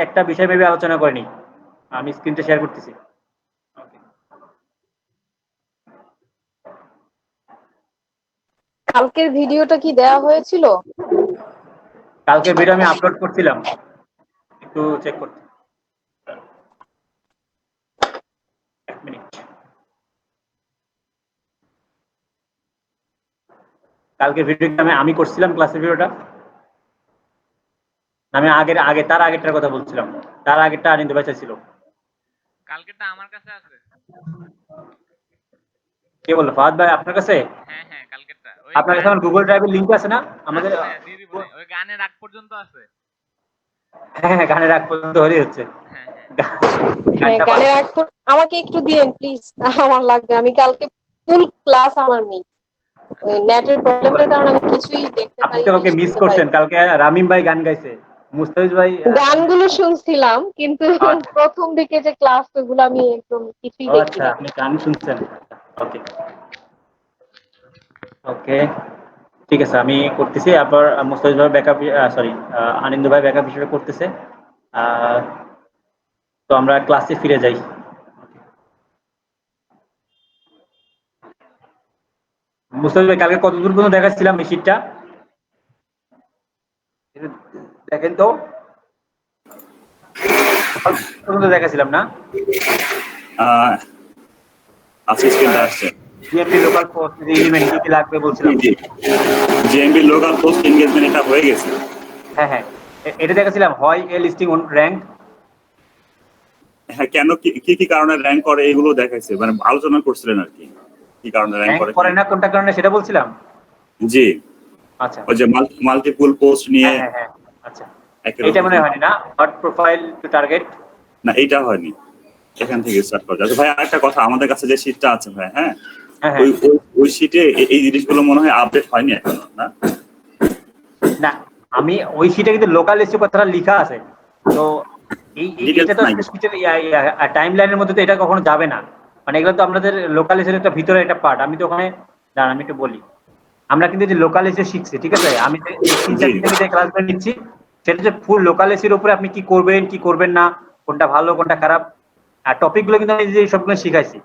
একটা বিষয় ভেবে আলোচনা করে নিই। আমি স্ক্রিনটা শেয়ার করতেছি। কালকের ভিডিওটা কি দেওয়া হয়েছিল? কালকের ভিডিও আমি আপলোড করছিলাম, একটু চেক করতে। এক মিনিট। কালকের ভিডিওটা আমি করছিলাম ক্লাসের ভিডিওটা। আমি তার আগেরটার কথা বলছিলাম। তার আগেরটা আনিন্দু ভাই চাইছিল। কালকেরটা আমার কাছে আছে। কে বললো? ফাহাদ ভাই আপনার কাছে? হ্যাঁ হ্যাঁ, কালকেরটা। ওই আপনার কাছে আমার গুগল ড্রাইভের লিংক আছে না? আমাদের দিয়ে দিব। ওই গানের আগ পর্যন্ত আছে। হ্যাঁ হ্যাঁ, গানের আগ পর্যন্ত হলেই হচ্ছে। হ্যাঁ হ্যাঁ গানের আগ আমাকে একটু দিয়েন প্লিজ, আমার লাগবে। আমি কালকে ফুল ক্লাস আমার নেই, নেটের প্রবলেমের কারণে আমি কিছুই দেখতে আপনি পাইনি, তো কালকে মিস করছেন। কালকে রামিম ভাই গান গাইছে, মুস্তাফিজ ভাই গানগুলো শুনছিলাম কিন্তু আচ্ছা। প্রথম দিকে যে ক্লাস ওগুলো আমি একদম কিছুই ও দেখি আচ্ছা, না। আপনি গান শুনছেন। ওকে ওকে, ঠিক আছে, আমি করতেছি। আপনার মুস্তাফিজ ভাই ব্যাকআপ, সরি আনন্দ ভাই ব্যাকআপ হিসেবে করতেছে। তো আমরা ক্লাসে ফিরে যাই। মুস্তাফিজ ভাই কালকে কত দূর পর্যন্ত দেখাচ্ছিলাম এই শীটটা? দেখেন তো, পর্যন্ত দেখাচ্ছিলাম না? আচ্ছা, স্ক্রিনটা আসছে। জিএমপি লোকাল পোস্ট এলিমেন্ট কি কি লাগবে বলছিলাম। জিএমপি লোকাল পোস্ট এনগেজমেন্ট এটা হয়ে গেছে। হ্যাঁ হ্যাঁ, এটা দেখাচ্ছিলাম। হয় এ লিস্টিং অন র‍্যাঙ্ক। হ্যাঁ, কেন কি কি কারণে র‍্যাঙ্ক করে এগুলো দেখাইছে, মানে আলোচনা করছিলেন আর কি, কি কারণে র‍্যাঙ্ক করে না, কোনটা কারণে সেটা বলছিলাম। জি, আচ্ছা, ওই যে মাল্টিপল পোস্ট নিয়ে। হ্যাঁ হ্যাঁ হ্যাঁ, আচ্ছা, এটা মনে হয়নি না? হট প্রোফাইল টু টার্গেট, না এটা হয়নি। এখান থেকে স্টার্ট করা যাচ্ছে। ভাই আরেকটা কথা, আমাদের কাছে যে শীটটা আছে ভাই, হ্যাঁ, ওই শীটে এই জিনিসগুলো মনে হয় আপডেট হয়নি এখনো, না? না, আমি ওই শীটে কিন্তু লোকাল এসিও কথাটা লেখা আছে। তো এটা তো টাইম লাইনের মধ্যে তো এটা কখনো যাবে না। মানে এগুলো তো আমাদের লোকাল এসির একটা ভিতরে একটা পার্ট। আমি তো ওখানে, দাঁড়ান আমি একটু বলি। আমরা কিন্তু যে লোকাল এসিও শিখছি, ঠিক আছে? আমি যে 3-4 দিন থেকে যে ক্লাসগুলো নিচ্ছি, সেটা যে ফুল লোকাল এসির উপরে আপনি কি করবেন কি করবেন না, কোনটা ভালো কোনটা খারাপ, আর টপিকগুলো কিন্তু আমি যে সবগুলো শিখাইছি,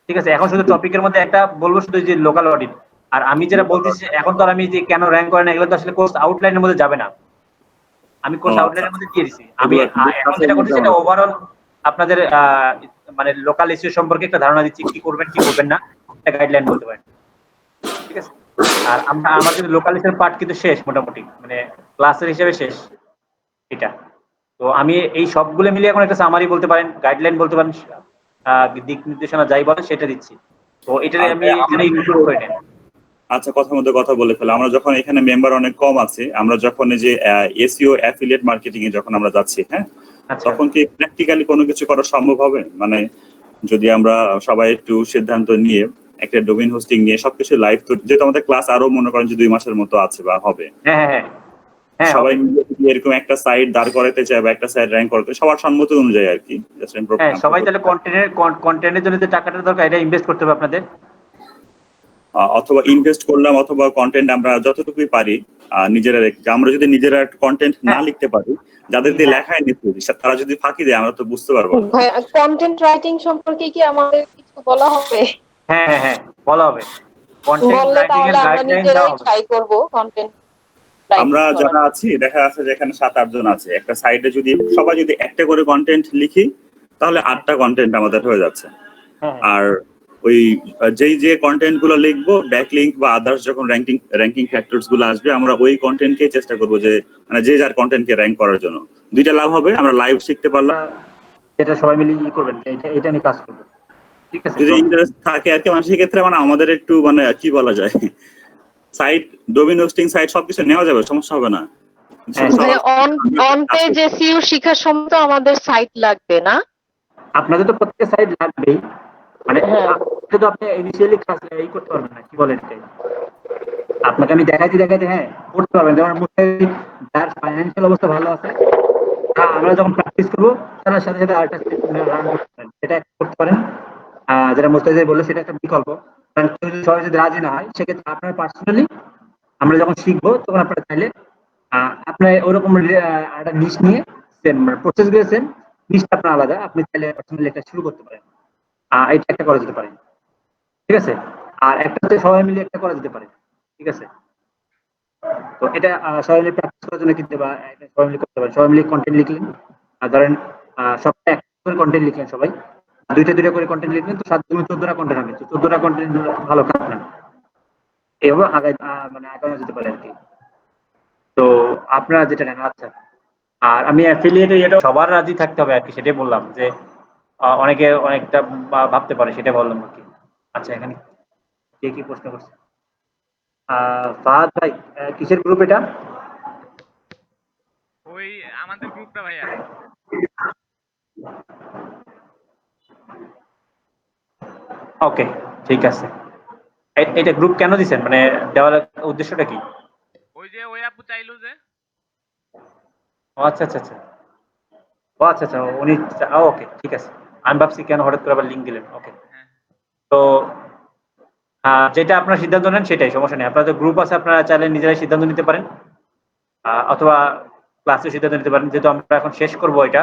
ঠিক আছে? এখন শুধু টপিকের মধ্যে একটা বলবো, শুধু যে লোকাল অডিট। আর আমি যেটা বলতেছি এখন তো, আর আমি যে কেন র‍্যাঙ্ক করে না এগুলো তো আসলে কোর্স আউটলাইনের মধ্যে যাবে না। আমি কোর্স আউটলাইনের মধ্যে দিয়ে দিছি। আমি এখন যেটা করতেছি সেটা ওভারঅল আপনাদের মানে লোকাল ইস্যু সম্পর্কে একটা ধারণা দিচ্ছি, কি করবেন কি করবেন না, একটা গাইডলাইন বলতে পারেন, ঠিক আছে? আর আমার কিন্তু লোকাল ইস্যুর পার্ট কিন্তু শেষ মোটামুটি, মানে ক্লাসের হিসেবে শেষ এটা। তো আমি এই সবগুলো মিলিয়ে এখন একটা সামারি বলতে পারেন, গাইডলাইন বলতে পারেন, দিক নির্দেশনা যাই বলেন সেটা দিচ্ছি। তো এটাই আমি ইনক্লুড করে নেন। আচ্ছা, কথার মধ্যে কথা বলে ফেলে। আমরা যখন এখানে মেম্বার অনেক কম আছে, আমরা যখন এই যে এসইও অ্যাফিলিয়েট মার্কেটিং এ যখন আমরা যাচ্ছি, হ্যাঁ, তখন কি প্র্যাকটিক্যালি কোনো কিছু করা সম্ভব হবে? মানে যদি আমরা সবাই একটু সিদ্ধান্ত নিয়ে একটা ডোমেইন হোস্টিং নিয়ে সবকিছু লাইভ, তো যেহেতু আমাদের ক্লাস আরো মনে করেন যে 2 মাসের মতো আছে বা হবে, হ্যাঁ হ্যাঁ হ্যাঁ, সবাই মিলে এরকম একটা সাইট দাঁড় করাতে চায় বা একটা সাইট র‍্যাঙ্ক করতে, সবার সম্মতি অনুযায়ী আর কি। হ্যাঁ, সবাই তাহলে কন্টেন্টের জন্য যে টাকাটা দরকার এটা ইনভেস্ট করতে হবে আপনাদের, অথবা ইনভেস্ট করলাম, অথবা কন্টেন্ট আমরা যতটুকুই পারি নিজেরা, আমরা যদি নিজেরা কন্টেন্ট না লিখতে পারি, যাদের দিয়ে লেখায় নিতে, তারা যদি ফাঁকি দেয় আমরা তো বুঝতে পারবো। কন্টেন্ট রাইটিং সম্পর্কে কি আমাদের কিছু বলা হবে? হ্যাঁ হ্যাঁ হ্যাঁ, বলা হবে। কন্টেন্ট বললে রাইটিং এর তাহলে আমরা গাইডলাইন নিজেরাই দেওয়া হবে। ট্রাই করব কন্টেন্ট। আমরা যারা আছি, দেখা যাচ্ছে যে এখানে 7-8 জন আছে, একটা সাইটে যদি সবাই যদি একটা করে কন্টেন্ট লিখি, তাহলে 8টা কন্টেন্ট আমাদের হয়ে যাচ্ছে। আর ওই যে কন্টেন্ট গুলো লিখবো, ব্যাকলিংক বা আদার্স যখন র্যাঙ্কিং ফ্যাক্টরস গুলো আসবে, আমরা ওই কন্টেন্টকে চেষ্টা করবো যে, মানে যে যার কন্টেন্টকে র্যাঙ্ক করার জন্য। দুইটা লাভ হবে, আমরা লাইভ শিখতে পারলাম, এটা সবাই মিলে করবেন, এটা নিয়ে কাজ করব, ঠিক আছে? যদি ইন্টারেস্ট থাকে আর কি। মানে সেক্ষেত্রে মানে আমাদের একটু মানে কি বলা যায়, সাইট, ডোমেইন হোস্টিং সাইট সবকিছু নেওয়া যাবে, সমস্যা হবে না। অন পেজ এসইও শিখার সময় তো আমাদের সাইট লাগবে না? আপনাদের তো প্রত্যেকটা সাইট লাগবেই, মানে তো আপনি ইনিশিয়ালি ক্লাস এই করতে পারবেন না, কি বলেন এটাই আপনাকে আমি দেখাইতে হ্যাঁ করতে পারবেন। যেমন যার ফাইন্যান্সিয়াল অবস্থা ভালো আছে, আমরা যখন প্র্যাকটিস করবো তার সাথে সাথে আরেকটা রান করতে পারেন, সেটা করতে পারেন। যেটা মোস্তাফিজ বললো সেটা একটা বিকল্প। কারণ সবাই যদি রাজি না হয়, সেক্ষেত্রে আপনার পার্সোনালি আমরা যখন শিখবো তখন আপনারা চাইলে আপনার ওরকম একটা লিস্ট নিয়ে সেম, মানে প্রসেস গুলো সেম, জিনিসটা আপনার আলাদা। আপনি চাইলে পার্সোনালি একটা শুরু করতে পারেন, এটা একটা করা যেতে পারে, ঠিক আছে। আর একটা হচ্ছে সবাই মিলে একটা করা যেতে পারে, ঠিক আছে। তো এটা সবাই মিলে প্র্যাকটিস করার জন্য কিন্তু, বা এটা সবাই মিলে করতে পারেন। সবাই মিলে কন্টেন্ট লিখলেন, আর ধরেন সপ্তাহে একটা করে কন্টেন্ট লিখলেন সবাই, দুইটা দুইটা করে কন্টেন্ট লিখলেন, তো 14টা কন্টেন্ট হবে। তো 14টা কন্টেন্ট ভালো কাজ না, এভাবে আগায় মানে আগানো যেতে পারে আর কি। তো আপনারা যেটা নেন, আচ্ছা। আর আমি অ্যাফিলিয়েটে এটা সবার রাজি থাকতে হবে আর কি, সেটাই বললাম যে অনেকে অনেকটা ভাবতে পারে, সেটাই বললাম আর কি। আচ্ছা, এখানে কে কি প্রশ্ন করছে? ফাহাদ ভাই, কিসের গ্রুপ এটা? ওই আমাদের গ্রুপটা ভাইয়া। ওকে, ঠিক আছে। এটা গ্রুপ কেন দিছেন, মানে দেওয়ার উদ্দেশ্যটা কি? ওই যে ওই আপু চাইলো যে। ও আচ্ছা আচ্ছা আচ্ছা, ও আচ্ছা আচ্ছা, উনি, ওকে ঠিক আছে। আমি ভাবছি কেন হঠাৎ করে আবার লিঙ্ক দিলেন। ওকে, হ্যাঁ তো যেটা আপনার সিদ্ধান্ত নেন সেটাই, সমস্যা নেই। আপনাদের গ্রুপ আছে, আপনারা চাইলে নিজেরাই সিদ্ধান্ত নিতে পারেন, অথবা ক্লাসে সিদ্ধান্ত নিতে পারেন। যেহেতু আমরা এখন শেষ করবো এটা,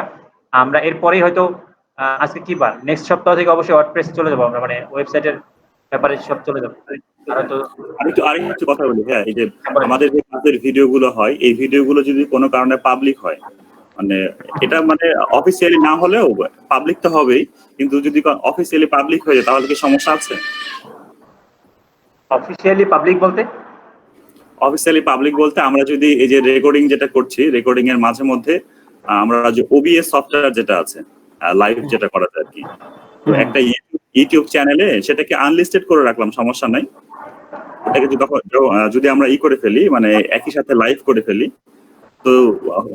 আমরা এরপরেই হয়তো আজকে কি বার, নেক্সট সপ্তাহ থেকে অবশ্যই ওয়ার্ডপ্রেসে চলে যাবো আমরা, মানে ওয়েবসাইটের ব্যাপারে সব চলে যাবো। আর হয়তো আরেকটু কথা বলি। হ্যাঁ, এই যে বলেন। আমাদের যে ক্লাসের ভিডিওগুলো হয়, এই ভিডিওগুলো যদি কোনো কারণে পাবলিক হয়, মানে এটা মানে অফিসিয়ালি না হলেও পাবলিক তো হবেই, কিন্তু যদি অফিসিয়ালি পাবলিক হয়ে যায় তাহলে কি সমস্যা আছে? অফিসিয়ালি পাবলিক বলতে? অফিসিয়ালি পাবলিক বলতে আমরা যদি এই যে রেকর্ডিং যেটা করছি, রেকর্ডিং এর মাঝে মধ্যে আমরা যে ওবিএস সফটওয়্যার যেটা আছে, লাইভ যেটা করা যায় আর কি, তো একটা ইউটিউব চ্যানেলে সেটাকে আনলিস্টেড করে রাখলাম, সমস্যা নাই। ওটাকে যদি আমরা করে ফেলি, মানে একই সাথে লাইভ করে ফেলি, তো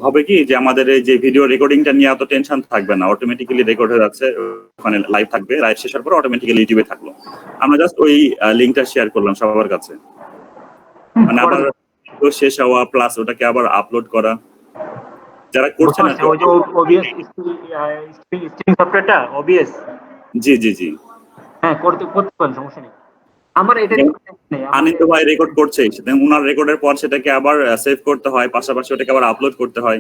হবে কি যে আমাদের এই যে ভিডিও রেকর্ডিংটা নিয়ে এত টেনশন থাকবে না, অটোমেটিক্যালি রেকর্ড হয়ে যাচ্ছে, ওখানে লাইভ থাকবে, লাইভ শেষ হওয়ার পর অটোমেটিক্যালি ইউটিউবে থাকলো। আমরা জাস্ট ওই লিংকটা শেয়ার করলাম সবার কাছে, মানে আবার শেষ হওয়া প্লাস ওটাকে আবার আপলোড করা, যারা করছে না। ওই যে ওবিএস স্ট্রিমিং সফটওয়্যারটা, ওবিএস। জি জি জি, হ্যাঁ, করতে পারেন, সমস্যা নেই। আমার এটা নেই। আনন্দ ভাই রেকর্ড করছে, ওনার রেকর্ডের পর সেটাকে আবার সেভ করতে হয়, পাশাপাশি ওটাকে আবার আপলোড করতে হয়।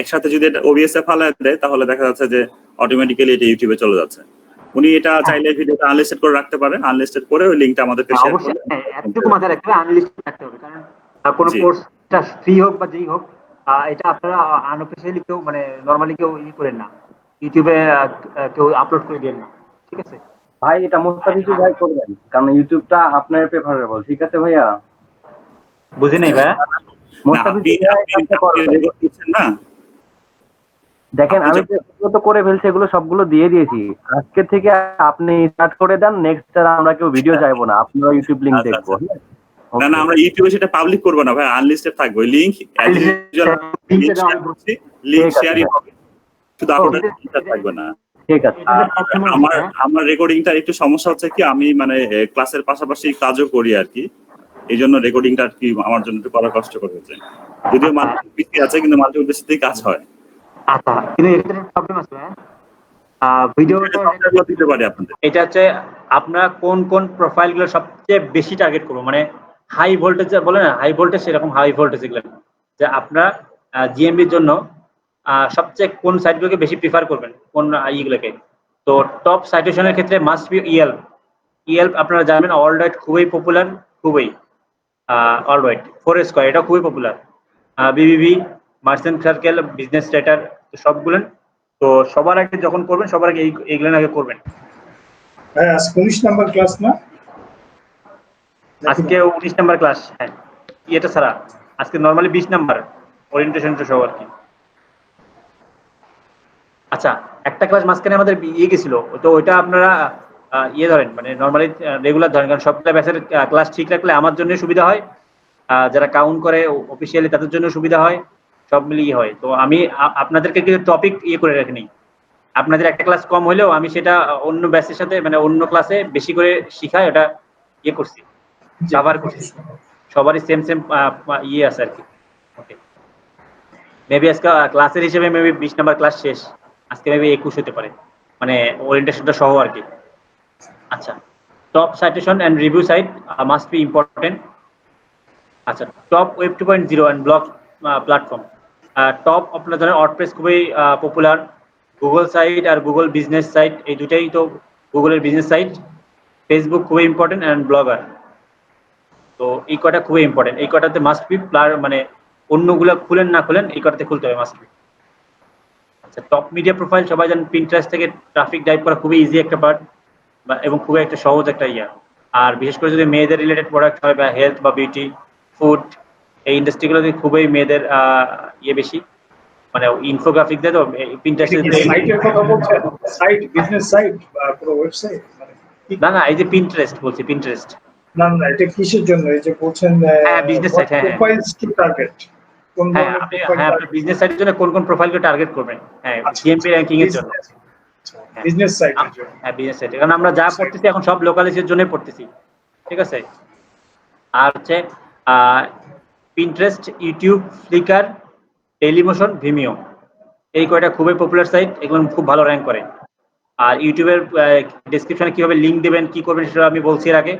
একসাথে যদি এটা ওবিএস এ ফালায় দেয় তাহলে দেখা যাচ্ছে যে অটোমেটিক্যালি এটা ইউটিউবে চলে যাচ্ছে। উনি এটা চাইলে ভিডিওটা আনলিস্টেড করে রাখতে পারেন, আনলিস্টেড করে ওই লিংকটা আমাদেরকে শেয়ার অবশ্যই করলে। এতটুকু মাথায় রাখতে হবে, আনলিস্টেড রাখতে হবে, কারণ কোনো জি। কোর্সটা ফ্রি হোক বা যেই হোক, এটা আপনারা আনঅফিসিয়ালি কেউ, মানে নরমালি কেউ করেন না, ইউটিউবে কেউ আপলোড করে দেন না, ঠিক আছে ভাই? এটা মোস্তাফিজুর ভাই করবেন, কারণ ইউটিউবটা আপনার প্রেফারেবল, ঠিক আছে ভাইয়া? বুঝি নাই ভাইয়া। না, মোস্তাফিজুর ভাই কাজটা করবেন। রেকর্ড করছেন না, দেখেন আমি যেগুলো তো করে ফেলছি, এগুলো সবগুলো দিয়ে দিয়েছি। আজকে থেকে আপনি স্টার্ট করে দেন, নেক্সট আমরা কেউ ভিডিও চাইবো না, আপনারা ইউটিউব লিংক আচ্ছা, দেখবো। না না, আমরা ইউটিউবে সেটা পাবলিক করব না ভাই, আনলিস্টেড থাকবে। ওই লিংক লিংক শেয়ারই হবে, শুধু আপলোড থাকবে না। ঠিক আছে। আমার রেকর্ডিংটার একটু সমস্যা হচ্ছে কি, আমি মানে ক্লাসের পাশাপাশি কাজও করি আর কি, এই জন্য রেকর্ডিংটা আর কি আমার জন্য একটু করা কষ্টকর হয়েছে। যদিও মাল্টিপল পিসি আছে, কিন্তু মাল্টিপল পিসিতেই কাজ হয়। আচ্ছা, কিন্তু এটা প্রবলেম আছে ভাইয়া। ভিডিওটা দিতে পারি আপনাদের। এটা হচ্ছে আপনারা কোন কোন প্রোফাইলগুলো সবচেয়ে বেশি টার্গেট করবো, মানে হাই ভোল্টেজ বলে না, হাই ভোল্টেজ, সেরকম হাই ভোল্টেজ এগুলো, যে আপনারা জিএমবির জন্য সবচেয়ে কোন সাইটগুলোকে বেশি প্রিফার করবেন, কোন ইগুলোকে। তো টপ সাইটেশনের ক্ষেত্রে মাস্ট বি ইয়েল্প। ইয়েল্প আপনারা জানেন ওয়ার্ল্ড ওয়াইড খুবই পপুলার, খুবই ওয়ার্ল্ড ওয়াইড। ফোরস্কয়ার এটা খুবই popular, BBB, merchant circle, business stator, সবগুলো। তো সবার আগে যখন করবেন, সবার আগে এইগুলো আগে করবেন। হ্যাঁ, 19 নাম্বার ক্লাস না? আজকে 19 নাম্বার ক্লাস, হ্যাঁ এটা ছাড়া আজকে নরমালি 20 নাম্বার ওরিয়েন্টেশন সহ আর কি। আচ্ছা, একটা ক্লাস মাঝখানে আমাদের গেছিল, তো ওইটা আপনারা ধরেন, মানে নরমালি রেগুলার ধরেন, কারণ সবগুলা ব্যাচের ক্লাস ঠিক রাখলে আমার জন্য সুবিধা হয়, যারা কাউন্ট করে অফিসিয়ালি তাদের জন্য সুবিধা হয়, সব মিলিয়ে হয়। তো আমি আপনাদেরকে কিছু টপিক করে রাখিনি, আপনাদের একটা ক্লাস কম হলেও আমি সেটা অন্য ব্যাচের সাথে, মানে অন্য ক্লাসে বেশি করে শিখাই, ওটা করছি, কভার করছি। সবারই সেম আছে আর কি। ওকে, মেবি আজকে ক্লাসের হিসেবে মেবি 20 নাম্বার ক্লাস শেষ, আজকে মেবি 21 হতে পারে, মানে ওরিয়েন্টেশনটা সহ আর কি। আচ্ছা, top citation and review site must be important. আচ্ছা, top web 2.0 and blog platform, top আপনার ধরেন ওয়ার্ডপ্রেস খুবই পপুলার, গুগল সাইট আর গুগল বিজনেস সাইট, এই দুটাই তো গুগলের বিজনেস সাইট। ফেসবুক খুবই ইম্পর্টেন্ট অ্যান্ড ব্লগার। তো এই কটা খুবই ইম্পর্টেন্ট, এই কটাতে মাস্ট বি, মানে অন্যগুলো খুলেন না খুলেন এই কটাতে খুলতে হবে মাস্ট বি। আচ্ছা, টপ মিডিয়া প্রোফাইল সবাই জানেন, পিন্টারেস্ট থেকে ট্রাফিক ড্রাইভ করা খুবই ইজি একটা পার্ট, এবং খুবই একটা সহজ একটা ইয়া। আর বিশেষ করে যদি মেয়েদের রিলেটেড প্রোডাক্ট হয় বা হেলথ বা বিউটি, ফুড, এই ইন্ডাস্ট্রিগুলোতে খুবই মেয়েদের ইয়ে বেশি, মানে ইনফোগ্রাফিক দেয় তো পিন্টারেস্টে। সাইটের কথা বলছেন, সাইট বিজনেস সাইট বা পুরো ওয়েবসাইট? না না, এই যে পিন্টারেস্ট বলছি, পিন্টারেস্ট। না না, এটা কিসের জন্য? এই যে বলছেন হ্যাঁ, business site, হ্যাঁ, হ্যাঁ। প্রোফাইলস টু টার্গেট, কোন হ্যাঁ, ধরনের আপনি প্রোফাইল? আপনার বিজনেস সাইটের জন্য কোন কোন প্রোফাইলকে টার্গেট করবেন? হ্যাঁ, জিএমপি র্যাঙ্কিং এর জন্য। হ্যাঁ। বিজনেস সাইটের জন্য। হ্যাঁ, বিজনেস সাইটে, কারণ আমরা যা পড়তেছি এখন সব লোকালিটির জন্যই পড়তেছি, ঠিক আছে? আর হচ্ছে পিন্টারেস্ট, ইউটিউব, ফ্লিকার, টেলিমোশন, ভিমিও, এই কয়টা খুবই পপুলার সাইট, এগুলো খুব ভালো র্যাঙ্ক করে। আর ইউটিউবের ডেসক্রিপশনে কিভাবে লিঙ্ক দেবেন, কি করবেন সেটা আমি বলছি এর আগে।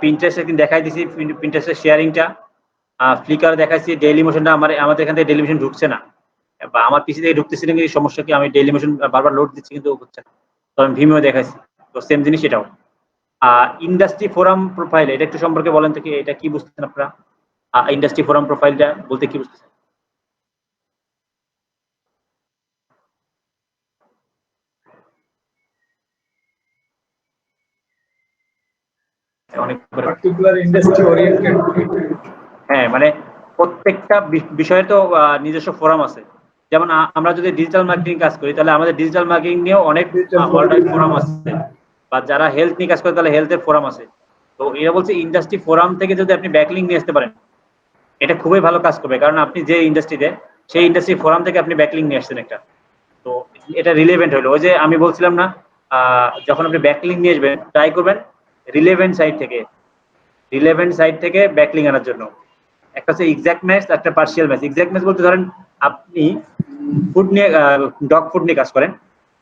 পিন্টারেস্ট একদিন দেখাই দিছি, পিন্টারেস্টের শেয়ারিংটা। ফ্লিকার দেখাইছি, ডেইলি মোশনটা আমাদের এখান থেকে ডেইলি মোশন ঢুকছে না, বা আমার পিসি থেকে ঢুকতেছে নাকি সমস্যা কি, আমি ডেইলি মোশন বারবার লোড দিচ্ছি কিন্তু হচ্ছে না। তো আমি ভিমিও দেখাইছি, তো সেম জিনিস এটাও। ইন্ডাস্ট্রি ফোরাম প্রোফাইল, এটা একটু সম্পর্কে বলেন তো, কি এটা কি বুঝতেছেন আপনারা? ইন্ডাস্ট্রি ফোরাম প্রোফাইলটা বলতে কি বুঝতেছেন? অনেক করে। Particular industry oriented. হ্যাঁ, মানে প্রত্যেকটা বিষয়ে তো নিজস্ব ফোরাম আছে। যেমন আমরা যদি ডিজিটাল মার্কেটিং কাজ করি, তাহলে আমাদের ডিজিটাল মার্কেটিং নিয়েও অনেক ফোরাম আছে, বা যারা হেলথ নিয়ে কাজ করে তাহলে হেলথের ফোরাম আছে। তো এরা বলছে ইন্ডাস্ট্রি ফোরাম থেকে যদি আপনি ব্যাকলিং নিয়ে আসতে পারেন, এটা খুবই ভালো কাজ করবে, কারণ আপনি যে ইন্ডাস্ট্রিতে, সেই ইন্ডাস্ট্রি ফোরাম থেকে আপনি ব্যাকলিং নিয়ে আসছেন একটা। তো এটা রিলেভেন্ট হলো, ওই যে আমি বলছিলাম না, যখন আপনি ব্যাকলিং নিয়ে আসবেন ট্রাই করবেন রিলেভেন্ট সাইট থেকে, ব্যাকলিং আনার জন্য। একটা হচ্ছে এক্সাক্ট ম্যাচ, একটা পার্শিয়াল ম্যাচ। এক্সাক্ট ম্যাচ বলতে ধরেন আপনি ফুড নিয়ে, ডগ ফুড নিয়ে কাজ করেন,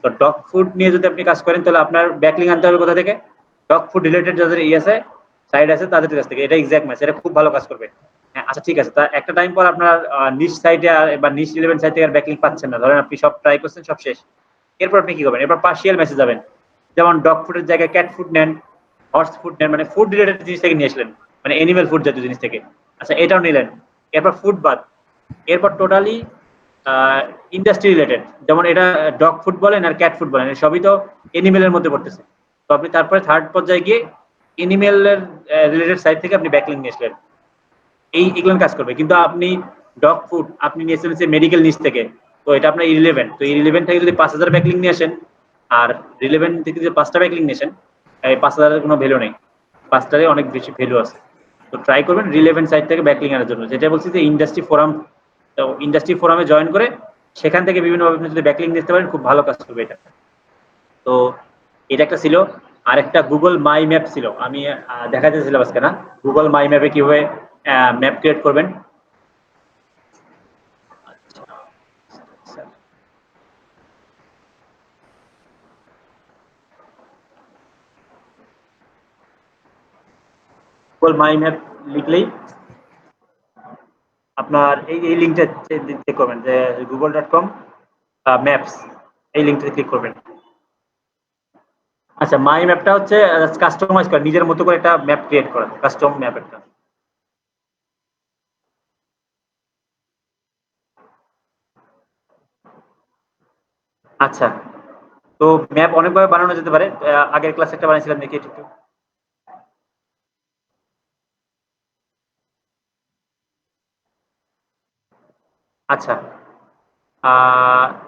তো ডগ ফুড নিয়ে যদি আপনি কাজ করেন তাহলে আপনার ব্যাকলিং আনতে হবে কোথা থেকে? ডগ ফুড রিলেটেড যাদের আছে, সাইড আছে, তাদের কাছ থেকে। এটা এক্সাক্ট ম্যাচ, এটা খুব ভালো কাজ করবে। হ্যাঁ, আচ্ছা ঠিক আছে, তা একটা টাইম পর আপনার নিশ সাইটে বা নিশ রিলেভেন্ট সাইট থেকে আর ব্যাকলিং পাচ্ছেন না, ধরেন আপনি সব ট্রাই করছেন, সব শেষ। এরপর আপনি কি করবেন? এরপর পার্শিয়াল ম্যাচে যাবেন, যেমন ডগ ফুডের জায়গায় ক্যাট ফুড নেন, হর্স ফুড নেন, মানে ফুড রিলেটেড জিনিস থেকে নিয়ে আসলেন, মানে এনিম্যাল ফুড জাতীয় জিনিস থেকে। আচ্ছা, এটাও নিলেন। এরপর ফুড বাদ, এরপর টোটালি ইন্ডাস্ট্রি রিলেটেড, যেমন এটা ডগ ফুড বলেন আর ক্যাট ফুড বলেন, সবই তো এনিমেলের মধ্যে পড়তেছে। তো আপনি তারপরে থার্ড পর্যায়ে গিয়ে এনিমেলের রিলেটেড সাইড থেকে আপনি ব্যাকলিং নিয়ে আসলেন, এগুলো কাজ করবে। কিন্তু আপনি ডগ ফুড আপনি নিয়েছেন হচ্ছে মেডিকেল নিচ থেকে, তো এটা আপনার ইরিলেভেন্ট। তো ইরিলেভেন্ট থেকে যদি 5000 ব্যাকলিং নিয়ে আসেন, আর রিলেভেন্ট থেকে যদি 5টা ব্যাকলিং নিয়ে আসেন, এই 5000 কোনো ভ্যালু নেই, 5টারই অনেক বেশি ভ্যালু আছে। তো ট্রাই করবেন রিলেভেন্ট সাইট থেকে ব্যাকলিং আনার জন্য, যেটা বলছি যে ইন্ডাস্ট্রি ফোরাম। তো ইন্ডাস্ট্রি ফোরামে জয়েন করে সেখান থেকে বিভিন্নভাবে আপনি যদি ব্যাকলিং নিতে পারেন, খুব ভালো কাজ করবে এটা। তো এটা একটা ছিল। আরেকটা গুগল মাই ম্যাপ ছিল, আমি দেখা যাচ্ছে সিলেবাস কেনা, গুগল মাই ম্যাপে কিভাবে ম্যাপ ক্রিয়েট করবেন। গুগল মাই ম্যাপ লিখলেই আপনার এই লিঙ্কটা চেক করবেন, যে google.com ম্যাপস, এই লিঙ্কটাতে ক্লিক করবেন। আচ্ছা, মাই ম্যাপটা হচ্ছে কাস্টমাইজ করা, নিজের মতো করে একটা ম্যাপ ক্রিয়েট করা, কাস্টম ম্যাপ একটা। আচ্ছা, তো ম্যাপ অনেকভাবে বানানো যেতে পারে। আগের ক্লাসে একটা বানিয়েছিলাম, দেখি একটু। আচ্ছা,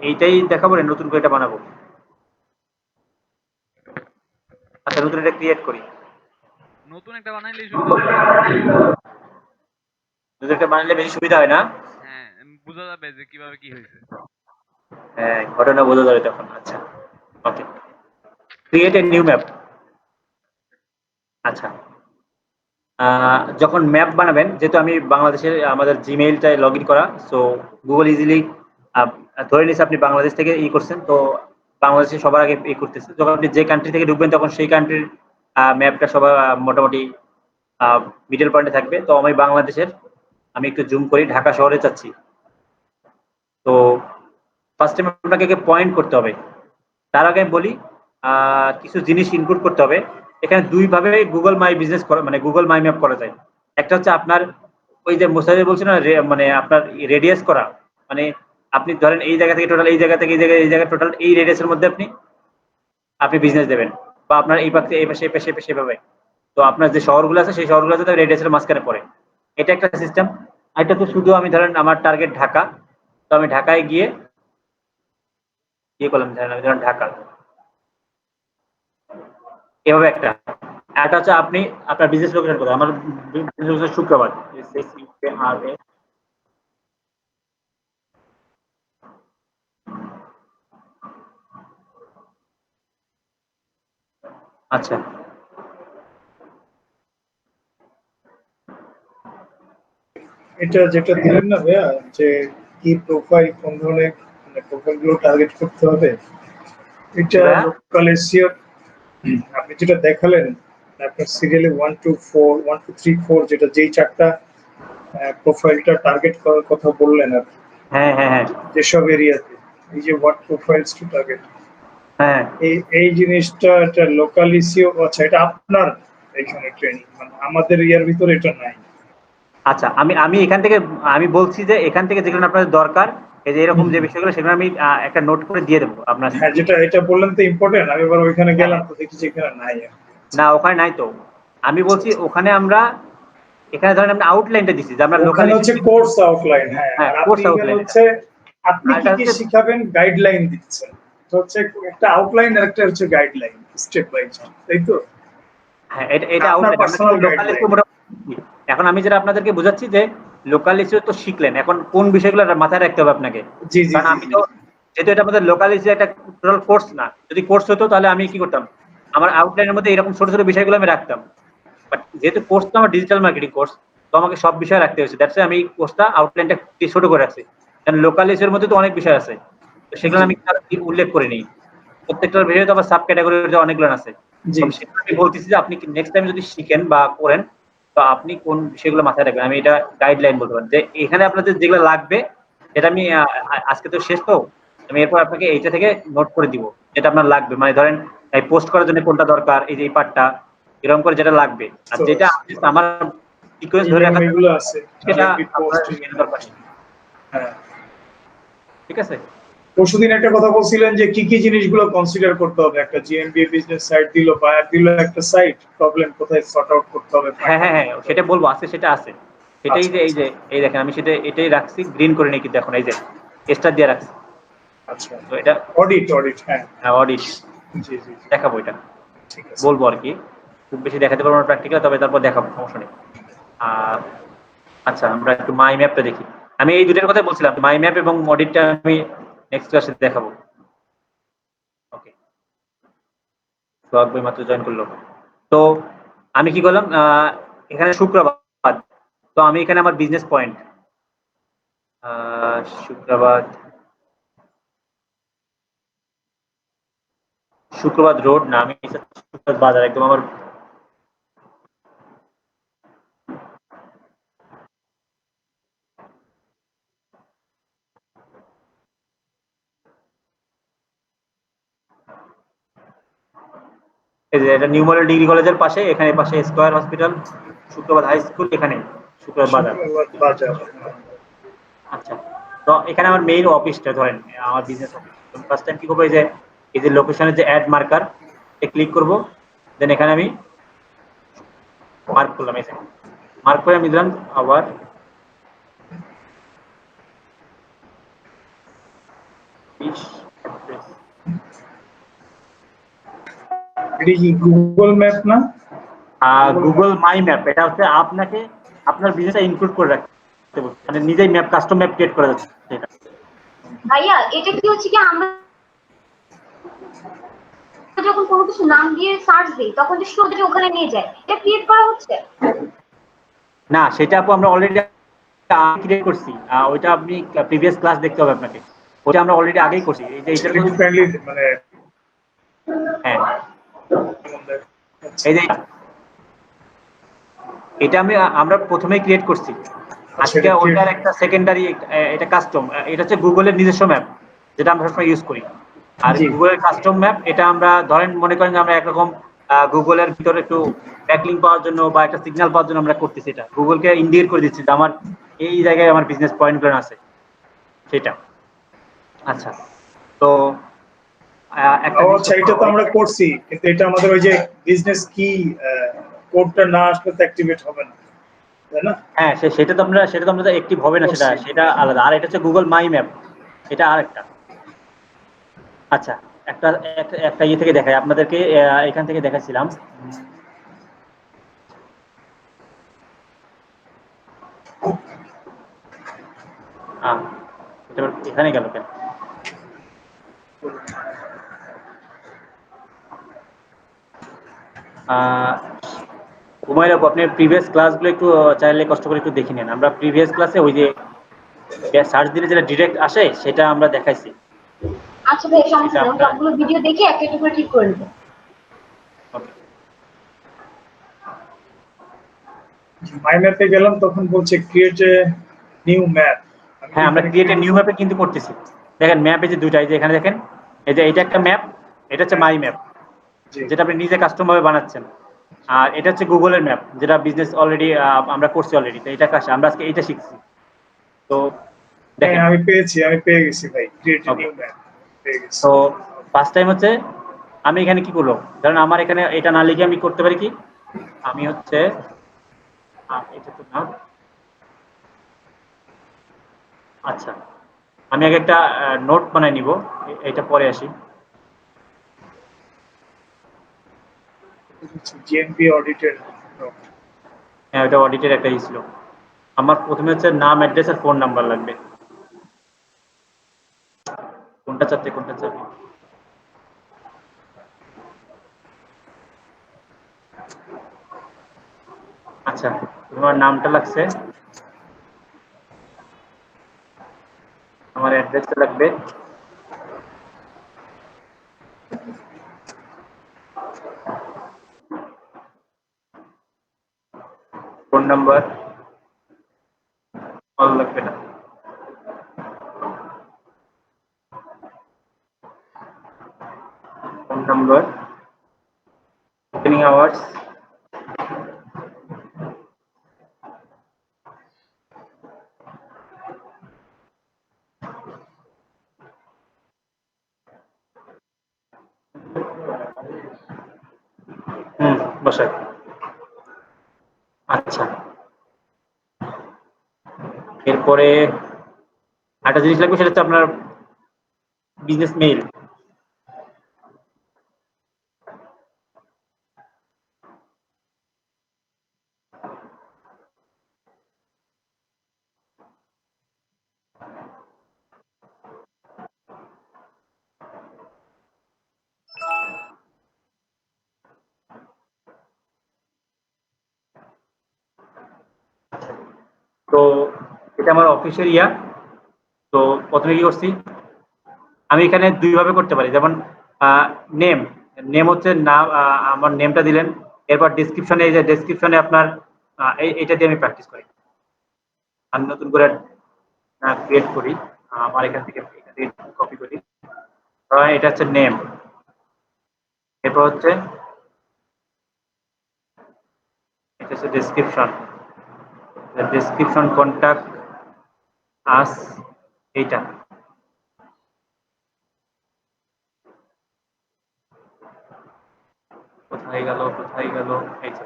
এইটাই দেখাবো, নতুন করে এটা বানাবো। আচ্ছা, নতুন এটা ক্রিয়েট করি। নতুন একটা বানাইলেই সুবিধা হবে। নতুন একটা বানাইলে বেশি সুবিধা হয় না? হ্যাঁ, বোঝা যাবে যে কিভাবে কি হয়েছে। হ্যাঁ, ঘটনা বোঝা যাবে তখন। আচ্ছা, ওকে, ক্রিয়েট এ নিউ ম্যাপ। আচ্ছা, যখন ম্যাপ বানাবেন, যেহেতু আমি বাংলাদেশের, আমাদের জিমেইলটায় লগ ইন করা, সো গুগল ইজিলি ধরে নিচ্ছে আপনি বাংলাদেশ থেকে করছেন, তো বাংলাদেশে সবার আগে করতেছে। যখন আপনি যে কান্ট্রি থেকে ঢুকবেন, তখন সেই কান্ট্রির ম্যাপটা সবার মোটামুটি মিডল পয়েন্টে থাকবে। তো আমি বাংলাদেশের, আমি একটু জুম করি, ঢাকা শহরে চাচ্ছি। তো ফার্স্ট টাইম আপনাকে পয়েন্ট করতে হবে। তার আগে আমি বলি কিছু জিনিস ইনক্লুড করতে হবে। এখানে দুই ভাবে গুগল মাই বিজনেস করা মানে গুগল মাই ম্যাপ করা যায়। একটা হচ্ছে আপনার ওই যে মোসাদ্দেক বলছেন না মানে আপনার রেডিয়াস করা, মানে আপনি ধরেন এই জায়গা থেকে টোটাল এই জায়গা থেকে এই জায়গা টোটাল এই রেডিয়াসের মধ্যে আপনি বিজনেস দেবেন, বা আপনার এই পাশে এই পাশে এই পাশে এই পাশে এভাবে। তো আপনার যে শহরগুলো আছে সেই শহরগুলো যাতে রেডিয়াসের মাঝখানে পড়ে, এটা একটা সিস্টেম। এটা তো শুধু আমি ধরেন আমার টার্গেট ঢাকা, তো আমি ঢাকায় গিয়ে করলাম, ধরেন ঢাকা এভাবে একটা। একটা হচ্ছে আপনি আপনার বিজনেস লোকেশন কোথায়, আমার বিজনেস লোকেশন শুক্রবার, আচ্ছা এটা যেটা দিলেন না ভাইয়া, যে কি প্রোফাইল, কোন ধরনের মানে প্রোফাইল গুলো টার্গেট করতে হবে, এটা ভাইয়া? লোকাল এসিও আপনি যেটা দেখালেন আপনার সিরিয়ালে 1 2 4 1 2 3 4 যেটা যেই চারটা প্রোফাইলটা টার্গেট করার কথা বললেন আপনি হ্যাঁ হ্যাঁ হ্যাঁ যেসব এরিয়াতে, এই যে হোয়াট প্রোফাইলস টু টার্গেট, হ্যাঁ এই জিনিসটা এটা লোকাল এসিও, আচ্ছা এটা আপনার এইখানে ট্রেনিং, মানে আমাদের ইয়ার ভিতরে এটা নাই। আচ্ছা আমি এখান থেকে আমি বলছি যে এখান থেকে যেগুলো আপনাদের দরকার, এই যে এরকম যে বিষয়গুলো সেগুলো আমি একটা নোট করে দিয়ে দেবো আপনার। হ্যাঁ, যেটা এটা বললেন তো ইম্পর্টেন্ট, আমি এবার ওইখানে গেলাম তো দেখি যে এখানে নাই। না ওখানে নাই তো, আমি বলছি ওখানে আমরা এখানে ধরেন আমরা আউটলাইনটা দিচ্ছি যে আমরা লোকাল ওখানে হচ্ছে কোর্স আউটলাইন, হ্যাঁ, হ্যাঁ, আর আপনি course এখানে outline। হচ্ছে আপনি আর কি এটা কি হচ্ছে- শিখাবেন গাইডলাইন দিচ্ছেন, তো হচ্ছে একটা আউটলাইন আর একটা হচ্ছে গাইডলাইন স্টেপ বাই স্টেপ, তাই তো? হ্যাঁ এটা আপনার outline. personal local guideline। SEO মোটামুটি এখন আমি যেটা আপনাদেরকে বোঝাচ্ছি যে লোকাল এসিও তো শিখলেন, এখন কোন বিষয়গুলো মাথায় রাখতে হবে আপনাকে। জি জি কারণ জি আমি তো যেহেতু এটা আমাদের লোকাল এসিও একটা টোটাল কোর্স না, যদি কোর্স হতো তাহলে আমি কি করতাম, আমার আউটলাইনের মধ্যে এরকম ছোট ছোট বিষয়গুলো আমি রাখতাম। বাট যেহেতু কোর্স তো আমার ডিজিটাল মার্কেটিং কোর্স, তো আমাকে সব বিষয় রাখতে হয়েছে, দ্যাটস আমি কোর্সটা আউটলাইনটা ছোট করে রাখছি। কারণ লোকাল এসিওর মধ্যে তো অনেক বিষয় আছে, তো সেগুলো আমি উল্লেখ করে নিই। প্রত্যেকটার বিষয়ে তো আবার সাব ক্যাটাগরি অনেকগুলো আছে। জি সেটা আমি বলতেছি যে আপনি নেক্সট টাইম যদি শিখেন বা করেন, তো আপনি কোন বিষয়গুলো মাথায় রাখবেন, আমি এটা গাইডলাইন বলতে পারেন যে এখানে আপনাদের যেগুলো লাগবে সেটা আমি আজকে তো শেষ, তো আমি এরপর আপনাকে এইটা থেকে নোট করে দিব যেটা আপনার লাগবে, মানে ধরেন এই পোস্ট করার জন্য কোনটা দরকার, এই যে এই পার্টটা এরকম করে যেটা লাগবে, আর যেটা আমার সিকোয়েন্স ধরে রাখা এগুলো আছে সেটা GMP আপনার পোস্ট। জেনে দরকার নেই। হ্যাঁ, ঠিক আছে। পরশুদিন একটা কথা বলছিলেন যে কি কি জিনিসগুলো কনসিডার করতে হবে একটা জিএমবি বিজনেস সাইট দিল, বায়ার দিল একটা সাইট, প্রবলেম কোথায় সর্ট আউট করতে হবে। হ্যাঁ হ্যাঁ হ্যাঁ সেটা বলবো, আছে সেটা আছে। এটাই যে এই যে এই দেখেন আমি সেটা এটাই রাখছি, গ্রিন করে নিই কিন্তু এখন এই যে স্টার দিয়ে রাখছি। আচ্ছা, তো এটা অডিট হ্যাঁ অডিট জি জি জি, দেখাবো, এটা ঠিক আছে। বলবো আর কি, খুব বেশি দেখাতে পারবো না প্র্যাকটিক্যাল, তবে তারপর দেখাবো, সমস্যা নেই। আর আচ্ছা আমরা একটু মাই ম্যাপটা দেখি। আমি এই দুটোর কথা বলছিলাম, মাই ম্যাপ এবং অডিটটা আমি নেক্সট ক্লাসে দেখাবো। ওকে, সোহাগ ভাই মাত্র জয়েন করলো। তো আমি কি করলাম, এখানে শুক্রবার, তো আমি এখানে আমার বিজনেস পয়েন্ট শুক্রবার রোড না, আমি শুক্রবার বাজার একদম আমার এই যে এটা নিউ মডেল ডিগ্রি কলেজের পাশে, এখানে পাশে স্কয়ার হসপিটাল, শুক্রবার হাই স্কুল, এখানে শুক্রবার বাজার। বাজার। আচ্ছা, তো এখানে আমার মেইন অফিসটা ধরেন আমার বিজনেস অফিস। ফার্স্ট টাইম কি করবো, এই যে লোকেশনের যে অ্যাড মার্কার এ ক্লিক করব, দেন এখানে আমি মার্ক করলাম, এই যে মার্ক করে আমি দিলাম আবার এটা কি গুগল ম্যাপ না? গুগল মাই ম্যাপ। এটা হচ্ছে আপনাকে আপনার বিজনেসটা ইনক্লুড করে রাখতে বলছে, মানে নিজেই ম্যাপ কাস্টম ম্যাপ ক্রিয়েট করা যাচ্ছে এটা। ভাইয়া এটা কি হচ্ছে কি আমরা যখন কোনো কিছু নাম দিয়ে সার্চ দিই তখন যে সোজা ওখানে নিয়ে যায়, এটা ক্রিয়েট করা হচ্ছে? না সেটা আপু আমরা অলরেডি ক্রিয়েট করছি, ওইটা আপনি প্রিভিয়াস ক্লাস দেখতে হবে আপনাকে, ওইটা আমরা অলরেডি আগেই করছি। এই যে এটা একটু কাইন্ডলি মানে হ্যাঁ এই যে এটা আমরা প্রথমেই ক্রিয়েট করছি। আচ্ছা, আজকে এটা ওইটার create- একটা সেকেন্ডারি, এটা কাস্টম, এটা হচ্ছে গুগলের নিজস্ব ম্যাপ যেটা আমরা সবসময় ইউজ করি। আর জি। গুগলের কাস্টম ম্যাপ এটা আমরা ধরেন মনে করেন যে আমরা একরকম গুগলের ভিতরে একটু ব্যাকলিং পাওয়ার জন্য বা একটা সিগন্যাল পাওয়ার জন্য আমরা করতেছি, এটা গুগলকে ইন্ডিকেট করে দিচ্ছি যে আমার এই জায়গায় আমার বিজনেস পয়েন্টগুলো আছে সেটা। আচ্ছা, তো একটা ও জিনিস আচ্ছা, এটা তো আমরা করছি, কিন্তু এটা আমাদের ওই যে বিজনেস কি কোডটা না আসলে তো অ্যাক্টিভেট হবে না, তাই না? হ্যাঁ সেটা তো আমরা অ্যাক্টিভ হবে না, সেটা করছি। সেটা আলাদা। আর এটা হচ্ছে গুগল মাই ম্যাপ, এটা আরেকটা। আচ্ছা, একটা একটা একটা ইয়ে থেকে দেখাই আপনাদেরকে, এখান থেকে দেখাচ্ছিলাম। এটা আবার এখানে গেল কেন? ঘুমাই রাখবো, আপনি প্রিভিয়াস ক্লাসগুলো একটু চাইলে কষ্ট করে একটু দেখে নেন। আমরা প্রিভিয়াস ক্লাসে ওই যে সার্চ দিলে যেটা ডিরেক্ট আসে সেটা আমরা দেখাইছি। আচ্ছা ভাই, সমস্যা এটা নেই, আমি আপনার সবগুলো ভিডিও দেখে একটা একটা করে ঠিক করে নেবো। ওকে। মাই ম্যাপে গেলাম, তখন বলছে ক্রিয়েট এ নিউ ম্যাপ। হ্যাঁ, আমরা ক্রিয়েট নিউ ম্যাপে কিন্তু করতেছি। দেখেন ম্যাপে যে দুইটা, এই যে এখানে দেখেন, এই যে এটা একটা ম্যাপ, এটা হচ্ছে মাই ম্যাপ যেটা আপনি নিজে কাস্টম ভাবে বানাচ্ছেন। আর এটা হচ্ছে গুগলের ম্যাপ যেটা বিজনেস অলরেডি আমরা করছি অলরেডি। তো এটা কাছে আমরা আজকে এটা শিখছি। তো হ্যাঁ, দেখেন, আমি পেয়ে গেছি ভাই, create a okay. New map পেয়ে গেছি। তো ফার্স্ট টাইম হচ্ছে আমি এখানে কি করবো, কারণ আমার এখানে এটা না লিখে আমি করতে পারি কি, আমি হচ্ছে এটা তো না। আচ্ছা, আমি আগে একটা নোট বানাই নিব, এটা পরে আসি। জিএমপি অডিটের। হ্যাঁ, ওটা অডিটের একটা ছিল। আমার প্রথমে হচ্ছে নাম, অ্যাড্রেস আর ফোন নাম্বার লাগবে। কোনটা চাচ্ছে, কোনটা চাচ্ছে? আচ্ছা, তোমার নামটা লাগছে, আমার অ্যাড্রেসটা লাগবে, ফোন নাম্বার অল লাগবে না। ফোন নাম্বার, ওপেনিং আওয়ার্স, বসাই। আচ্ছা, এরপরে একটা জিনিস লাগবে, সেটা হচ্ছে আপনার বিজনেস মেইল। তো এটা আমার অফিসের ইয়া। তো প্রথমে কি করছি, আমি এখানে দুইভাবে করতে পারি, যেমন নেম, নেম হচ্ছে নাম, আমার নেমটা দিলেন। এরপর ডেসক্রিপশনে, এই যে ডেসক্রিপশনে আপনার এইটা দিয়ে আমি প্র্যাকটিস করি। আমি নতুন করে ক্রিয়েট করি, আমার এখান থেকে কপি করি। এটা হচ্ছে নেম, এরপর হচ্ছে এটা হচ্ছে ডেসক্রিপশন, ডেসক্রিপশন কন্টাক্ট আস, এইটা। কোথায় গেল, কোথায় গেল, এই যে।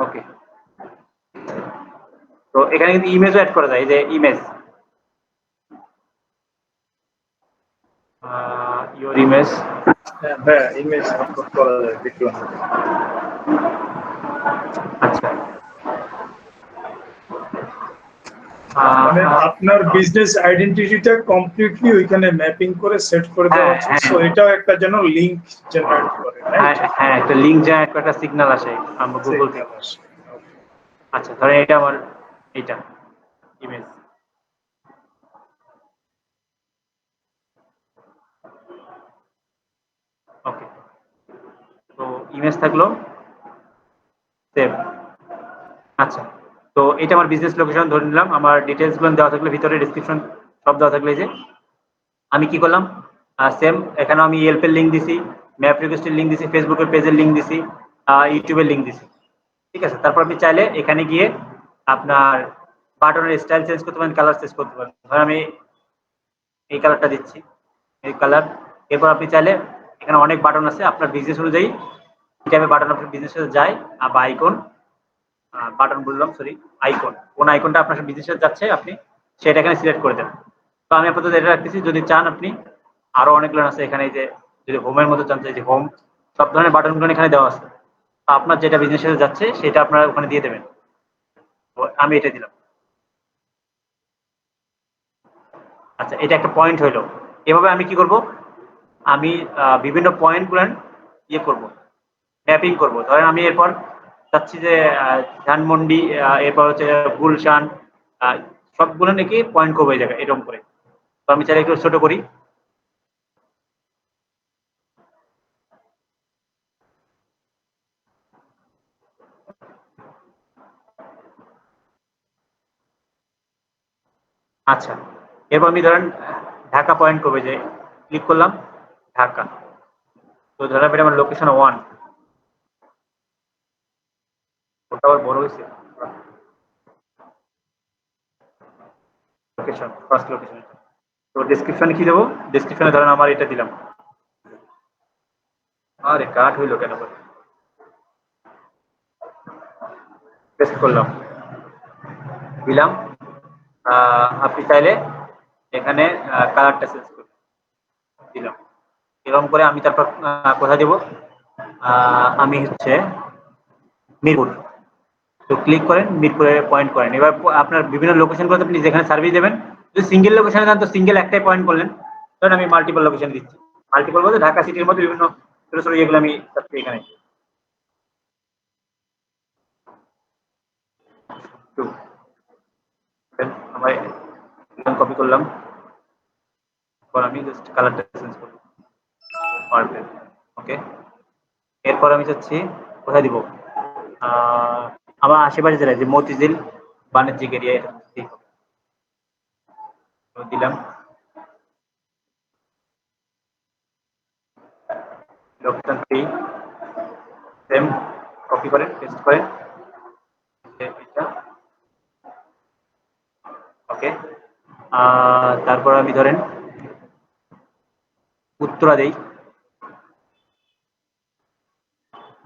ওকে, তো এখানে কিন্তু ইমেজও অ্যাড করা যায়, এই যে ইমেজ, ইওর ইমেজ। হ্যাঁ, ইমেজ আপলোড করা যায়, দেখলাম। আচ্ছা, মানে আপনার বিজনেস আইডেন্টিটিটা কমপ্লিটলি ওইখানে ম্যাপিং করে সেট করে দেওয়া হ্যাঁ, আছে, হ্যাঁ, সো এটাও একটা যেন লিংক জেনারেট করে, হ্যাঁ, রাইট? হ্যাঁ, একটা লিঙ্ক জেনারেট করে একটা সিগন্যাল আসে আমার গুগল থেকে। আচ্ছা, ধরেন এটা আমার এইটা ইমেজ। ওকে, তো ইমেজ থাকলো, সেভ। আচ্ছা, তো এটা আমার বিজনেস লোকেশন ধরে নিলাম, আমার ডিটেলস গুলো দেওয়া থাকলে ভিতরে ডেসক্রিপশন সব দেওয়া থাকলে, যে আমি কি করলাম সেম এখানে আমি ইয়েলপ এর লিংক দিছি, ম্যাপ রিকোয়েস্টের লিংক দিছি, ফেসবুকের পেজের লিংক দিছি, ইউটিউবের লিংক দিছি, ঠিক আছে। তারপর আপনি চাইলে এখানে গিয়ে আপনার বাটনের স্টাইল চেঞ্জ করতে পারেন, কালার চেঞ্জ করতে পারেন। ধর আমি এই কালারটা দিচ্ছি, এই কালার। এরপর আপনি চাইলে এখানে অনেক বাটন আছে, আপনার বিজনেস অনুযায়ী এই টাইপের বাটন আপনার বিজনেসে যায়, বা আইকন, বাটন বললাম সরি, আইকন, কোন আইকনটা আপনার বিজনেসে যাচ্ছে আপনি সেটা এখানে সিলেক্ট করে দেন। তো আমি আপাতত এটা রাখতেছি, যদি চান আপনি আরো অনেকগুলো আছে এখানে, এই যে যদি হোমের মধ্যে চান, যে হোম, সব ধরনের বাটনগুলো এখানে দেওয়া আছে, তো আপনার যেটা বিজনেসে যাচ্ছে সেটা আপনারা ওখানে দিয়ে দেবেন। তো আমি এটা দিলাম। আচ্ছা, এটা একটা পয়েন্ট হইলো। এভাবে আমি কি করব, আমি বিভিন্ন পয়েন্টগুলো ইয়ে করব, ম্যাপিং করব। ধরেন আমি এরপর চাচ্ছি যে ধানমন্ডি, এরপর হচ্ছে গুলশান, সবগুলো নাকি পয়েন্ট করবো এই জায়গায় এরকম করে। তো আমি চাইলে একটু ছোট করি, আচ্ছা। এরপর আমি ধরেন ঢাকা পয়েন্ট করবে, যে ক্লিক করলাম ঢাকা। তো ধরেন এটা আমার লোকেশন 1, ওটা আবার বড় হয়েছে, লোকেশন ফার্স্ট লোকেশন। তো ডেসক্রিপশনে কি দেবো, ডেসক্রিপশনে ধরেন আমার এটা দিলাম, আরে কাট হইলো কেন করে, পেস্ট করলাম, দিলাম। আপনি চাইলে এখানে কালারটা চেঞ্জ করে দিলাম, এরকম করে আমি তারপর কোথায় দেবো, আমি হচ্ছে মিরপুর। তো ক্লিক করেন, মিরপুরে পয়েন্ট করেন। এবার আপনার বিভিন্ন লোকেশন গুলোতে আপনি যেখানে সার্ভিস দেবেন, যদি সিঙ্গেল লোকেশনে যান তো সিঙ্গেল একটাই পয়েন্ট করলেন। ধরেন আমি মাল্টিপল লোকেশন দিচ্ছি, মাল্টিপল বলতে ঢাকা সিটির মধ্যে বিভিন্ন ছোট ছোট ইয়েগুলো আমি চাচ্ছি এখানে। কপি করলাম, আমি জাস্ট কালারটা চেঞ্জ করব, পারফেক্ট, ওকে। এরপর আমি চাচ্ছি কোথায় দিব, আমার আশেপাশে জেলায়, যে মতিঝিল বাণিজ্যিক এরিয়া, দিলাম। লোকেশন 3 সেম, কপি করেন, পেস্ট করেন, এটা ওকে। তারপর আমি ধরেন উত্তরা দেই।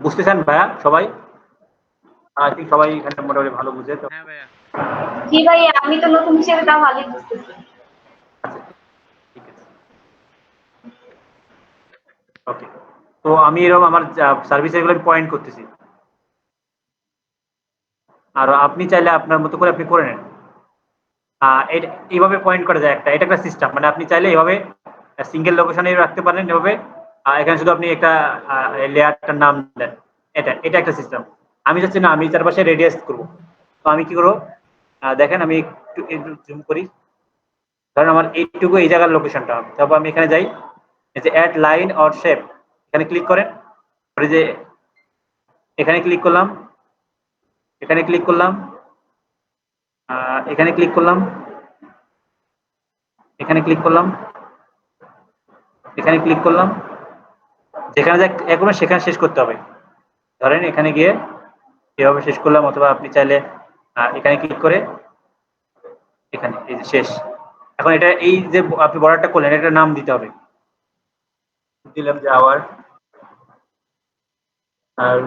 বুঝতেছেন ভাইয়া সবাই? আই থিঙ্ক সবাই এখানে মোটামুটি ভালো বুঝে তো। হ্যাঁ ভাইয়া। জি ভাই, আমি তো নতুন হিসেবে তাও ভালোই বুঝতেছি। আচ্ছা, ঠিক আছে, ওকে। তো আমি এরকম আমার সার্ভিস এগুলো পয়েন্ট করতেছি, আর আপনি চাইলে আপনার মতো করে আপনি করে নেন। এইভাবে পয়েন্ট করা যায়, এটা একটা সিস্টেম, মানে আপনি চাইলে এইভাবে সিঙ্গেল লোকেশনে রাখতে পারেন এভাবে। এখানে শুধু আপনি একটা লেয়ারটার নাম দেন, এটা একটা সিস্টেম। আমি চাচ্ছি না, আমি চারপাশে রেডিয়াস করবো। তো আমি কি করবো, দেখেন আমি একটু জুম করি। ধরেন আমার এইটুকু এই জায়গার লোকেশনটা, তারপর আমি এখানে যাই, এই যে অ্যাড লাইন অর শেপ, এখানে ক্লিক করেন। যে এখানে ক্লিক করলাম, এখানে ক্লিক করলাম, এখানে ক্লিক করলাম, এখানে ক্লিক করলাম, এখানে ক্লিক করলাম, যেখানে এখন সেখানে শেষ করতে হবে। ধরেন এখানে গিয়ে এভাবে শেষ করলাম, অথবা আপনি চাইলে এখানে ক্লিক করে এখানে, এই যে শেষ। এখন এটা এই যে আপনি বর্ডারটা করলেন, এটা নাম দিতে হবে। দিলাম যে আওয়ার, আর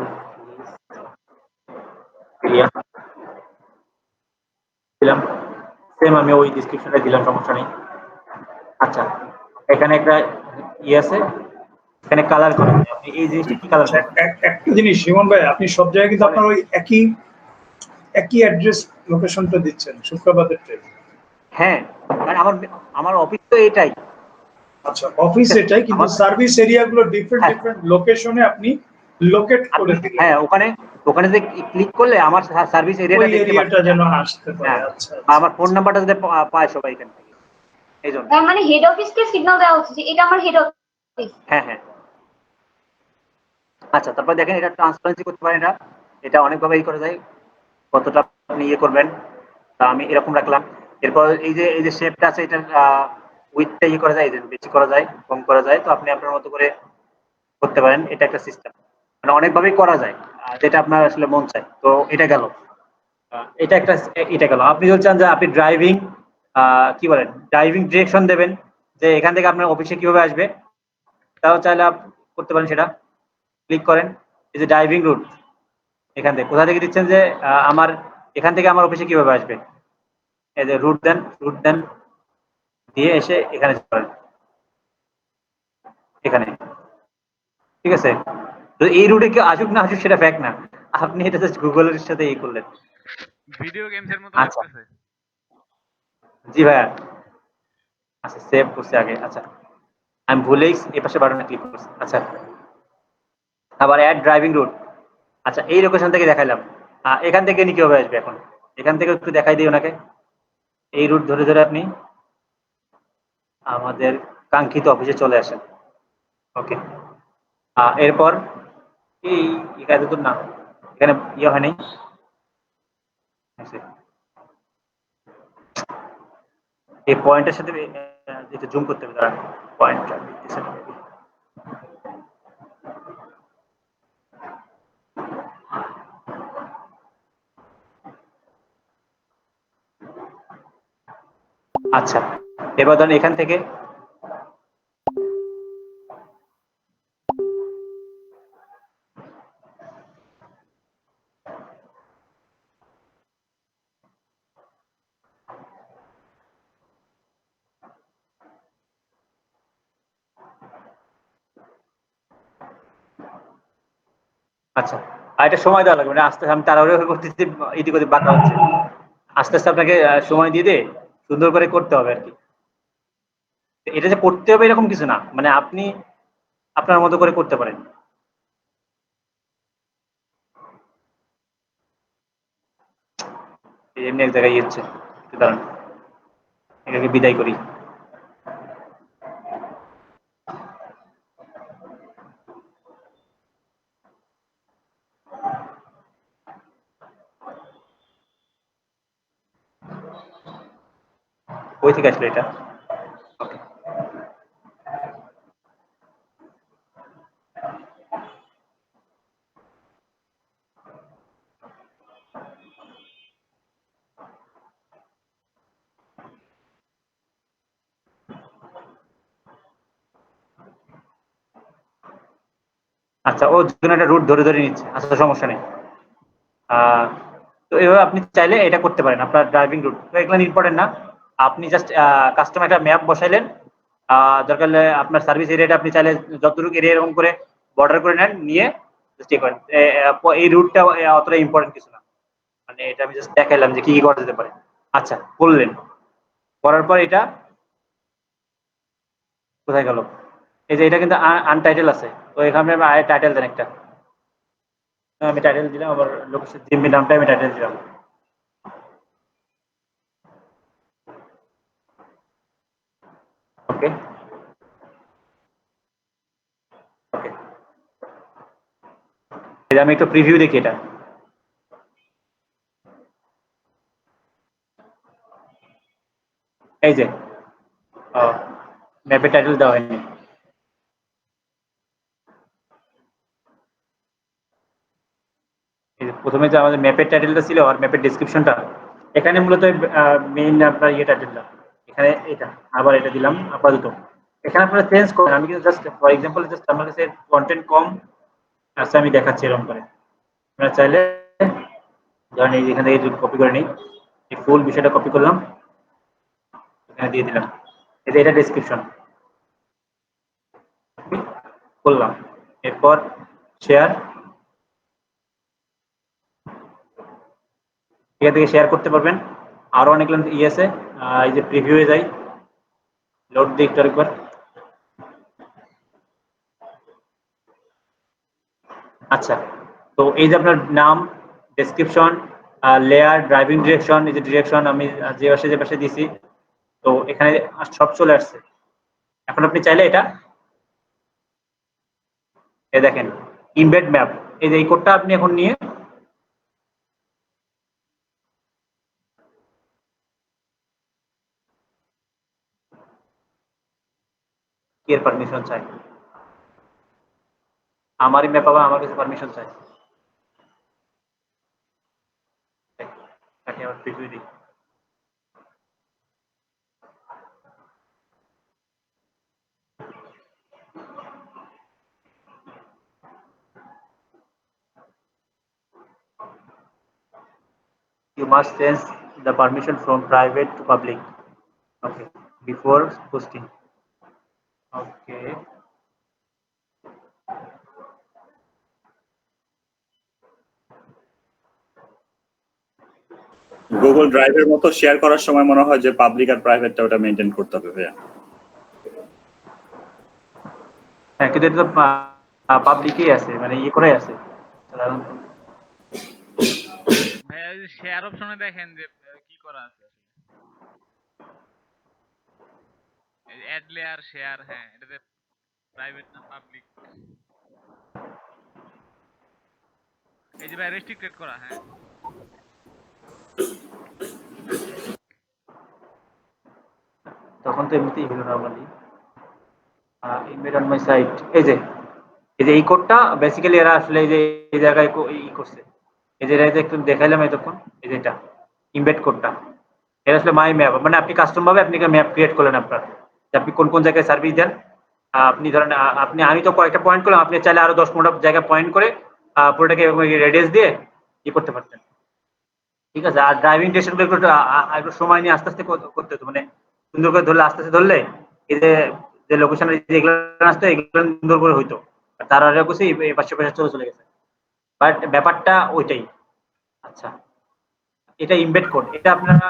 দিলাম সেম, আমি ওই ডিসক্রিপশনটা দিলাম, সমস্যা নেই। আচ্ছা, এখানে একটা আছে, এখানে কালার করেন, আপনি এই জিনিসটা কি কালার করবেন। একটা জিনিস শিবন ভাই, আপনি সব জায়গায় কিন্তু আপনার ওই একই একই অ্যাড্রেস লোকেশনটা দিচ্ছেন, শুক্রবারের ট্রেন। হ্যাঁ, মানে আমার অফিস তো এটাই। আচ্ছা, অফিস এটাই, কিন্তু সার্ভিস এরিয়া গুলো ডিফারেন্ট হ্যাঁ। ডিফারেন্ট লোকেশনে আপনি লোকেট করে দিলেন, হ্যাঁ, ওখানে ওখানে যে ক্লিক করলে আমার সার্ভিস ওই এরিয়াটা দেখতে এরিয়াটা পাচ্ছি। যেন আসতে পারে। হ্যাঁ, আচ্ছা, আমার ফোন নাম্বারটা যাতে পায় সবাই এখান থেকে, এই জন্য। মানে হেড অফিসকে সিগন্যাল দেওয়া হচ্ছে যে এটা আমার হেড অফিস। হ্যাঁ হ্যাঁ, আচ্ছা। তারপর দেখেন এটা ট্রান্সপারেন্সি করতে পারেন, এটা অনেকভাবে করা যায়। কতটা আপনি ইয়ে করবেন। তা আমি এরকম রাখলাম। এরপর এই যে শেপটা আছে এটার উইডথটা ইয়ে করা যায়, বেশি করা যায়, কম করা যায়। তো আপনি আপনার মতো করে করতে পারেন। এটা একটা সিস্টেম। মানে অনেকভাবেই করা যায়। যেটা আপনার আসলে মন চায়। তো এটা গেল। এটা গেল। আপনি যদি চান যে আপনি ড্রাইভিং কি বলেন? ড্রাইভিং ডিরেকশন দেবেন যে এখান থেকে আপনার অফিসে কিভাবে আসবে? তাও চাইলে করতে পারেন সেটা। ক্লিক করেন। এই যে ড্রাইভিং রুট এখান থেকে কোথা থেকে দিচ্ছেন যে আমার এখান থেকে আমার অফিসে কিভাবে আসবে? এই যে রুট দেন দিয়ে এসে এখানে যাবেন। এখানে। ঠিক আছে? তো এই রুটে কি আসুক না আসুক সেটা ফ্যাক্ট না। আপনি এটা জাস্ট গুগলের সাথে এই করলেন। ভিডিও গেমস এর মতো আচ্ছা। লাগতেছে। জি ভাইয়া। আচ্ছা সেভ করছি আগে। আচ্ছা। আমি ভুলেই এই পাশে বাটনে ক্লিক করছি। আচ্ছা। আবার অ্যাড ড্রাইভিং রুট। আচ্ছা এই লোকেশন থেকে দেখাইলাম। এখান থেকে নি কিভাবে আসবে এখন? এখান থেকে একটু দেখাই দিই ওনাকে। এই রুট ধরে ধরে আপনি আমাদের কাঙ্ক্ষিত অফিসে চলে আসেন। ওকে। এরপর এখানে তো না, এখানে ইয়ে হয় নাই। এই পয়েন্টের সাথে একটু জুম করতে হবে, দাঁড়ান। পয়েন্টটা দিতেছে না। আচ্ছা এবার ধরেন এখান থেকে আচ্ছা আর এটা সময় দেওয়া লাগবে না, আস্তে আমি তাড়াহুড়ো করতেছি, এদিক ওদিক বাঁকা হচ্ছে। আস্তে আস্তে আপনাকে সময় দিয়ে সুন্দর করে করতে হবে আর কি। এটা যে করতে হবে এরকম কিছু না, মানে আপনি আপনার মতো করে করতে পারেন। এমনি এক জায়গায় ইচ্ছে, দাঁড়ান এটাকে বিদায় করি। ওই থেকে আসলে এটা। ওকে। আচ্ছা ও যেকোনো একটা রুট ধরে ধরে নিচ্ছে, আচ্ছা সমস্যা নেই। তো এভাবে আপনি চাইলে এটা করতে পারেন আপনার ড্রাইভিং রুট। তো এগুলো ইম্পর্টেন্ট না, আপনি জাস্ট কাস্টম একটা ম্যাপ বসাইলেন। দরকার হলে আপনার সার্ভিস এরিয়াটা আপনি চাইলে যতটুকু এরিয়া এরকম করে বর্ডার করে নেন, নিয়ে জাস্ট করেন। এই রুটটা অতটা ইম্পর্টেন্ট কিছু না, মানে এটা আমি জাস্ট দেখাইলাম যে কি কি করা যেতে পারে। আচ্ছা করলেন, করার পর এটা কোথায় গেল? এই যে এটা কিন্তু আনটাইটেল আছে, তো এখানে টাইটেল দেন একটা। আমি টাইটেল দিলাম, আবার লোকেশন জিএমবি নামটা আমি টাইটেল দিলাম। ওকে ওকে। আমি একটু প্রিভিউ দেখি এটা। এই যে ম্যাপের টাইটেল দেওয়া হয়নি। এই যে প্রথমে যে আমাদের ম্যাপের টাইটেলটা ছিল আর ম্যাপের ডেসক্রিপশনটা, এখানে মূলত মেইন আপনার ইয়ে টাইটেলটা, এখানে এটা আবার এটা দিলাম আপাতত। এখানে আপনারা চেঞ্জ করেন, আমি কিন্তু জাস্ট ফর এক্সাম্পল জাস্ট আমার কাছে কন্টেন্ট কম আছে, আমি দেখাচ্ছি এরকম করে। আপনারা চাইলে ধরেন এই এখান থেকে কপি করে নিই, এই ফুল বিষয়টা কপি করলাম, এখানে দিয়ে দিলাম। এই যে এটা ডেসক্রিপশন করলাম। এরপর শেয়ার, এখান থেকে শেয়ার করতে পারবেন। আরো অনেক ইয়ে আছে, এই যে প্রিভিউয়ে যাই, লোড দিই একটু আরেকবার। আচ্ছা তো এই যে আপনার নাম, ডেসক্রিপশন, লেয়ার, ড্রাইভিং ডিরেকশন, এই যে ডিরেকশন আমি যে পাশে দিছি, তো এখানে সব চলে আসছে। এখন আপনি চাইলে এটা দেখেন ইমবেড ম্যাপ, এই যে এই কোডটা আপনি এখন নিয়ে কি এর পারমিশন চাই? আমারই ম্যাপ আবার আমার কাছে পারমিশন চাই। তাকে আবার প্রিভিউ দিই। You must change the permission from private to public. Okay, before posting. Okay. Google ড্রাইভের মতো শেয়ার করার সময় মনে হয় যে পাবলিক আর প্রাইভেটটা ওটা মেনটেন করতে হবে ভাইয়া। হ্যাঁ, কিন্তু এটা তো পাবলিকই আছে, মানে ইয়ে করে আছে। ভাইয়া শেয়ার অপশনে দেখেন যে কি করা আছে অ্যাড লেয়ার শেয়ার, হ্যাঁ এটাতে প্রাইভেট না পাবলিক, এই যে ভাই রেস্ট্রিক্টেড করা, হ্যাঁ তখন তো এমনিতেই হলো normally. Email on my site, এই যে এই কোডটা বেসিক্যালি এরা আসলে এই যে এই জায়গায় ই করছে, এই যে এটা একটু দেখাইলাম এতক্ষণ, এই যে এটা ইমবেড কোডটা, এটা আসলে মাই ম্যাপ, মানে আপনি কাস্টম ভাবে আপনি ম্যাপ ক্রিয়েট করলেন আপনার, যে আপনি কোন কোন জায়গায় সার্ভিস দেন। আপনি ধরেন আমি তো কয়েকটা পয়েন্ট করলাম, আপনি চাইলে আরো 10-15 জায়গায় পয়েন্ট করে পুরোটাকে রেডিয়াস দিয়ে ই করতে পারতেন। ঠিক আছে, আর ড্রাইভিং টেস্টগুলো একটু সময় নিয়ে আস্তে আস্তে করতে হতো, মানে সুন্দর করে ধরলে আস্তে আস্তে ধরলে এই যে লোকেশনে যেগুলো আসতো এগুলো সুন্দর করে হইতো, আর তার আগে করছি এই পাশে পাশে চলে গেছে, বাট ব্যাপারটা ওইটাই। আচ্ছা, এটা ইমবেড কোড, এটা আপনারা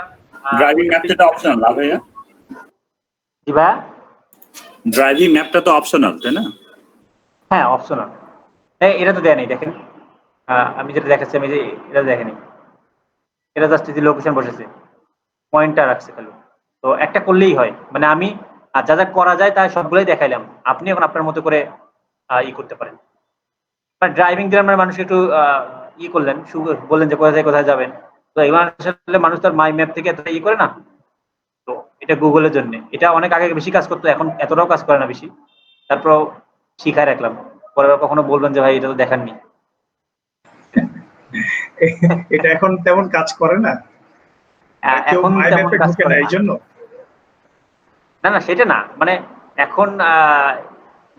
ড্রাইভিং ম্যাপটা তো অপশনাল না ভাইয়া? জি ভাইয়া? ড্রাইভিং ম্যাপটা তো অপশনাল তাই না? হ্যাঁ অপশনাল। এটা তো দেয়া নেই, দেখেন আমি যেটা দেখাচ্ছি, আমি যে এটা দেখেনি, এটা জাস্ট যে লোকেশন বসেছে, পয়েন্টটা রাখছে খালি, তো একটা করলেই হয়, মানে আমি যা যা করা যায় তাই সবগুলোই দেখাইলাম, আপনি এখন আপনার মতো করে ই করতে পারেন। ড্রাইভিং দিলে আমরা মানুষকে একটু ই করলেন, বললেন যে কোথায় কোথায় যাবেন, তো এবার আসলে মানুষ তার মাই ম্যাপ থেকে এত ই করে না, তো এটা গুগলের জন্য, এটা অনেক আগে বেশি কাজ করতো, এখন এতটাও কাজ করে না বেশি, তারপর শিখায় রাখলাম, পরে কখনো বলবেন যে ভাই এটা তো দেখাননি। এটা এখন তেমন কাজ করে না, কেউ এখন মাই তেমন ম্যাপে কাজ ঢুকে করে না না। এই জন্য। না না সেটা না, মানে এখন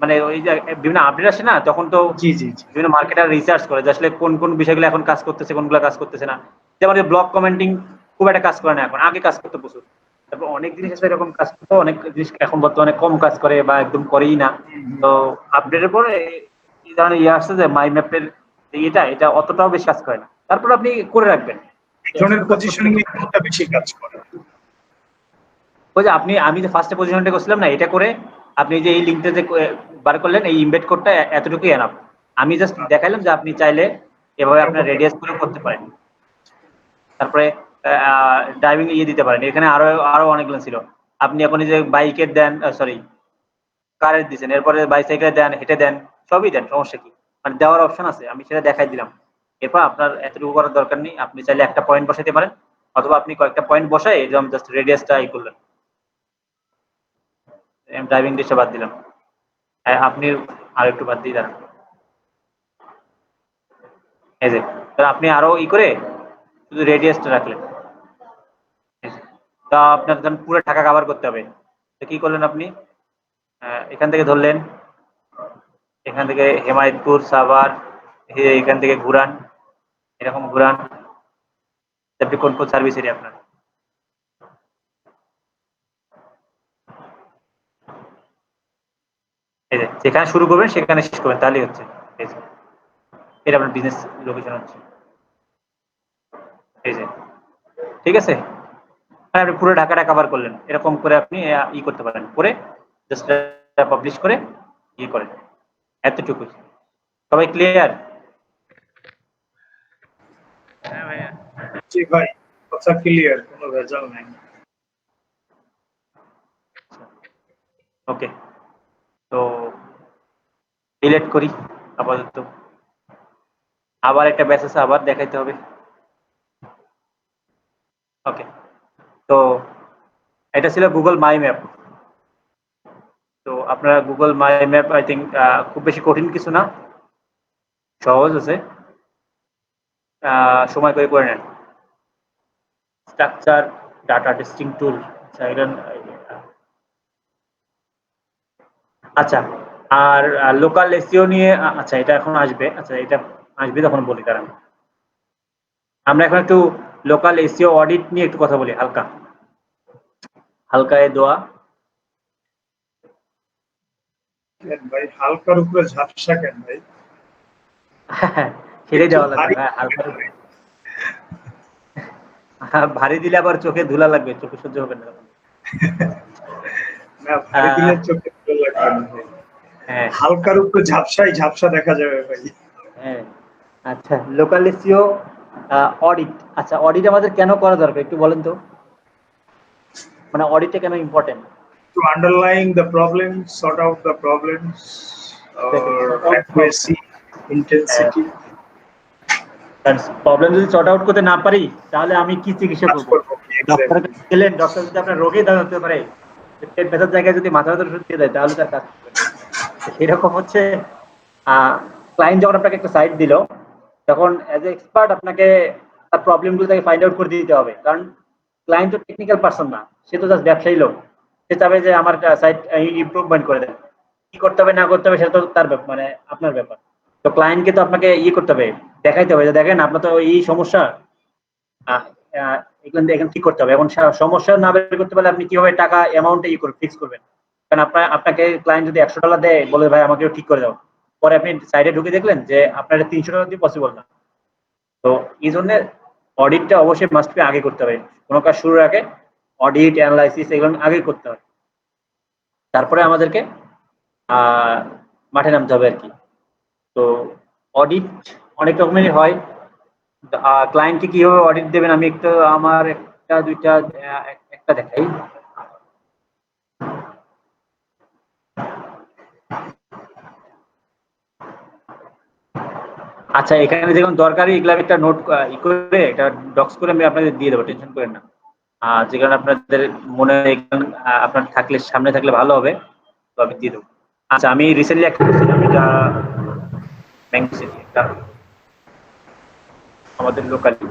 মানে ওই যে বিভিন্ন আপডেট আসে না, তখন তো জি জি জি। বিভিন্ন মার্কেটার রিসার্চ করে যে আসলে কোন কোন বিষয়গুলো এখন কাজ করতেছে, কোনগুলো কাজ করতেছে না। যেমন ব্লগ কমেন্টিং খুব একটা কাজ করে না এখন, আগে কাজ করতে প্রচুর, তারপর অনেক জিনিস আছে এরকম কাজ করতো, অনেক জিনিস এখন বর্তমানে কম কাজ করে বা একদম করেই না। তো আপডেটের পরে এই ধরনের ইয়ে আসছে যে মাই ম্যাপের এটা অতটাও বেশি কাজ করে না, তারপর আপনি করে রাখবেন। এই ধরনের পজিশনিং এ কোনটা বেশি কাজ করে? ওই যে আমি যে ফার্স্টে পজিশনটা করছিলাম না, এটা করে আপনি যে এই লিঙ্কটা যে বার করলেন, এই ইমবেড কোডটা এতটুকুই এনাফ। আমি জাস্ট দেখাইলাম যে আপনি চাইলে এভাবে আপনার রেডিয়াস করে করতে পারেন। তারপরে ড্রাইভিং ইয়ে দিতে পারেন, এখানে আরো আরো অনেকগুলো ছিল। আপনি এখন যে বাইকের দেন, সরি কারের দিচ্ছেন, এরপরে বাইসাইকেল দেন, হেঁটে দেন, সবই দেন, সমস্যা কি, মানে দেওয়ার অপশন আছে, আমি সেটা দেখাই দিলাম। এরপর আপনার এতটুকু করার দরকার নেই, আপনি চাইলে একটা পয়েন্ট বসাতে পারেন, অথবা আপনি কয়েকটা পয়েন্ট বসাই এরকম জাস্ট রেডিয়াসটা ই করলেন। ড্রাইভিং টেস্টটা বাদ দিলাম, আপনি আর একটু বাদ দিয়ে দাঁড়ান, এই যে আপনি আরো ই করে শুধু রেডিয়াসটা রাখলেন, তা আপনার ধরেন পুরো ঢাকা কভার করতে হবে, তো কি করলেন আপনি, এখান থেকে ধরলেন, এখান থেকে হেমায়তপুর, সাভার, এখান থেকে ঘুরান, এরকম ঘুরান, আপনি কোন কোন সার্ভিস এরিয়া আপনার, এই যে যেখানে শুরু করবেন সেখানে শেষ করবেন, তাহলেই হচ্ছে। এই যে এটা আপনার বিজনেস লোকেশন হচ্ছে, এই যে ঠিক আছে, আপনি পুরো ঢাকাটা কভার করলেন, এরকম করে আপনি ই করতে পারেন, করে জাস্ট পাবলিশ করে ই করেন, এতটুকু। সবাই ক্লিয়ার? হ্যাঁ ভাইয়া। জি ভাই, কথা ক্লিয়ার, কোনো ভেজাল নাই। ওকে, তো ডিলেট করি আপাতত, আবার একটা ব্যাচ আছে, আবার দেখাইতে হবে। ওকে, তো এটা ছিল গুগল মাই ম্যাপ। তো আপনারা Google my map I think খুব বেশি কঠিন কিছু না, সহজ আছে, সময় করে নেন। স্ট্রাকচার ডাটা টেস্টিং টুল, আচ্ছা আর লোকাল এসইও নিয়ে আচ্ছা এটা এখন আসবে, আচ্ছা এটা আসবে তখন বলি। কারণ আমরা এখন একটু লোকাল এসইও অডিট নিয়ে একটু কথা বলি, হালকা হালকায় দোয়া। ভাই হালকার উপরে ঝাপসা কেন ভাই? সেটাই দেওয়া লাগবে হালকা, ভারী দিলে আবার চোখে ধুলা লাগবে, চোখে সহ্য হবে না। না ভারী দিলে চোখে ভালো লাগবে না ভাই। হ্যাঁ হালকার উপরে ঝাপসা দেখা যাবে ভাই। হ্যাঁ আচ্ছা লোকাল এসইও অডিট, আচ্ছা অডিট আমাদের কেন করা দরকার একটু বলেন তো, মানে অডিটটা কেন important? To underline the problems, sort out the problems, or accuracy, intensity. Problem যদি সর্ট আউট করতে না পারি তাহলে আমি কি চিকিৎসা করবো? ডক্টর গেলেন, ডক্টর যদি আপনার রোগী ধরতে পারে, পেট ব্যথার জায়গায় যদি মাথা ব্যথার ওষুধ দিয়ে দেয় তাহলে তার কাজ করবে না। সেরকম হচ্ছে ক্লায়েন্ট যখন আপনাকে একটা সাইট দিল তখন অ্যাজ এ এক্সপার্ট আপনাকে তার প্রবলেমগুলো তাকে ফাইন্ড আউট করে দিতে হবে। কারণ ক্লায়েন্ট তো টেকনিক্যাল পারসন না, সে তো জাস্ট ব্যবসায়ী লোক, সে চাবে যে আমার সাইট ইমপ্রুভমেন্ট করে দেন। কি করতে হবে না করতে হবে সেটা তো তার ব্যাপার, মানে আপনার ব্যাপার। তো ক্লায়েন্টকে তো আপনাকে করতে হবে, দেখাইতে হবে যে দেখেন আপনার তো এই সমস্যা, এখানে ঠিক করতে হবে। এখন সমস্যা না বের করতে পারলে আপনি কিভাবে টাকা অ্যামাউন্টে ফিক্স করবেন? কারণ আপনাকে ক্লায়েন্ট যদি $100 দেয়, বলে ভাই আমাকে ঠিক করে দাও, পরে আপনি সাইডে ঢুকে দেখলেন যে আপনার $300 দিয়ে পসিবল না। তো এই জন্য অডিটটা অবশ্যই মাস্ট বি আগে করতে হবে, কোনো কাজ শুরুর আগে অডিট অ্যানালাইসিস এগুলো আগে করতে হবে, তারপরে আমাদেরকে মাঠে নামতে হবে আর কি। তো অডিট অনেক রকমেরই হয়, ক্লায়েন্টকে কিভাবে অডিট দেবেন আমি একটু আমার একটা দুইটা একটা দেখাই। আচ্ছা এখানে দেখুন দরকারি এগুলো একটা নোট করে একটা ডক্স করে আমি আপনাদের দিয়ে দেবো, টেনশন করেন না। যেখানে আপনাদের মনে আপনার থাকলে সামনে থাকলে ভালো হবে, তো আমি দিয়ে দেবো। আচ্ছা আমি রিসেন্টলি একটা করছিলাম, এটা ব্যাংক সিটি একটা আমাদের লোকালি।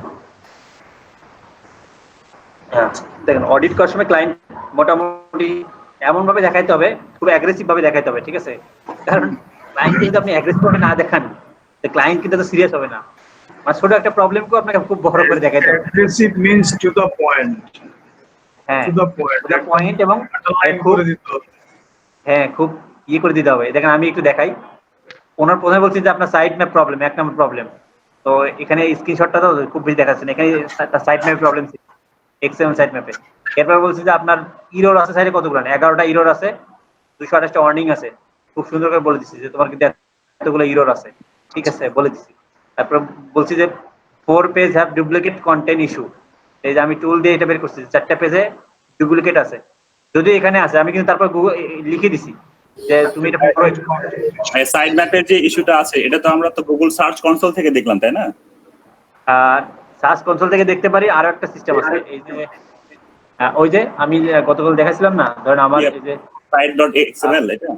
হ্যাঁ দেখেন অডিট করার সময় ক্লায়েন্ট মোটামুটি এমন ভাবে দেখাইতে হবে, খুব অ্যাগ্রেসিভ ভাবে দেখাইতে হবে, ঠিক আছে? কারণ ক্লায়েন্টকে যদি আপনি অ্যাগ্রেসিভ ভাবে না দেখান ক্লায়েন্ট কিন্তু তো সিরিয়াস হবে না, মানে ছোট একটা প্রবলেমকে আপনাকে খুব বড় করে দেখাইতে হবে। Aggressive means to the point. হ্যাঁ To the point. পয়েন্ট এবং খুব হ্যাঁ খুব করে দিতে হবে। দেখেন আমি একটু দেখাই, ওনার প্রথমে বলছি যে আপনার সাইট ম্যাপ প্রবলেম, 1 নম্বর প্রবলেম। তো এখানে স্ক্রিনশটটা তো খুব বেশি দেখাচ্ছে না, এখানে সাইট ম্যাপ প্রবলেম ছিল এক্সএমএল সাইট ম্যাপে। এরপর বলছি যে আপনার ইরর আছে সাইডে কতগুলো, 11টা ইরর আছে, 228টা ওয়ার্নিং আছে। খুব সুন্দর করে বলে দিচ্ছি যে তোমার কিন্তু এতগুলো ইরর আছে, ঠিক আছে বলে দিচ্ছি। তারপর বলছি যে 4 page have duplicate content issue, এই যে আমি টুল দিয়ে এটা বের করছি 4টা পেজে ডুপ্লিকেট আছে। যদি এখানে আছে আমি কিন্তু তারপর গুগল লিখে দিছি যে তুমি এটা সাইড ম্যাপের যে ইস্যুটা আছে এটা তো আমরা তো গুগল সার্চ কনসোল থেকে দেখলাম, তাই না? সার্চ কনসোল থেকে দেখতে পারি। আরো একটা সিস্টেম আছে, এই যে ওই যে আমি গতকাল দেখাইছিলাম না, ধরেন আমার এই যে site.xml এটা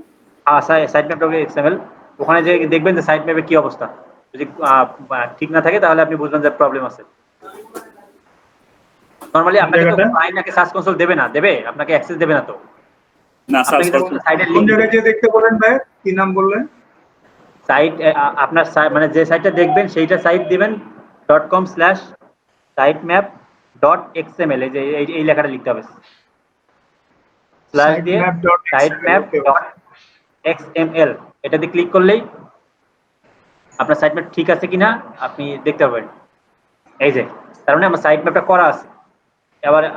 সাইট ম্যাপ.xml, ওখানে যে দেখবেন যে সাইট ম্যাপে কি অবস্থা, যদি ঠিক না থাকে তাহলে আপনি বুঝবেন যে প্রবলেম আছে। নরমালি আপনাকে তো ক্লায়েন্ট নাকি সার্চ কনসোল দেবে না, দেবে আপনাকে অ্যাক্সেস দেবে না। তো না সার্চ কনসোল সাইটের কোন লিংক জায়গায় যে দেখতে বলেন ভাই, কি নাম বললেন? সাইট আপনার মানে যে সাইটটা দেখবেন সেইটা সাইট দিবেন .com/sitemap.xml, এই যে এই লেখাটা লিখতে হবে, স্ল্যাশ দিয়ে sitemap.xml, এটা দিয়ে ক্লিক করলেই আপনার সাইট ম্যাপ ঠিক আছে কিনা আপনি দেখতে পাবেন। এই যে তার মানে আমার সাইট ম্যাপটা করা আছে,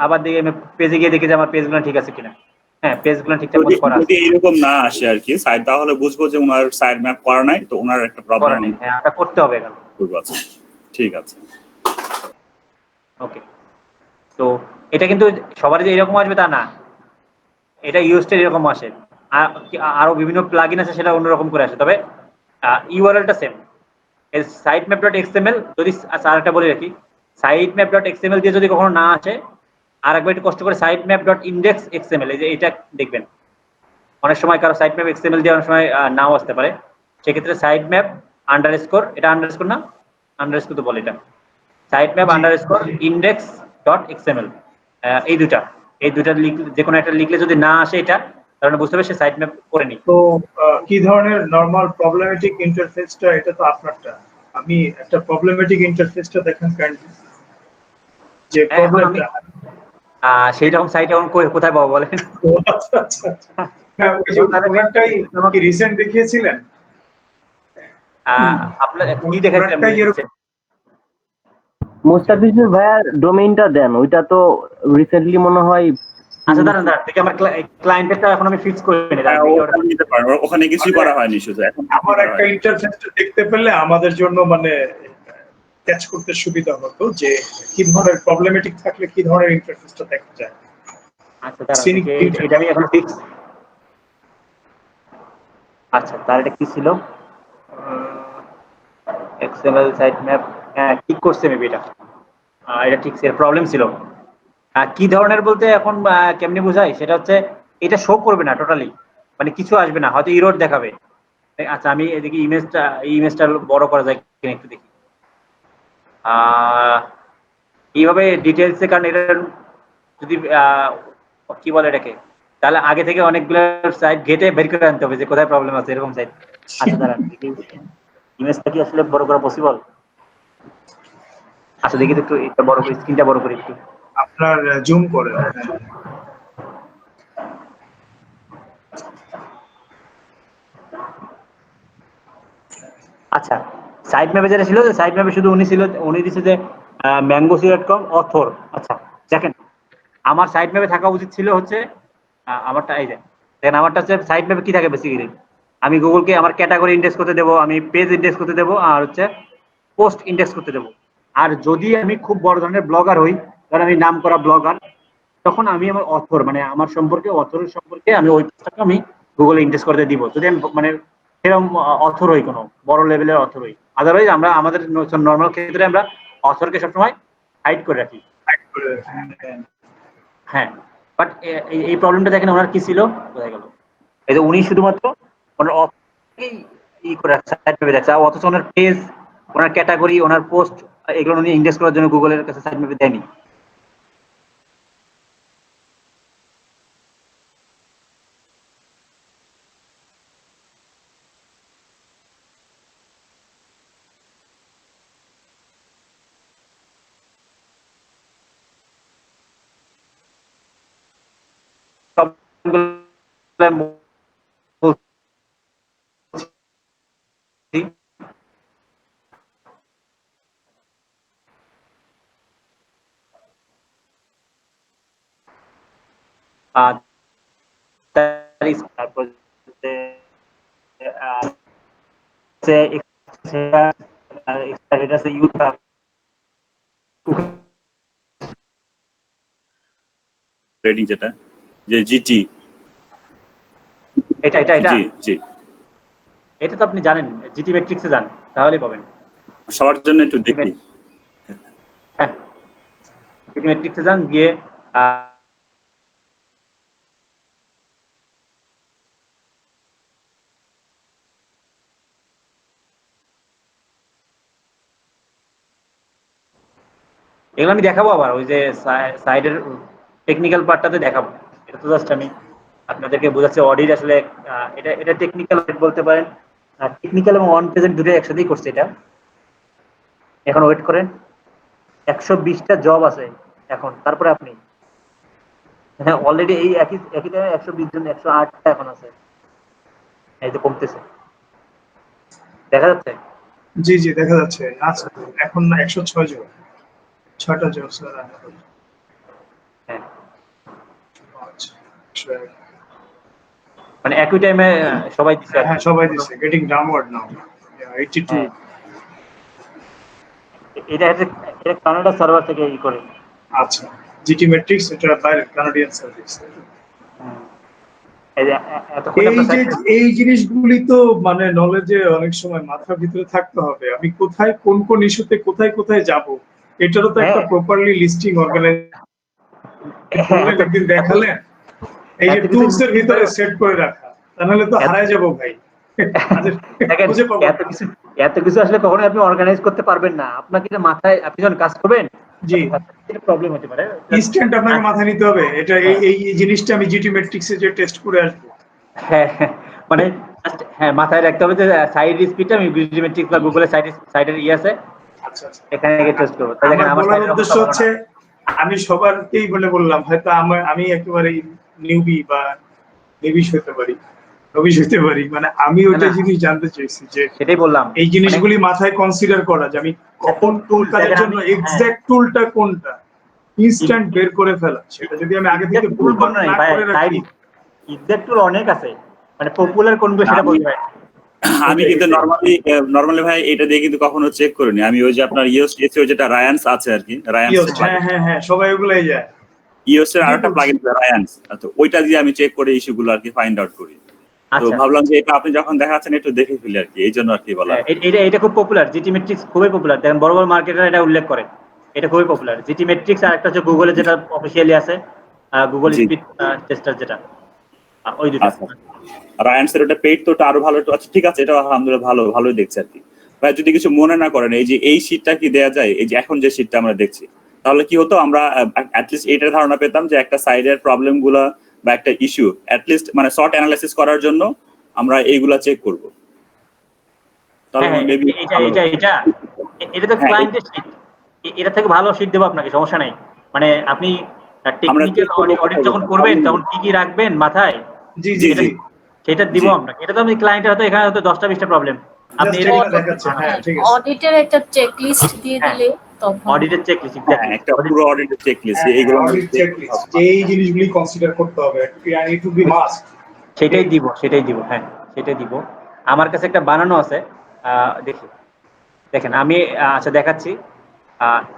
আবার দেখি আমি পেজে গিয়ে দেখি যে আমার পেজগুলো ঠিক আছে কিনা। হ্যাঁ পেজগুলো ঠিকঠাক মতো করা আছে। যদি এরকম না আসে আর কি সাইট, তাহলে বুঝবো যে ওনার সাইট ম্যাপ করা নাই, তো ওনার একটা প্রবলেম। হ্যাঁ এটা করতে হবে এখন। ঠিক আছে ওকে, তো এটা কিন্তু সবার যে এরকম আসবে তা না, এটা ইউএসটি এরকম আসে, আরো বিভিন্ন প্লাগইন আছে সেটা অন্যরকম করে আসে, তবে ইউআরএলটা সেম। এই sitemap.xml যদি আরেকটা বলে রাখি, sitemap.xml দিয়ে যদি কখনো না আসে, আর একবার একটু কষ্ট করে sitemap.indexxml, এই যে এটা দেখবেন, অনেক সময় কারো সাইট ম্যাপ এক্সএমএল দিয়ে অনেক সময় নাও আসতে পারে, সেক্ষেত্রে সাইট ম্যাপ আন্ডারস্কোর, এটা আন্ডারস্কোর না, আন্ডারস্কোর তো বলে এটা, site map underscore index dot XML, এই দুটা যে কোনো একটা লিখলে যদি না আসে এটা, তাহলে বুঝতে হবে সে সাইট ম্যাপ করেনি। তো কি ধরনের নরমাল প্রবলেমেটিক ইন্টারফেসটা, এটা তো আপনারটা, আমি একটা প্রবলেমেটিক ইন্টারফেসটা দেখেন কাইন্ডলি, যে প্রবলেমটা। সেই রকম সাইট এখন কোথায় পাবো বলেন? আচ্ছা আচ্ছা আচ্ছা। হ্যাঁ, ওই যে ওনারটাই কি রিসেন্ট দেখিয়েছিলেন? আপনার কি দেখাচ্ছেন? মুস্তাফিজুর ভাইয়ার ডোমেইনটা দেন, ওইটা তো রিসেন্টলি মনে হয়। আচ্ছা দাঁড়ান দেখি আমার ক্লায়েন্টেরটা এখন আমি ফিক্স করে নিই। ওখানে কিছুই করা হয়নি, শুধু এখন আমার একটা ইন্টারফেসটা দেখতে পেলে আমাদের জন্য মানে ক্যাচ করতে সুবিধা হতো, যে কি ধরনের প্রবলেমেটিক থাকলে কি ধরনের ইন্টারফেসটা দেখা যায়। আচ্ছা দাঁড়ান, এটা আমি এখন ফিক্স। আচ্ছা তার এটা কি ছিল? এক্সএমএল সাইট ম্যাপ, ঠিক করছে মেবি এটা ঠিক এর প্রবলেম ছিল। কি ধরনের বলতে এখন কেমনে বোঝাই, সেটা হচ্ছে এটা শো করবে না টোটালি, মানে কিছু আসবে না, হয়তো ইরর দেখাবে। আচ্ছা আমি এদিকে ইমেজটা বড় করা যায় কিনা একটু দেখি। এইভাবে ডিটেলসে, কারণ এটা যদি কি বলে এটাকে, তাহলে আগে থেকে অনেকগুলো সাইট ঘেটে বের করে আনতে হবে যে কোথায় প্রবলেম আছে, এরকম সাইট। আচ্ছা দাঁড়ান, ইমেজটা কি আসলে বড় করা পসিবল? আচ্ছা দেখি তো একটু, এটা বড় করে, স্ক্রিনটা বড় করে একটু আপনার জুম করে। আচ্ছা সাইট ম্যাপে যেটা ছিল, সাইট ম্যাপে শুধু উনি দিছে যে mangosi.com অথর। আচ্ছা দেখেন, আমার সাইট ম্যাপে থাকা উচিত ছিল হচ্ছে আমারটা, এই যে দেখেন আমারটা হচ্ছে সাইট ম্যাপে কি থাকে বেসিক্যালি, আমি গুগলকে আমার ক্যাটাগরি ইন্ডেক্স করতে দেবো, আমি পেজ ইন্ডেক্স করতে দেবো, আর হচ্ছে পোস্ট ইন্ডেক্স করতে দেবো। আর যদি আমি খুব বড় ধরনের ব্লগার হই, ধর আমি নাম করা ব্লগার, তখন আমি আমার অথর, মানে আমার অথরের সম্পর্কে আমি ওই পোস্টটাকে আমি গুগলে ইন্ডেক্স করতে দিব, যদি আমি মানে সেরকম অথর হই, কোনো বড় লেভেলের অথর হই। আদারওয়াইজ আমরা আমাদের নর্মাল ক্ষেত্রে আমরা অথরকে সবসময় হাইড করে রাখি। হ্যাঁ, বাট এই প্রবলেমটা দেখেন ওনার কি ছিল, বোঝা গেল। এই যে উনি শুধুমাত্র ওনার ই করে রাখছে, অথচ ওনার পেজ, ওনার ক্যাটাগরি, ওনার পোস্ট, এগুলো উনি ইন্ডেক্স করার জন্য গুগলের কাছে সাইট ম্যাপে দেয়নি। রেডিং যেটা, যে জিটি, এটা জি জি, এটা তো আপনি জানেন, জিটি ম্যাট্রিক্সে যান তাহলেই পাবেন। সবার জন্য একটু দেখি। হ্যাঁ, জিটি ম্যাট্রিক্সে যান, গিয়ে এগুলো আমি দেখাবো আবার, ওই যে সাইডের টেকনিক্যাল পার্টটাতে দেখাবো। এটা তো জাস্ট আমি আপনাদেরকে বোঝাচ্ছি অডিট আসলে এটা টেকনিক্যাল বলতে পারেন, টেকনিক্যাল এবং অন প্রেজেন্ট দুটো একসাথেই করছে এটা। এখন ওয়েট করেন, 120টা জব আছে এখন, তারপরে আপনি, হ্যাঁ অলরেডি এই একই টাইমে 120 জন, 108টা এখন আছে, এই যে কমতেছে, দেখা যাচ্ছে। জি জি দেখা যাচ্ছে। আচ্ছা এখন 106 জন, 6টা জব স্যার। হ্যাঁ আচ্ছা, মানে একই টাইমে সবাই দিচ্ছে। হ্যাঁ সবাই দিচ্ছে, গেটিং ডাউনওয়ার্ড নাও 82। এটা কানাডা সার্ভার থেকে ই করে। আচ্ছা, জিটি ম্যাট্রিক্স এটা বাইরে কানাডিয়ান সার্ভিস। এই জিনিসগুলি তো মানে নলেজে অনেক সময় মাথার ভিতরে থাকতে হবে, আমি কোথায় কোন কোন ইস্যুতে কোথায় কোথায় যাব, এটারও তো একটা প্রপারলি লিস্টিং অর্গানাইজ করলেন, একদিন দেখালেন, এই যে টুলস এর ভিতরে সেট করে রাখা। তাহলে তো হারায় যাবো ভাই। দেখেন খুঁজে পাবো না। এত কিছু আসলে কখনোই আপনি অর্গানাইজ করতে পারবেন না। আপনাকে এটা মাথায় আপনি যখন কাজ করবেন জি, প্রবলেম হতে পারে। ইনস্ট্যান্ট আপনাকে মাথায় নিতে হবে এটা এই জিনিসটা আমি জিটি ম্যাট্রিক্সে যে টেস্ট করে আসবো। হ্যাঁ, মানে হ্যাঁ মাথায় রাখতে হবে যে সাইড স্পিডটা আমি জিওমেট্রিক বা গুগলের সাইডের আছে আচ্ছা আচ্ছা। এখানে গিয়ে টেস্ট করবো। তাই দেখেন আমার আমার বলার সাইডের উদ্দেশ্য অবস্থা ভালো হচ্ছে না। আমি সবারকেই বললাম হয়তো আমি একেবারে নিউবি বা নেবিশ হতে পারি, নবিশ হতে পারি, মানে আমি ওইটা না, জিনিস জানতে চাইছি যে সেটাই বললাম এই মানে জিনিসগুলি মাথায় কনসিডার করা যে আমি কখন কোন কাজের দেখেন জন্য আমি এক্সাক্ট টুলটা কোনটা ইনস্ট্যান্ট বের করে ফেলা, সেটা যদি আমি আগে থেকে টুল কোন নাই না ভাই, করে রাখি। এক্সাক্ট টুল অনেক আছে, মানে পপুলার কোনগুলো সেটা বলতে পারি। আমি কিন্তু নরমালি ভাই এটা দিয়ে কিন্তু কখনো চেক করিনি। আমি ওই যে আপনার এসইও যেটা রায়ান্স আছে আর কি, রায়ান্স হ্যাঁ সবাই ওগুলাই যায়। ইওস এর আরেকটা প্লাগইন আছে রায়ান্স, তো ওইটা দিয়ে আমি চেক করে ইস্যুগুলো আর কি ফাইন্ড আউট করি। তো আচ্ছা, ভাবলাম যে এটা আপনি যখন দেখাচ্ছেন একটু দেখে ফেলি আর কি, এই জন্য আর কি বলা। এটা খুব পপুলার, জিটি ম্যাট্রিক্স খুবই পপুলার। দেখেন বড় বড় মার্কেটার এটা উল্লেখ করে, এটা খুবই পপুলার জিটি ম্যাট্রিক্স। আর একটা হচ্ছে গুগলে যেটা অফিসিয়ালি আছে, গুগল স্পিড টেস্টার যেটা, ওই দুটো। রায়ান্স এর ওটা পেইড, তো ওটা আরো ভালো। আচ্ছা ঠিক আছে, এটা আলহামদুলিল্লাহ ভালোই দেখছি আর কি। ভাই যদি কিছু মনে না করেন, এই যে এই শীটটা কি দেয়া যায়, এই যে এখন যে শীটটা আমরা দেখছি, তাহলে কি হতো আমরা অ্যাটলিস্ট এটার ধারণা পেতাম যে একটা সাইডের প্রবলেম গুলা বা একটা ইস্যু অ্যাটলিস্ট মানে শর্ট অ্যানালাইসিস করার জন্য আমরা এইগুলা চেক করব। তাহলে মেবি এটা তো ক্লায়েন্টের শীট, এটা থেকে ভালো শীট দেবো আপনাকে, সমস্যা নাই। মানে আপনি টেকনিক্যাল অডিট যখন করবেন তখন কি কি রাখবেন মাথায়, জি সেটা দিব আপনাকে। এটা তো আমি ক্লায়েন্টের হয়তো এখানে হয়তো 10টা 20টা প্রবলেম, আপনি অডিটের একটা চেকলিস্ট দিয়ে দিলে তখন অডিটের চেকলিস্ট, হ্যাঁ একটা পুরো অডিটের চেকলিস্ট, এইগুলো অডিট চেকলিস্ট যে এই জিনিসগুলি কনসিডার করতে হবে, ইট টু বি মাস্ট। সেটাই দিব, হ্যাঁ সেটাই দিব। আমার কাছে একটা বানানো আছে, দেখেন আমি আচ্ছা দেখাচ্ছি।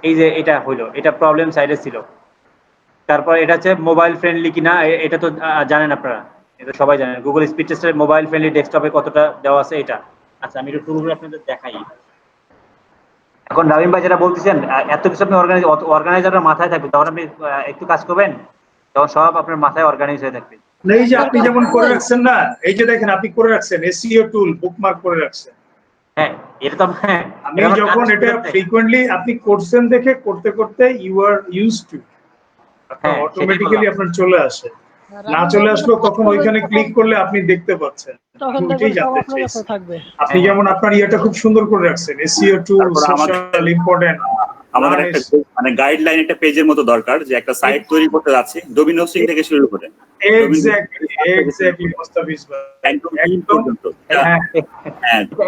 এই যে এটা হইলো, এটা প্রবলেম সাইডে ছিল। তারপর এটা হচ্ছে মোবাইল ফ্রেন্ডলি কিনা, এটা তো জানেন আপনারা, এটা সবাই জানেন গুগল স্পিড টেস্টের মোবাইল ফ্রেন্ডলি ডেস্কটপে কতটা দেওয়া আছে এটা। আচ্ছা আমি একটু টুলগুলো আপনাদের দেখাই। এখন রাবিন ভাই যেটা বলতেছেন, এত কিছু আপনি অর্গানাইজারের মাথায় থাকবে, তখন আপনি একটু কাজ করবেন, তখন সব আপনার মাথায় অর্গানাইজ হয়ে থাকবে। এই যে আপনি যেমন করে রাখছেন না, এই যে দেখেন আপনি করে রাখছেন এসইও টুল বুকমার্ক করে রাখছেন। হ্যাঁ এটা তো হ্যাঁ, আমি যখন এটা ফ্রিকোয়েন্টলি আপনি করছেন দেখে করতে করতে ইউ আর ইউজড টু, আপনার অটোমেটিক্যালি আপনার চলে আসে। না চলে আসলো তখন ওইখানে ক্লিক করলে আপনি দেখতে পাচ্ছেন। আপনি যেমন আপনার ইয়েটা খুব সুন্দর করে রাখছেন, এসইও টুল সোশ্যাল ইম্পর্টেন্ট। আমাদের একটা মানে গাইডলাইন একটা পেজের মতো দরকার, যে একটা সাইট তৈরি করতে যাচ্ছি ডোমিন হোস্টিং থেকে শুরু করে এক্স্যাক্টলি মুস্তাফিজ ভাই একদম পর্যন্ত। হ্যাঁ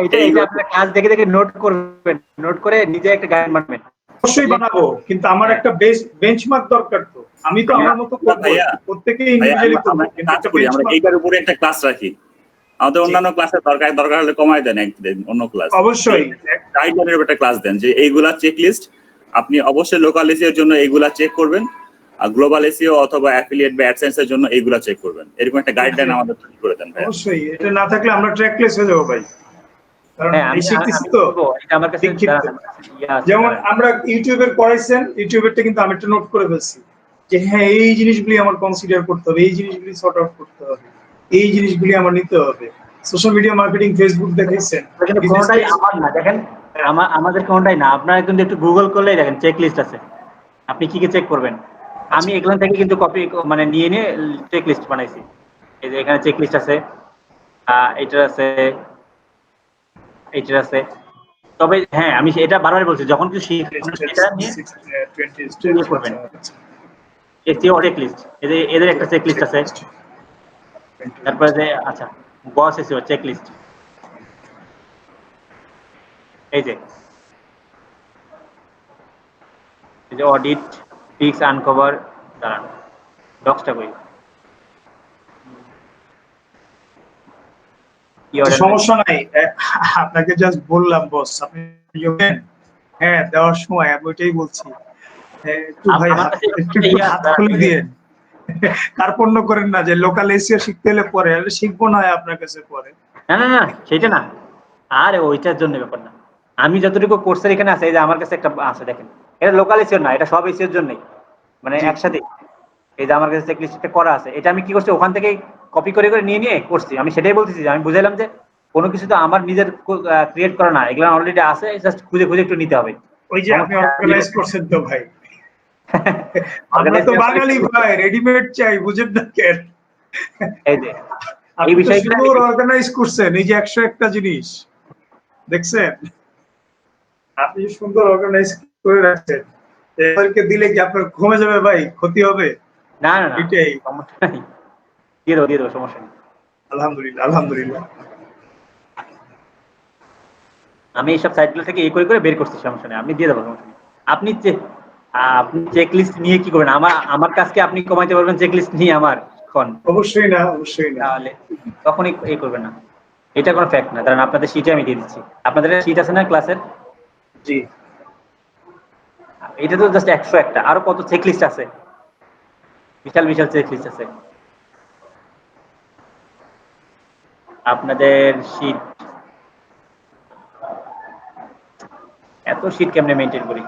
এটা আপনারা কাজ দেখে দেখে নোট করবেন, নোট করে নিজে একটা গাইড বানাবেন। অবশ্যই বানাবো, কিন্তু আমার একটা বেঞ্চমার্ক দরকার। তো আমি তো আমার মতো করব, প্রত্যেককে ইন্ডিভিজুয়ালি করব, কিন্তু একটা আমরা এইটার উপরে একটা ক্লাস রাখি। আমাদের অন্যান্য ক্লাসের দরকার হলে কমায় দেন একদিন অন্য ক্লাস, অবশ্যই গাইডলাইনের উপর একটা ক্লাস দেন যে এইগুলা চেকলিস্ট আপনি অবশ্যই লোকাল এসইওর জন্য এইগুলা চেক করবেন, আর গ্লোবাল এসইও অথবা অ্যাফিলিয়েট বা অ্যাডসেন্স এর জন্য এইগুলা চেক করবেন। এরকম একটা গাইডলাইন আমাদের তৈরি করে দেন ভাই। অবশ্যই এটা না থাকলে আমরা ট্র্যাকলেস হয়ে যাব ভাই। কারণ এই শিখতেছি তো এটা আমার কাছে যেমন আমরা ইউটিউবের পড়াইছেন, ইউটিউবেরটা কিন্তু আমি একটা নোট করে ফেলছি যে হ্যাঁ এই জিনিসগুলি আমার কনসিডার করতে হবে, এই জিনিসগুলি সর্ট আউট করতে হবে, এই জিনিসগুলি আমার নিতে হবে। সোশ্যাল মিডিয়া মার্কেটিং ফেসবুক দেখাইছেন, কোনটাই আমার না, দেখেন আমাদের কোনটাই না। আপনারা কিন্তু একটু গুগল করলেই দেখেন চেক লিস্ট আছে, আপনি কি কি চেক করবেন। আমি এগুলো থেকে কিন্তু কপি মানে নিয়ে চেক লিস্ট বানাইছি। এই যে এখানে চেক লিস্ট আছে, এটার আছে। তবে হ্যাঁ আমি এটা বারবার বলছি, যখন কিছু এটা নিয়ে করবেন। এসইও চেক লিস্ট, এদের একটা চেক লিস্ট আছে। তারপরে যে আচ্ছা বস এসইও চেক লিস্ট, এই যে অডিট ফিক্স আনকভার, দাঁড়ান ডক্সটা কই, সমস্যা নাই, আপনাকে জাস্ট বললাম বস, আপনি হ্যাঁ দেওয়ার সময় আমি ওইটাই বলছি, একটু ভাই হাত খুলে দিয়েন, কার্পণ্য করেন না যে লোকাল এসইও শিখতে হলে পরে শিখবো না আপনার কাছে পরে। না সেটা না, আরে ওইটার জন্য ব্যাপার না। আমি যতটুকু কোর্সের এখানে আছে, এই যে আমার কাছে একটা আছে দেখেন, এটা লোকাল এসইও না, এটা সব এসইওর জন্যই, মানে একসাথে এই যে আমার কাছে চেকলিস্টটা করা আছে, এটা আমি কি করছি ওখান থেকে কপি করে করে নিয়ে করছি। আমি সেটাই বলতেছি যে আমি বুঝাইলাম যে কোনো কিছু তো আমার নিজের ক্রিয়েট করা না, এগুলো অলরেডি আছে, জাস্ট খুঁজে খুঁজে একটু নিতে হবে। ওই যে আপনি অর্গানাইজ করছেন তো ভাই, আমরা তো বাঙালি ভাই, রেডিমেড চাই, বুঝেন না কেন? এই যে আপনি এই তো বিষয়গুলো সুন্দর অর্গানাইজ করছেন, এই যে 101টা জিনিস দেখছেন, আপনি সুন্দর অর্গানাইজ করে রাখছেন, এদেরকে দিলে কি আপনার ঘুমে যাবে ভাই, ক্ষতি হবে? না না না, এটাই। সমস্যা নাই, দিয়ে দেবো, সমস্যা নেই। আলহামদুলিল্লাহ, আলহামদুলিল্লাহ। আমি এইসব সাইটগুলো থেকে করে করে বের করছি, সমস্যা নেই, আপনি দিয়ে দেবো, সমস্যা নেই। আপনি আপনি চেকলিস্ট নিয়ে কি করবেন? আমার কাজকে আপনি কমাইতে পারবেন চেকলিস্ট নিয়ে আমার এখন? অবশ্যই না, অবশ্যই না। তাহলে তখনই করবেন না, এটা কোনো ফ্যাক্ট না। কারণ আপনাদের শীটে আমি দিয়ে দিচ্ছি, আপনাদের শীট আছে না ক্লাসের? জি। এটা তো জাস্ট 101টা, আরো কত চেকলিস্ট আছে, বিশাল বিশাল চেকলিস্ট আছে আপনাদের শীট। এত শীট কেমনে মেইনটেইন করি?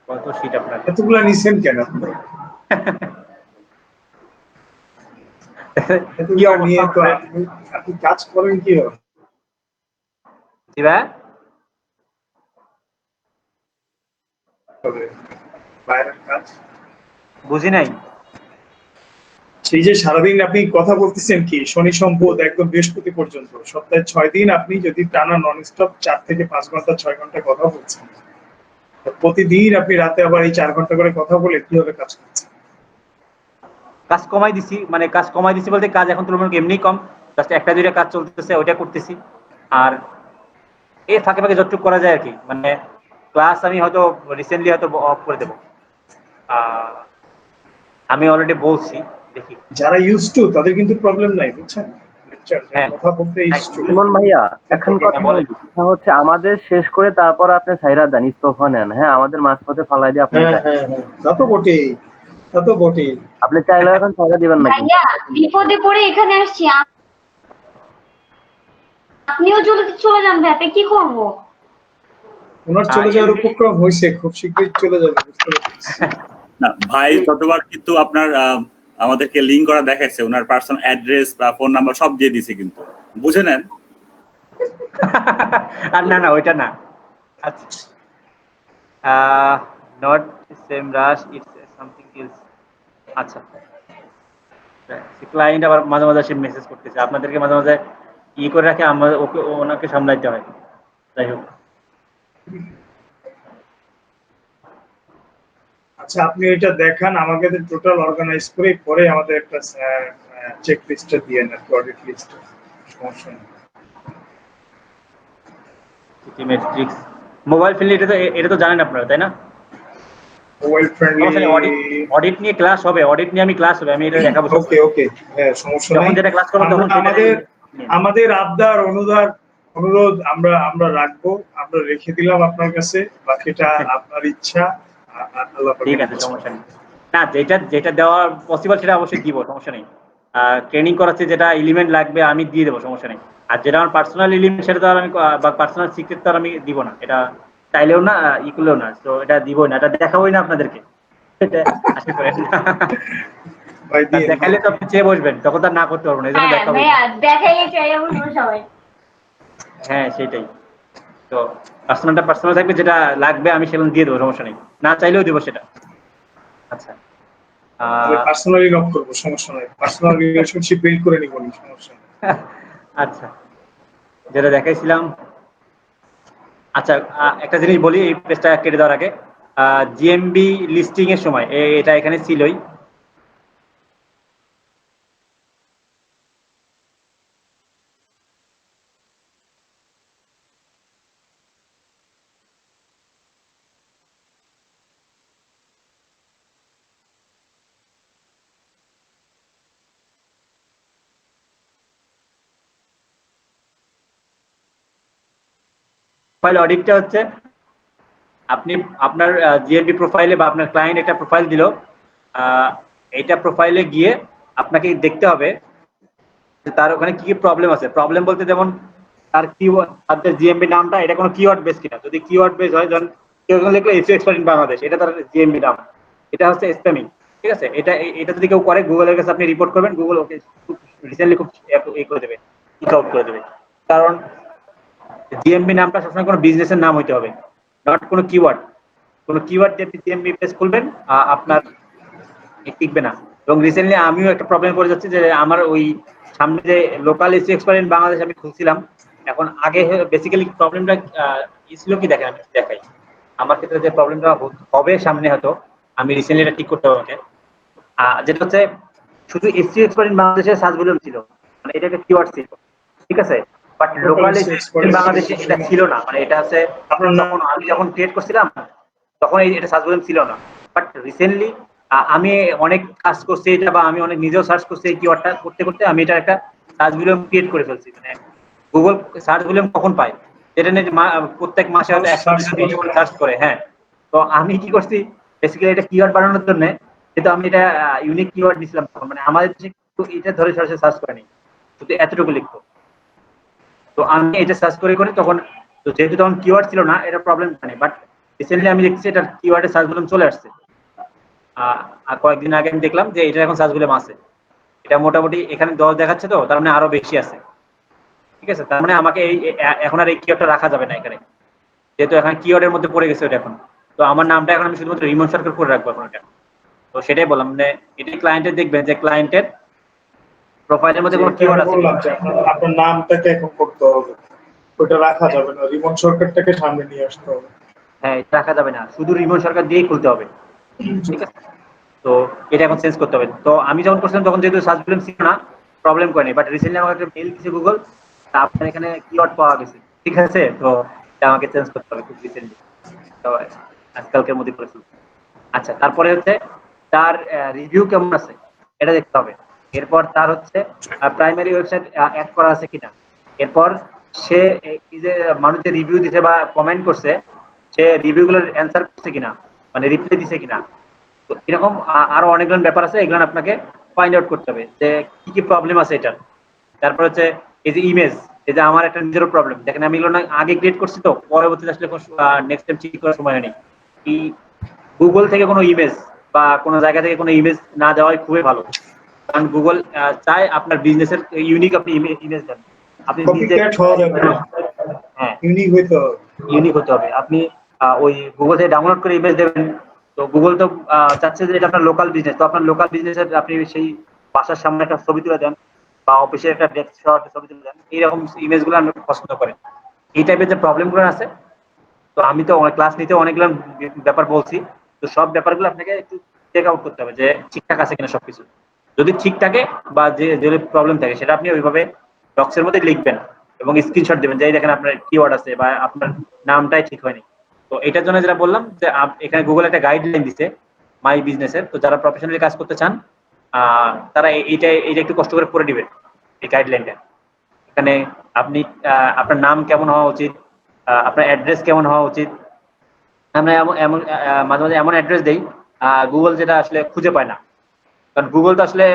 কত শীট আপনার? এতগুলা নিছেন কেন আপনি? কি এতগুলা নিয়ে তো অবস্থা? আপনি কাজ করেন কি হবে? জি ভাই, বাইরের কাজ বুঝি নাই। সেই যে সারাদিন আপনি কথা বলতেছেন কি, শনি সম্পদ একদম বৃহস্পতি পর্যন্ত, সপ্তাহে 6 দিন আপনি যদি টানা নন স্টপ 4 থেকে 5 ঘন্টা 6 ঘন্টা কথা বলছেন, প্রতিদিন আপনি রাতে আবার এই 4 ঘন্টা করে কথা বলে কিভাবে কাজ করছেন? কাজ কমাই দিছি, মানে কাজ কমাই দিছি বলতে কাজ এখন তুলনামূলক এমনি কম, জাস্ট একটা দুইটা কাজ চলতেছে, ওইটা করতেছি। আর এই ফাঁকে ফাঁকে যতটুকু করা যায় আর কি, মানে ক্লাস আমি হয়তো রিসেন্টলি হয়তো অফ করে দেবো, আমি অলরেডি বলছি, দেখি। যারা ইউজ টু তাদের কিন্তু প্রবলেম নাই, বুঝছেন? হ্যাঁ। কথা বলতে ইউজ টু। সুমন ভাইয়া এখন কথা হচ্ছে আমাদের শেষ করে তারপর আপনি সাইরা দেন, ইস্তফা নেন। হ্যাঁ, আমাদের মাঝপথে ফালাই দিয়ে আপনি তা তো বটেই, তা তো বটেই। আপনি চাইলে এখন সাইরা দিবেন নাকি? ভাইয়া বিপদে পড়ে এখানে আসছি, আপনিও যদি চলে যান ভাই, কি করব? ওনার চলে যাওয়ার উপক্রম হয়েছে, খুব শীঘ্রই চলে যাবে, বুঝতে পারছি। না ভাই, গতবার কিন্তু আপনার আমাদেরকে লিংক করা দেখাইছে, ওনার পার্সোনাল অ্যাড্রেস বা ফোন নাম্বার সব দিয়ে দিছে, কিন্তু বুঝে নেন। আর না ওইটা না। আচ্ছা, not same rush, it's something else. আচ্ছা, ক্লায়েন্ট আবার মাঝে মাঝে সে মেসেজ করতেছে, আপনাদেরকে মাঝে মাঝে করে রাখে, আমাদের ওনাকে সামলাইতে হয়। যাই হোক, আচ্ছা, আপনি এটা দেখান আমাকে, টোটাল অর্গানাইজ করে পরে আমাদের একটা চেক লিস্টে দিয়ে নেন, অডিট লিস্ট। সমস্যা নেই। ম্যাট্রিক্স মোবাইল ফ্রেন্ডলি, এটা তো জানেন আপনারা, তাই না? মোবাইল ফ্রেন্ডলি অডিট নিয়ে ক্লাস হবে, অডিট নিয়ে আমি ক্লাস হবে, আমি এটা দেখাবো। ওকে ওকে, হ্যাঁ সমস্যা যখন নেই। যেটা ক্লাস করব তখন আমাদের আবদার অনুরোধ আমরা রাখবো, আমরা রেখে দিলাম আপনার কাছে, বাকিটা আপনার ইচ্ছা। ঠিক আছে, সমস্যা নেই। না, যেটা দেওয়া পসিবল সেটা অবশ্যই দিব, সমস্যা নেই। ট্রেনিং করাচ্ছি, যেটা এলিমেন্ট লাগবে আমি দিয়ে দেবো, সমস্যা নেই। আর যেটা আমার পার্সোনাল এলিমেন্ট সেটা তো আর আমি, বা পার্সোনাল সিক্রেট তো আর আমি দিব না, এটা চাইলেও না, করলেও না, তো এটা দিবই না, এটা দেখাবোই না আপনাদেরকে, এটা আশা করেন না। দেখাইলে তো আপনি চেয়ে বসবেন, তখন তো আর না করতে পারবো না, এই জন্য দেখাবো। হ্যাঁ সেটাই তো, পার্সোনাল থাকবে, যেটা লাগবে আমি সেগুলো দিয়ে দেবো, সমস্যা নেই, না চাইলেও দেবো সেটা। আচ্ছা, পার্সোনালি নক করবো, সমস্যা নাই, পার্সোনাল রিলেশনশিপ বিল্ড করে নিব, সমস্যা নেই। আচ্ছা, যেটা দেখাইছিলাম। আচ্ছা, একটা জিনিস বলি এই পেজটা কেটে দেওয়ার আগে, জিএমবি লিস্টিং এর সময় এটা এখানে ছিলই, প্রোফাইল অডিটটা হচ্ছে আপনি আপনার জিএমবি প্রোফাইলে বা আপনার ক্লায়েন্ট একটা প্রোফাইল দিল, এইটা প্রোফাইলে গিয়ে আপনাকে দেখতে হবে যে তার ওখানে কি কি প্রবলেম আছে। প্রবলেম বলতে যেমন তার কিওয়ার্ড, তাদের জিএমবি নামটা এটা কোনো কিওয়ার্ড বেস কিনা, যদি কিওয়ার্ড বেস হয়, ধরুন কেউ লিখলো এসইও এক্সপার্ট ইন বাংলাদেশ, এটা তার জিএমবি নাম, এটা হচ্ছে স্প্যামিং। ঠিক আছে, এটা যদি কেউ করে গুগলের কাছে আপনি রিপোর্ট করবেন, গুগল ওকে রিসেন্টলি খুব করে দেবে, কিক আউট করে দেবে। কারণ জিএমবি নামটা সবসময় কোনো বিজনেসের নাম হইতে হবে, নট কোনো কিওয়ার্ড। কোনো কিওয়ার্ড দিয়ে আপনি জিএমবি পেজ খুলবেন, আপনার টিকবে না। এবং রিসেন্টলি আমিও একটা প্রবলেম পড়ে যাচ্ছি যে আমার ওই সামনে যে local AC expert in Bangladesh আমি খুলছিলাম, এখন আগে বেসিক্যালি প্রবলেমটা ছিল কি দেখেন, আমি দেখাই আমার ক্ষেত্রে যে প্রবলেমটা হবে সামনে, হয়তো আমি রিসেন্টলি এটা ঠিক করতে হবে আমাকে। যেটা হচ্ছে শুধু এসি এক্সপার্ট ইন বাংলাদেশের সার্চ ভলিউম ছিল, মানে এটা একটা কিওয়ার্ড ছিল, ঠিক আছে, but local AC expert in বাংলাদেশে এটা ছিল না। মানে এটা হচ্ছে আমি যখন ক্রিয়েট করছিলাম তখন এটা সার্চ ভলিউম ছিল না। বাট রিসেন্টলি আমি অনেক কাজ করছি এটা, বা আমি অনেক নিজেও সার্চ করছি এই কিওয়ার্ডটা করতে করতে আমি এটা একটা সার্চ ভলিউম ক্রিয়েট করে ফেলছি। মানে গুগল সার্চ ভলিউম কখন পায়, যেটা নিয়ে প্রত্যেক মাসে হয়তো 100 করে সার্চ করে। হ্যাঁ, তো আমি কি করছি বেসিক্যালি এটা কিওয়ার্ড বানানোর জন্য, যেহেতু আমি এটা ইউনিক কিওয়ার্ড দিছিলাম তখন, মানে আমাদের দেশে এটা ধরে সরাসরি সার্চ করেনি, শুধু এতটুকু লিখতো। তো আমি এটা সার্চ করে করে তখন, তো যেহেতু তখন কিওয়ার্ড ছিল না, এটা প্রবলেম নেই। বাট রিসেন্টলি আমি দেখছি এটা কিওয়ার্ডের সার্চ ভলিউম চলে আসছে। আর কয়েকদিন আগে আমি দেখলাম যে এটা এখন সার্চ ভলিউম আছে, এটা মোটামুটি এখানে 10 দেখাচ্ছে, তো তার মানে আরো বেশি আছে। ঠিক আছে, তার মানে আমাকে এই এখন আর এই কিওয়ার্ডটা রাখা যাবে না এখানে, যেহেতু এখন কিওয়ার্ডের মধ্যে পড়ে গেছে ওটা এখন। তো আমার নামটা এখন আমি শুধুমাত্র রিমন সরকার করে রাখবো এখন এটা। তো সেটাই বললাম, মানে এটাই ক্লায়েন্টের দেখবেন যে ক্লায়েন্টের প্রোফাইলের মধ্যে কোনো কিওয়ার্ড আছে বললাম যে আপনার নামটাকে এখন করতে হবে, ওটা রাখা যাবে না, রিমন সরকারটাকে সামনে নিয়ে আসতে হবে। হ্যাঁ, এটা রাখা যাবে না, শুধু রিমন সরকার দিয়েই খুলতে হবে। ঠিক আছে, তো এটা এখন চেঞ্জ করতে হবে। তো আমি যখন করছিলাম তখন যেহেতু সার্চ ভলিউম ছিল না, প্রবলেম করেনি। বাট রিসেন্টলি আমাকে একটা মেইল দিয়েছে গুগল, আপনার এখানে কিওয়ার্ড পাওয়া গেছে। ঠিক আছে, তো এটা আমাকে চেঞ্জ করতে হবে খুব রিসেন্টলি, তো আজকালকের মধ্যে করে ফেলবো। আচ্ছা, তারপরে হচ্ছে তার রিভিউ কেমন আছে এটা দেখতে হবে। এরপর তার হচ্ছে প্রাইমারি ওয়েবসাইট অ্যাড করা আছে কিনা। এরপর সে এই যে মানুষ যে রিভিউ দিছে বা কমেন্ট করছে, সে রিভিউগুলোর অ্যান্সার করছে কিনা, মানে রিপ্লাই দিছে কিনা। তো এরকম আরো অনেকগুলো ব্যাপার আছে, এগুলো আপনাকে ফাইন্ড আউট করতে হবে যে কি কি প্রবলেম আছে এটার। তারপর হচ্ছে এই যে ইমেজ, এই যে আমার একটা নিজেরও প্রবলেম, দেখেন আমি এগুলো আগে ক্রিয়েট করছি, তো পরবর্তীতে আসলে নেক্সট টাইম ঠিক করার সময় নেই। এই গুগল থেকে কোনো ইমেজ বা কোনো জায়গা থেকে কোনো ইমেজ না দেওয়াই খুবই ভালো, কারণ গুগল চায় আপনার বিজনেসের ইউনিক আপনি ইমেজ দেন। আপনি নিজে হ্যাঁ ইউনিক হতে হবে। আপনি ওই গুগল থেকে ডাউনলোড করে ইমেজ দেবেন, তো গুগল তো চাচ্ছে যে এটা আপনার লোকাল বিজনেস, তো আপনার লোকাল বিজনেসের আপনি সেই বাসার সামনে একটা ছবি তুলে দেন বা অফিসের একটা ডেস্ক শট ছবি তুলে দেন, এইরকম ইমেজ গুলো আমরা পছন্দ করেন। এই টাইপের যে প্রবলেম গুলো আছে, তো আমি তো ক্লাস নিতে অনেকগুলো ব্যাপার বলছি, তো সব ব্যাপারগুলো আপনাকে একটু চেক আউট করতে হবে যে ঠিকঠাক আছে কিনা সবকিছু। যদি ঠিক থাকে বা যে প্রবলেম থাকে, সেটা আপনি ওইভাবে ডক্সের মধ্যে লিখবেন এবং স্ক্রিনশট দেবেন যে এই দেখেন আপনার কিওয়ার্ড আছে বা আপনার নামটাই ঠিক হয়নি। তো এটার জন্য যেটা বললাম যে এখানে গুগল একটা গাইডলাইন দিছে মাই বিজনেসের, তো যারা প্রফেশনালি কাজ করতে চান তারা এইটা একটু কষ্ট করে পড়ে দিবেন এই গাইডলাইনটা। এখানে আপনি আপনার নাম কেমন হওয়া উচিত, আপনার অ্যাড্রেস কেমন হওয়া উচিত। আমরা এমন এমন মাঝে মাঝে এমন অ্যাড্রেস দেই গুগল যেটা আসলে খুঁজে পায় না, কারণ গুগল তো আসলে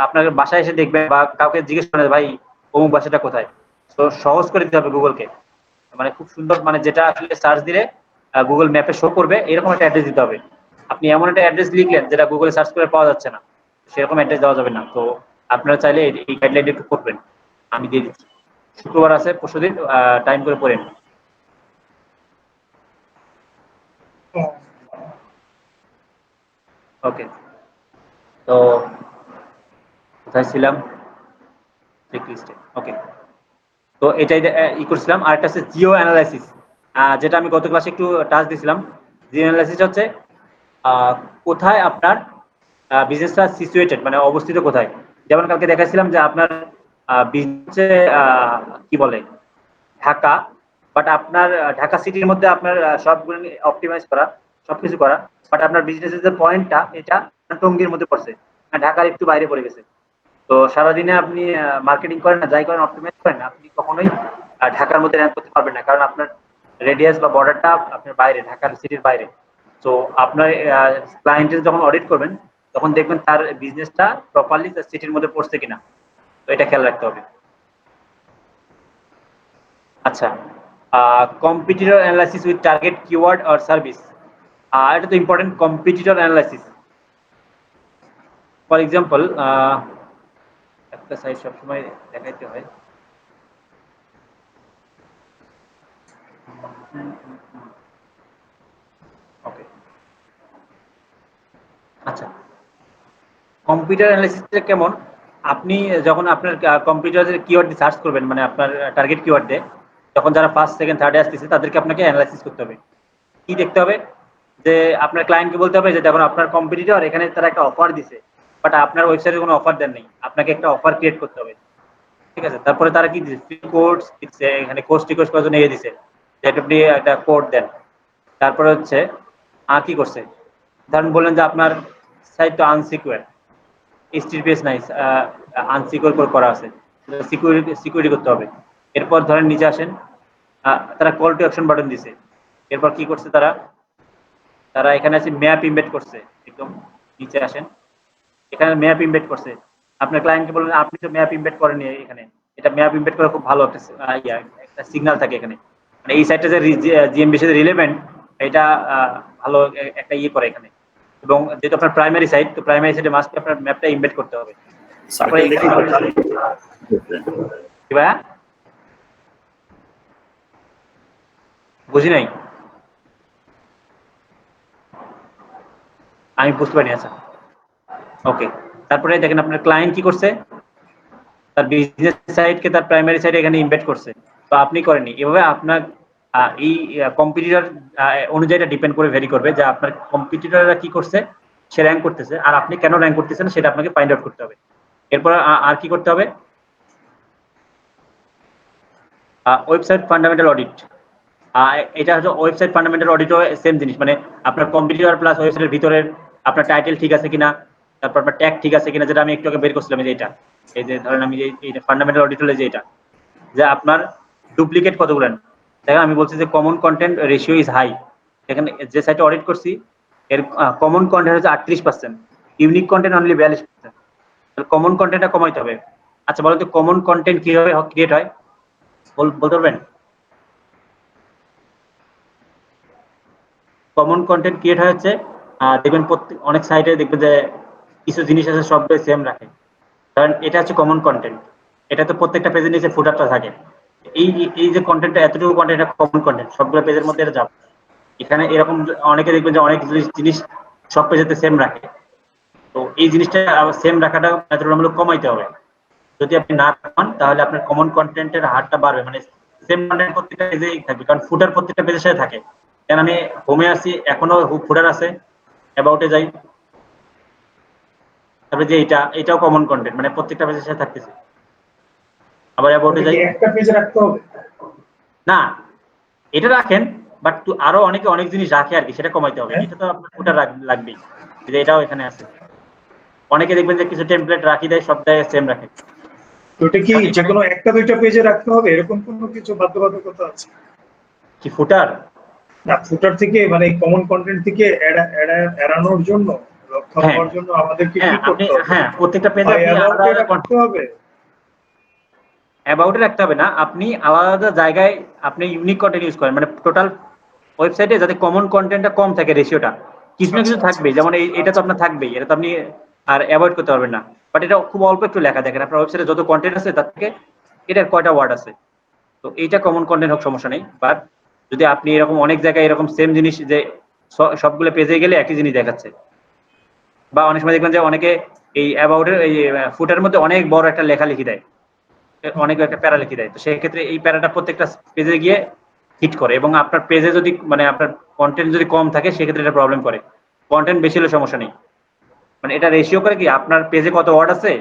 আপনার বাসায় এসে দেখবে বা কাউকে জিজ্ঞেস করে ভাই অমুক বাসাটা কোথায়। তো সহজ করে দিতে হবে গুগলকে, মানে খুব সুন্দর, মানে যেটা আসলে সার্চ দিলে গুগল ম্যাপে শো করবে এরকম একটা অ্যাড্রেস দিতে হবে। আপনি এমন একটা অ্যাড্রেস লিখলেন যেটা গুগলে সার্চ করে পাওয়া যাচ্ছে না, সেরকম অ্যাড্রেস দেওয়া যাবে না। তো আপনারা চাইলে এই গাইডলাইনটা একটু করবেন, আমি দিয়ে দিচ্ছি। শুক্রবার আছে, পরশুদিন টাইম করে পড়েন। ওকে, তো কোথায় ছিলাম, চেকলিস্টে। ওকে, তো এটাই ই করছিলাম। আর একটা হচ্ছে জিও অ্যানালাইসিস, যেটা আমি গত ক্লাসে একটু টাচ দিয়েছিলাম। জিও অ্যানালাইসিস হচ্ছে কোথায় আপনার বিজনেসটা সিচুয়েটেড, মানে অবস্থিত কোথায়। যেমন কালকে দেখাচ্ছিলাম যে আপনার বিজনেসে কি বলে ঢাকা, বাট আপনার ঢাকা সিটির মধ্যে আপনার সবগুলো অপটিমাইজ করা, সবকিছু করা, বাট আপনার বিজনেসের যে পয়েন্টটা এটা টঙ্গীর মধ্যে পড়ছে, ঢাকার একটু বাইরে পড়ে গেছে। তো সারাদিনে আপনি মার্কেটিং করেন না, যাই করেন, অপটিমাইজ করেন, আপনি কখনোই ঢাকার মধ্যে র্যাঙ্ক করতে পারবেন না, কারণ আপনার রেডিয়াস বা বর্ডারটা আপনার বাইরে, ঢাকার সিটির বাইরে। তো আপনার ক্লায়েন্টের যখন অডিট করবেন তখন দেখবেন তার বিজনেসটা প্রপারলি তার সিটির মধ্যে পড়ছে কিনা, তো এটা খেয়াল রাখতে হবে। আচ্ছা, competitor analysis with target keyword or service, এটা তো important. Competitor analysis, for example একটা সাইট সবসময় দেখাইতে হয়। ওকে, আচ্ছা, কম্পিউটার অ্যানালাইসিসটা কেমন? আপনি যখন আপনার কম্পিউটারের কিওয়ার্ড দিয়ে সার্চ করবেন, মানে আপনার টার্গেট কিওয়ার্ড দিয়ে, তখন যারা ফার্স্ট সেকেন্ড থার্ডে আসতেছে তাদেরকে আপনাকে অ্যানালাইসিস করতে হবে। কি দেখতে হবে? যে আপনার ক্লায়েন্টকে বলতে হবে যে দেখুন আপনার কম্পিটিটর এখানে তারা একটা অফার দিছে, বাট আপনার ওয়েবসাইটে কোনো অফার দেন নেই, আপনাকে একটা অফার ক্রিয়েট করতে হবে। ঠিক আছে, তারপরে তারা কি দিচ্ছে, ফ্রি কোডস দিচ্ছে, এখানে কোর্স রিকোয়েস্ট করার জন্য দিছে যে আপনি একটা কোড দেন। তারপরে হচ্ছে কি করছে, ধরুন বললেন যে আপনার সাইট তো আনসিকিউর, HTTPS নাই, আনসিকিউর করা আছে, সিকিউরিটি করতে হবে। এরপর ধরেন নিচে আসেন, তারা কল টু অ্যাকশন বাটন দিছে। এরপর কি করছে তারা এখানে আছে ম্যাপ ইমবেড করছে, একদম নিচে আসেন, এখানে ম্যাপ ইমবেড করছে। আপনার ক্লায়েন্টকে বলবেন আপনি তো ম্যাপ ইমবেড করেননি এখানে, এটা ম্যাপ ইমবেড করা খুব ভালো একটা সিগন্যাল থাকে এখানে, মানে এই সাইটটা যে জিএমবির সাথে রিলেভেন্ট, এটা ভালো একটা করে এখানে। এবং যেহেতু আপনার প্রাইমারি সাইট, তো প্রাইমারি সাইটে মাস্ট আপনার ম্যাপটা ইমবেড করতে হবে। সার্কেল দেখি কি ভাইয়া? বুঝি নাই, আমি বুঝতে পারিনি। আচ্ছা, ওকে, তারপরে দেখেন আপনার ক্লায়েন্ট কি করছে, তার বিজনেস সাইটকে তার প্রাইমারি সাইটে এখানে ইমবেড করছে, তো আপনি করেননি। এভাবে আপনার এই কম্পিটিটর অনুযায়ী এটা ডিপেন্ড করে ভেরি করবে যে আপনার কম্পিটিটররা কি করছে, সে র্যাঙ্ক করতেছে, আর আপনি কেন র্যাঙ্ক করতেছেন সেটা আপনাকে ফাইন্ড আউট করতে হবে। এরপর আর কি করতে হবে, ওয়েবসাইট ফান্ডামেন্টাল অডিট। এটা হচ্ছে ওয়েবসাইট ফান্ডামেন্টাল অডিটও সেম জিনিস, মানে আপনার কম্পিটিটর প্লাস ওয়েবসাইটের ভিতরের আপনার টাইটেল ঠিক আছে কিনা, তারপর আপনার ট্যাগ ঠিক আছে কিনা, যেটা আমি একটু আগে বের করছিলাম, যে এটা, এই যে ধরেন আমি এই ফান্ডামেন্টাল অডিট হলে যে এটা, যে আপনার ডুপ্লিকেট কতগুলো। দেখেন আমি বলছি যে common content ratio is high, এখানে যে সাইটে অডিট করছি এর কমন কন্টেন্ট হচ্ছে 38%, ইউনিক কন্টেন্ট অনলি 42%। কমন কন্টেন্টটা কমাইতে হবে। আচ্ছা বলো তো কমন কন্টেন্ট কিভাবে ক্রিয়েট হয়, বলতে পারবেন? কমন কন্টেন্ট ক্রিয়েট হয় হচ্ছে, দেখবেন অনেক সাইটে দেখবেন যে কিছু জিনিস আছে সবগুলো সেম রাখে, কারণ এটা হচ্ছে কমন কন্টেন্ট। এটা তো প্রত্যেকটা পেজের নিচে ফুটারটা থাকে, এই যে কন্টেন্টটা, এতটুকু কন্টেন্ট, এটা কমন কন্টেন্ট, সবগুলো পেজের মধ্যে এটা যাবে। এখানে এরকম অনেকে দেখবেন যে অনেক জিনিস সব পেজেতে সেম রাখে, তো এই জিনিসটা সেম রাখাটা তুলনামূলক কমাইতে হবে। যদি আপনি না কমান তাহলে আপনার কমন কন্টেন্টের হারটা বাড়বে, মানে সেম কন্টেন্ট প্রত্যেকটা পেজেই থাকবে, কারণ ফুটার প্রত্যেকটা পেজের সাথে থাকে। কারণ আমি হোমে আসি, এখনো ফুটার আছে, অ্যাবাউটে যাই, তারপরে যে এটাও কমন কন্টেন্ট, মানে প্রত্যেকটা পেজের সাথে থাকতেছে। আবার অ্যাবাউটে যাই, একটা পেজে রাখতে হবে না এটা রাখেন, বাট আরো অনেকে অনেক জিনিস রাখে আর কি, সেটা কমাইতে হবে। এটা তো আপনার ফুটার লাগবেই, যে এটাও এখানে আছে। অনেকে দেখবেন যে কিছু টেমপ্লেট রাখি দেয়, সব জায়গায় সেম রাখে। তো এটা কি যে কোনো একটা দুইটা পেজে রাখতে হবে এরকম কোনো কিছু বাধ্যবাধকতা আছে? কি ফুটার? না, ফুটার থেকে মানে কমন কন্টেন্ট থেকে এড়ানোর জন্য, রক্ষা পাওয়ার জন্য আমাদেরকে কি করতে হবে? হ্যাঁ, প্রত্যেকটা পেজে আপনি আলাদা রাখতে হবে। অ্যাবাউটে রাখতে হবে না, আপনি আলাদা জায়গায় আপনি ইউনিক কন্টেন্ট ইউজ করেন, মানে টোটাল ওয়েবসাইটে যাতে কমন কন্টেন্টটা কম থাকে, রেশিওটা কিছু না কিছু থাকবে। যেমন এটা তো আপনার থাকবেই, এটা তো আপনি আর অ্যাভয়েড করতে পারবেন না, বাট এটা খুব অল্প একটু লেখা। দেখেন আপনার ওয়েবসাইটে যত কন্টেন্ট আছে তার থেকে এটার কয়টা ওয়ার্ড আছে, তো এইটা কমন কন্টেন্ট হোক, সমস্যা নেই। বাট যদি আপনি এরকম অনেক জায়গায় এরকম সেম জিনিস, যে সবগুলো পেজে গেলে একই জিনিস দেখাচ্ছে, বা অনেক সময় দেখবেন যে অনেকে এই অ্যাবাউটের এই ফুটার মধ্যে অনেক বড় একটা লেখা লিখে দেয়, অনেক একটা প্যারা লিখে দেয়, তো সেই ক্ষেত্রে এই প্যারাটা প্রত্যেকটা পেজে গিয়ে হিট করে। এবং আপনার পেজে যদি মানে আপনার কন্টেন্ট যদি কম থাকে সেক্ষেত্রে এটা প্রবলেম করে। কন্টেন্ট বেশি হলে সমস্যা নেই, মানে এটা রেশিও করে কি আপনার পেজে কত ওয়ার্ড আছে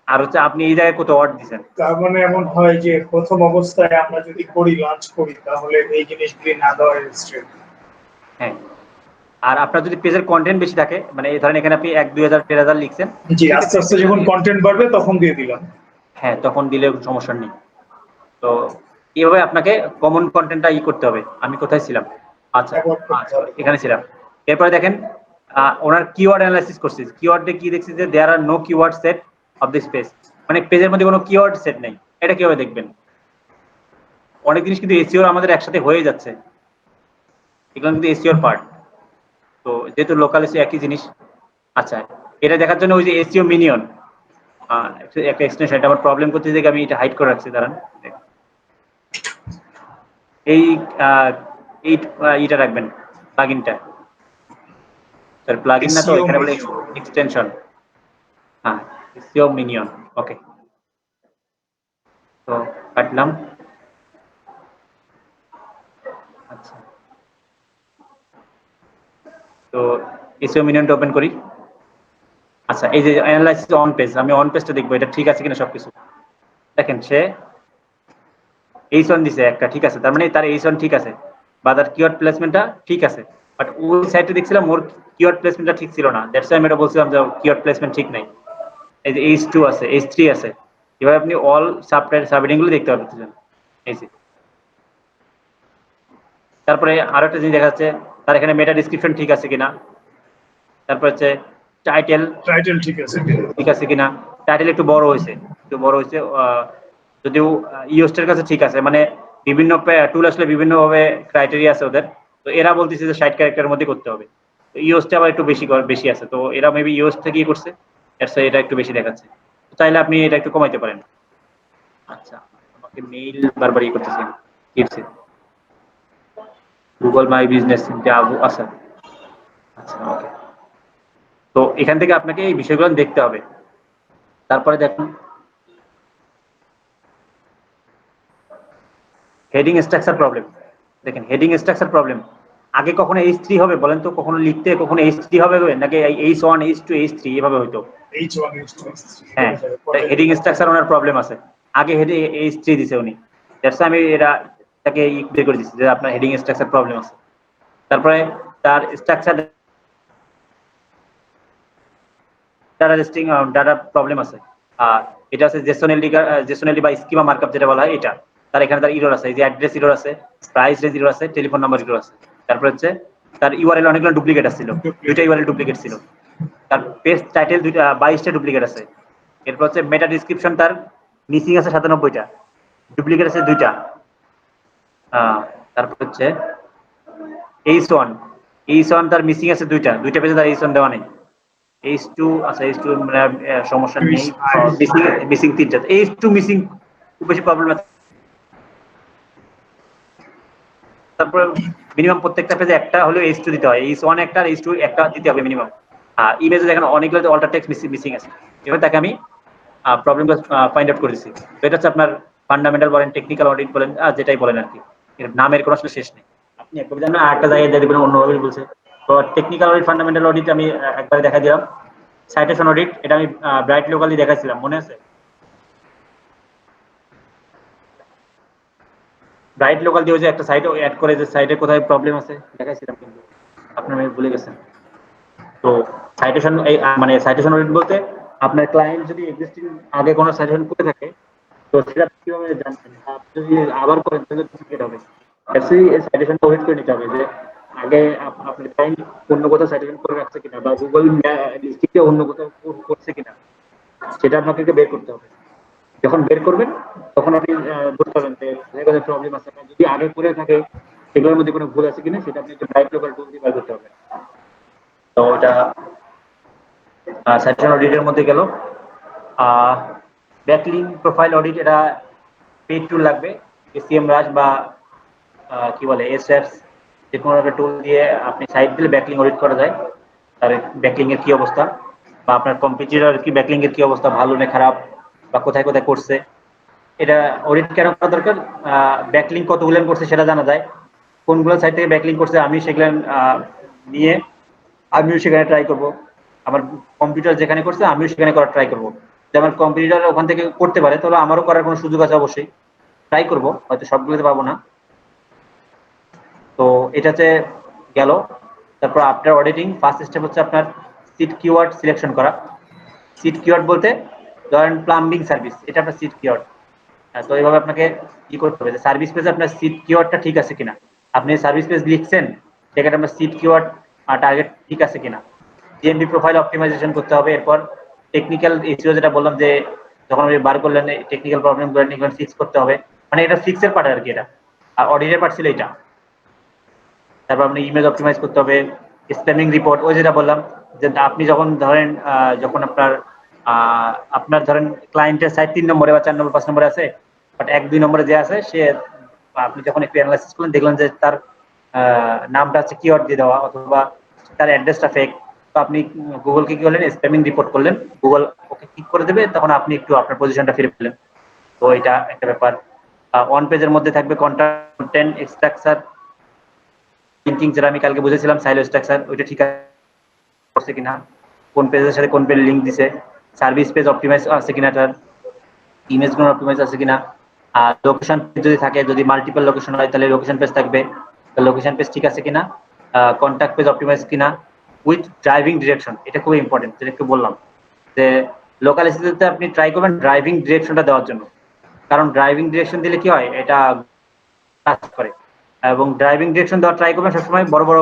আর হচ্ছে আপনি এই জায়গায় কত ওয়ার্ড দিচ্ছেন। তার মানে এমন হয় যে প্রথম অবস্থায় আমরা যদি লঞ্চ করি তাহলে এই জিনিসগুলি না দেওয়া রেজিস্ট্রেট। হ্যাঁ, আর আপনার যদি পেজের কন্টেন্ট বেশি থাকে, মানে এই ধরেন এখানে আপনি 1-2,000 3,000 লিখছেন, জি, আস্তে আস্তে যখন কন্টেন্ট বাড়বে তখন দিয়ে দিলাম। হ্যাঁ, তখন দিলে সমস্যা নেই। তো এইভাবে আপনাকে কমন কন্টেন্টটা করতে হবে। আমি কোথায় ছিলাম? আচ্ছা, এখানে ছিলাম। এরপরে দেখেন ওনার কিওয়ার্ড অ্যানালাইসিস করছি, কিওয়ার্ডে কি দেখছি যে there are no keyword set of this page, মানে পেজের মধ্যে কোনো কিওয়ার্ড সেট নেই। এটা কিভাবে দেখবেন? অনেক জিনিস কিন্তু এসইও আমাদের একসাথে হয়ে যাচ্ছে, এগুলো কিন্তু এসইওর পার্ট। তো যেহেতু লোকাল এসইও একই জিনিস। আচ্ছা, এটা দেখার জন্য ওই যে এসইও মিনিয়ন একটা এক্সটেনশন, এটা আমার প্রবলেম করতে দেখে আমি এটা হাইড করে রাখছি, দাঁড়ান। এই এইটা রাখবেন, প্লাগইনটা, স্যার প্লাগইন না তো, SEO এখানে বলে minion। এক্সটেনশন। হ্যাঁ, এসইও মিনিয়ন, ওকে। তো কাটলাম। আচ্ছা, তো এসইও মিনিয়নটা ওপেন করি। আচ্ছা, এই যে অ্যানালাইসিস অন পেজ, আমি অন পেজটা দেখবো এটা ঠিক আছে কিনা সবকিছু। দেখেন সে এইচন দিছে একটা, ঠিক আছে, তার মানে তার এইচন ঠিক আছে বা তার কিওয়ার্ড প্লেসমেন্টটা ঠিক আছে, বাট ওই সাইটে দেখছিলাম ওর কিওয়ার্ড প্লেসমেন্টটা ঠিক ছিল না, দ্যাটস ওয়াই আমি এটা বলছিলাম যে কিওয়ার্ড প্লেসমেন্ট ঠিক নাই। এই যে H2 আছে, H3 আছে, এভাবে আপনি অল সাবহেডিং গুলো দেখতে পাবেন। এই যে তারপরে আরো একটা জিনিস দেখা যাচ্ছে তার এখানে মেটা ডিসক্রিপশন ঠিক আছে কিনা, তারপর হচ্ছে টাইটেল ঠিক আছে কিনা, টাইটেল একটু বড় হয়েছে, যদিও ইওস্টের কাছে ঠিক আছে, মানে বিভিন্ন টুল আসলে বিভিন্ন ভাবে ক্রাইটেরিয়া আছে ওদের, তো এরা বলতেছে যে 60 ক্যারেক্টারের মধ্যে করতে হবে, তো ইওস্টে আবার একটু বেশি আছে, তো এরা মেবি ইওস্ট থেকেই করছে, এটা একটু বেশি দেখাচ্ছে, চাইলে আপনি এটা একটু কমাইতে পারেন। আচ্ছা, আমাকে মেইল বারবার করতেছে, কিপসে গুগল মাই বিজনেস আচ্ছা আচ্ছা, ওকে। তো এখান থেকে আপনাকে এই বিষয়গুলো দেখতে হবে। তারপরে দেখুন হেডিং স্ট্রাকচার প্রবলেম, দেখেন হেডিং স্ট্রাকচার প্রবলেম, আগে কখনো H3 হবে বলেন তো, কখনো লিখতে কখনো H3 হবে নাকি H1 H2 H3 এভাবে হইতো? হ্যাঁ, হেডিং স্ট্রাকচার ওনার প্রবলেম আছে, আগে হেডে H3 দিছে উনি, দ্যাটস আমি এটাকে বের করে দিচ্ছি যে আপনার হেডিং স্ট্রাকচার প্রবলেম আছে। তারপরে তার স্ট্রাকচার ডাটা প্রবলেম আছে, এটা আছে জেসোনেলি বা স্কিমা মার্কআপ যেটা বলা হয়, এটা তার এখানে তার এরর আছে, এই যে অ্যাড্রেস এরর আছে, প্রাইস রেঞ্জ এরর আছে, টেলিফোন নাম্বার এরর আছে। তারপর হচ্ছে তার ইউআরএল অনেকগুলো ডুপ্লিকেট ছিল, দুইটা ইউআরএল ডুপ্লিকেট ছিল, তার পেজ টাইটেল 22টা ডুপ্লিকেট আছে। এরপর হচ্ছে মেটা ডিসক্রিপশন তার মিসিং আছে 97টা, ডুপ্লিকেট আছে 2টা। তারপর হচ্ছে H1 তার মিসিং আছে 2টা পেজে তার H1 দেওয়া নেই। H2 আচ্ছা, H2 মানে সমস্যা নেই, মিসিং 3টা, H2 মিসিং খুব বেশি প্রবলেম আছে। তারপর মিনিমাম প্রত্যেকটা পেজে একটা হলো H2 দিতে হয়, H1 একটা আর H2 একটা দিতে হবে মিনিমাম। ইমেজে দেখেন অনেকগুলো অল্টার টেক্সট মিসিং আছে, এবার তাকে আমি প্রবলেমগুলো ফাইন্ড আউট করেছি। তো এটা হচ্ছে আপনার ফান্ডামেন্টাল বলেন, টেকনিক্যাল অডিট বলেন, যেটাই বলেন আর কি, এর নামের কোনো আসলে শেষ নেই। আপনি একবার জানেন আরেকটা জায়গায় দিয়ে দেবেন অন্যভাবে বলছে। তো টেকনিক্যাল অডিট, ফান্ডামেন্টাল অডিট আমি একবারে দেখা দিলাম। সাইটেশন অডিট এটা আমি ব্রাইট লোকালি দেখাইছিলাম, মনে আছে? ব্রাইট লোকাল দিয়ে যে একটা সাইটও অ্যাড করে, যে সাইটে কোথায় প্রবলেম আছে দেখাইছিলাম, কিন্তু আপনারা ভুলে গেছেন। তো সাইটেশন মানে সাইটেশন অডিট বলতে আপনার ক্লায়েন্ট যদি এক্সিস্টিং আগে কোনো সাইটেশন করে থাকে, তো সেটা কিভাবে জানবেন, আপনি যদি আবার করেন তাহলে ডুপ্লিকেট হবে। অ্যাকচুয়ালি এই সাইটেশন অডিট করে নিতে হবে যে আগে আপনার ক্লায়েন্ট অন্য কোথাও সাইটেশন করে রাখছে কিনা বা গুগল লিস্টিংয়ে অন্য কোথাও করছে কিনা, সেটা আপনাকে বের করতে হবে। যখন বের করবেন তখন আপনি বুঝতে পারবেন যে কোথায় প্রবলেম আছে, যদি আগে করে থাকে সেগুলোর মধ্যে কোনো ভুল আছে কিনা, সেটা আপনি ব্রাইট লোকাল টুল দিয়ে বের করতে হবে। তো এটা সাইটেশন অডিটের মধ্যে গেল। ব্যাকলিঙ্ক প্রোফাইল অডিট, এটা পেইড টুল লাগবে, এসিএম রাজ বা কি বলে এসএফ, যে কোনো একটা টুল দিয়ে আপনি সাইট দিলে ব্যাকলিঙ্ক অডিট করা যায়, তার ব্যাকলিঙ্ক এর কি অবস্থা বা আপনার কম্পিটিটর কি ব্যাকলিঙ্ক এর কি অবস্থা, ভালো না খারাপ বা কোথায় কোথায় করছে, এটা অডিট কেন করা দরকার? ব্যাকলিঙ্ক কতগুলো করছে সেটা জানা যায়, কোনগুলো সাইট থেকে ব্যাকলিঙ্ক করছে আমি সেগুলো নিয়ে আমিও সেখানে ট্রাই করব, আমার কম্পিউটার যেখানে করছে আমিও সেখানে করার ট্রাই করব। যে আমার কম্পিউটার ওখান থেকে করতে পারে তাহলে আমারও করার কোনো সুযোগ আছে, অবশ্যই ট্রাই করব, হয়তো সবগুলোতে পাবো না। তো এটা হচ্ছে গেল। তারপর আফটার অডিটিং ফার্স্ট স্টেপ হচ্ছে আপনার সিট কিওয়ার্ড সিলেকশন করা। সিট কিওয়ার্ড বলতে ধরেন প্লাম্বিং সার্ভিস, এটা আপনার সিট কিওয়ার্ড। তো এইভাবে আপনাকে কি করতে হবে যে সার্ভিস পেজে আপনার সিট কিওয়ার্ডটা ঠিক আছে কিনা, আপনি সার্ভিস পেজ লিখছেন সেখানে আপনার সিট কিওয়ার্ড টার্গেট ঠিক আছে কিনা, জিএমপি প্রোফাইল অপটিমাইজেশন করতে হবে। এরপর টেকনিক্যাল এসইও যেটা বললাম যে যখন আপনি বার করলেন টেকনিক্যাল প্রবলেম গুলো এগুলো ফিক্স করতে হবে, মানে এটা ফিক্সের পার্ট আর কি, এটা আর অডিটের পার্ট ছিল এটা। তারপর আপনি ইমেজ অপটিমাইজ করতে হবে, স্প্যামিং রিপোর্ট, ওই যেটা বললাম যে আপনি যখন ধরেন যখন আপনার ধরেন ক্লায়েন্টের সাইট 3 নম্বরে বা 4 নম্বর 5 নম্বরে আছে, বাট 1-2 নম্বরে যে আছে সে, আপনি যখন একটু অ্যানালাইসিস করলেন দেখলেন যে তার নামটা হচ্ছে কিওয়ার্ড দিয়ে দেওয়া অথবা তার অ্যাড্রেসটা ফেক, তো আপনি গুগলকে কি করলেন, স্প্যামিং রিপোর্ট করলেন, গুগল ওকে ক্লিক করে দেবে, তখন আপনি একটু আপনার পজিশনটা ফিরে পেলেন। তো এটা একটা ব্যাপার। অন পেজের মধ্যে থাকবে কন্টেন্ট স্ট্রাকচার লিঙ্কিং, যেটা আমি কালকে বুঝেছিলাম সাইলো স্ট্রাকচার, ওইটা ঠিক আছে কিনা, কোন পেজের সাথে কোন পেজ লিংক দিছে, সার্ভিস পেজ অপটিমাইজ আছে কিনা, তার ইমেজগুলো অপটিমাইজ আছে কিনা, আর লোকেশন পেজ যদি থাকে, যদি মাল্টিপল লোকেশন হয় তাহলে লোকেশন পেজ থাকবে, লোকেশন পেজ ঠিক আছে কিনা, কন্ট্যাক্ট পেজ অপটিমাইজ কিনা, উইথ ড্রাইভিং ডিরেকশন। এটা খুব ইম্পর্টেন্ট, যেটা একটু বললাম যে লোকাল এসিতে আপনি ট্রাই করবেন ড্রাইভিং ডিরেকশনটা দেওয়ার জন্য, কারণ ড্রাইভিং ডিরেকশন দিলে কি হয়, এটা কাজ করে। এবং ড্রাইভিং ডিরেকশন দেওয়ার ট্রাই করবেন সবসময় বড় বড়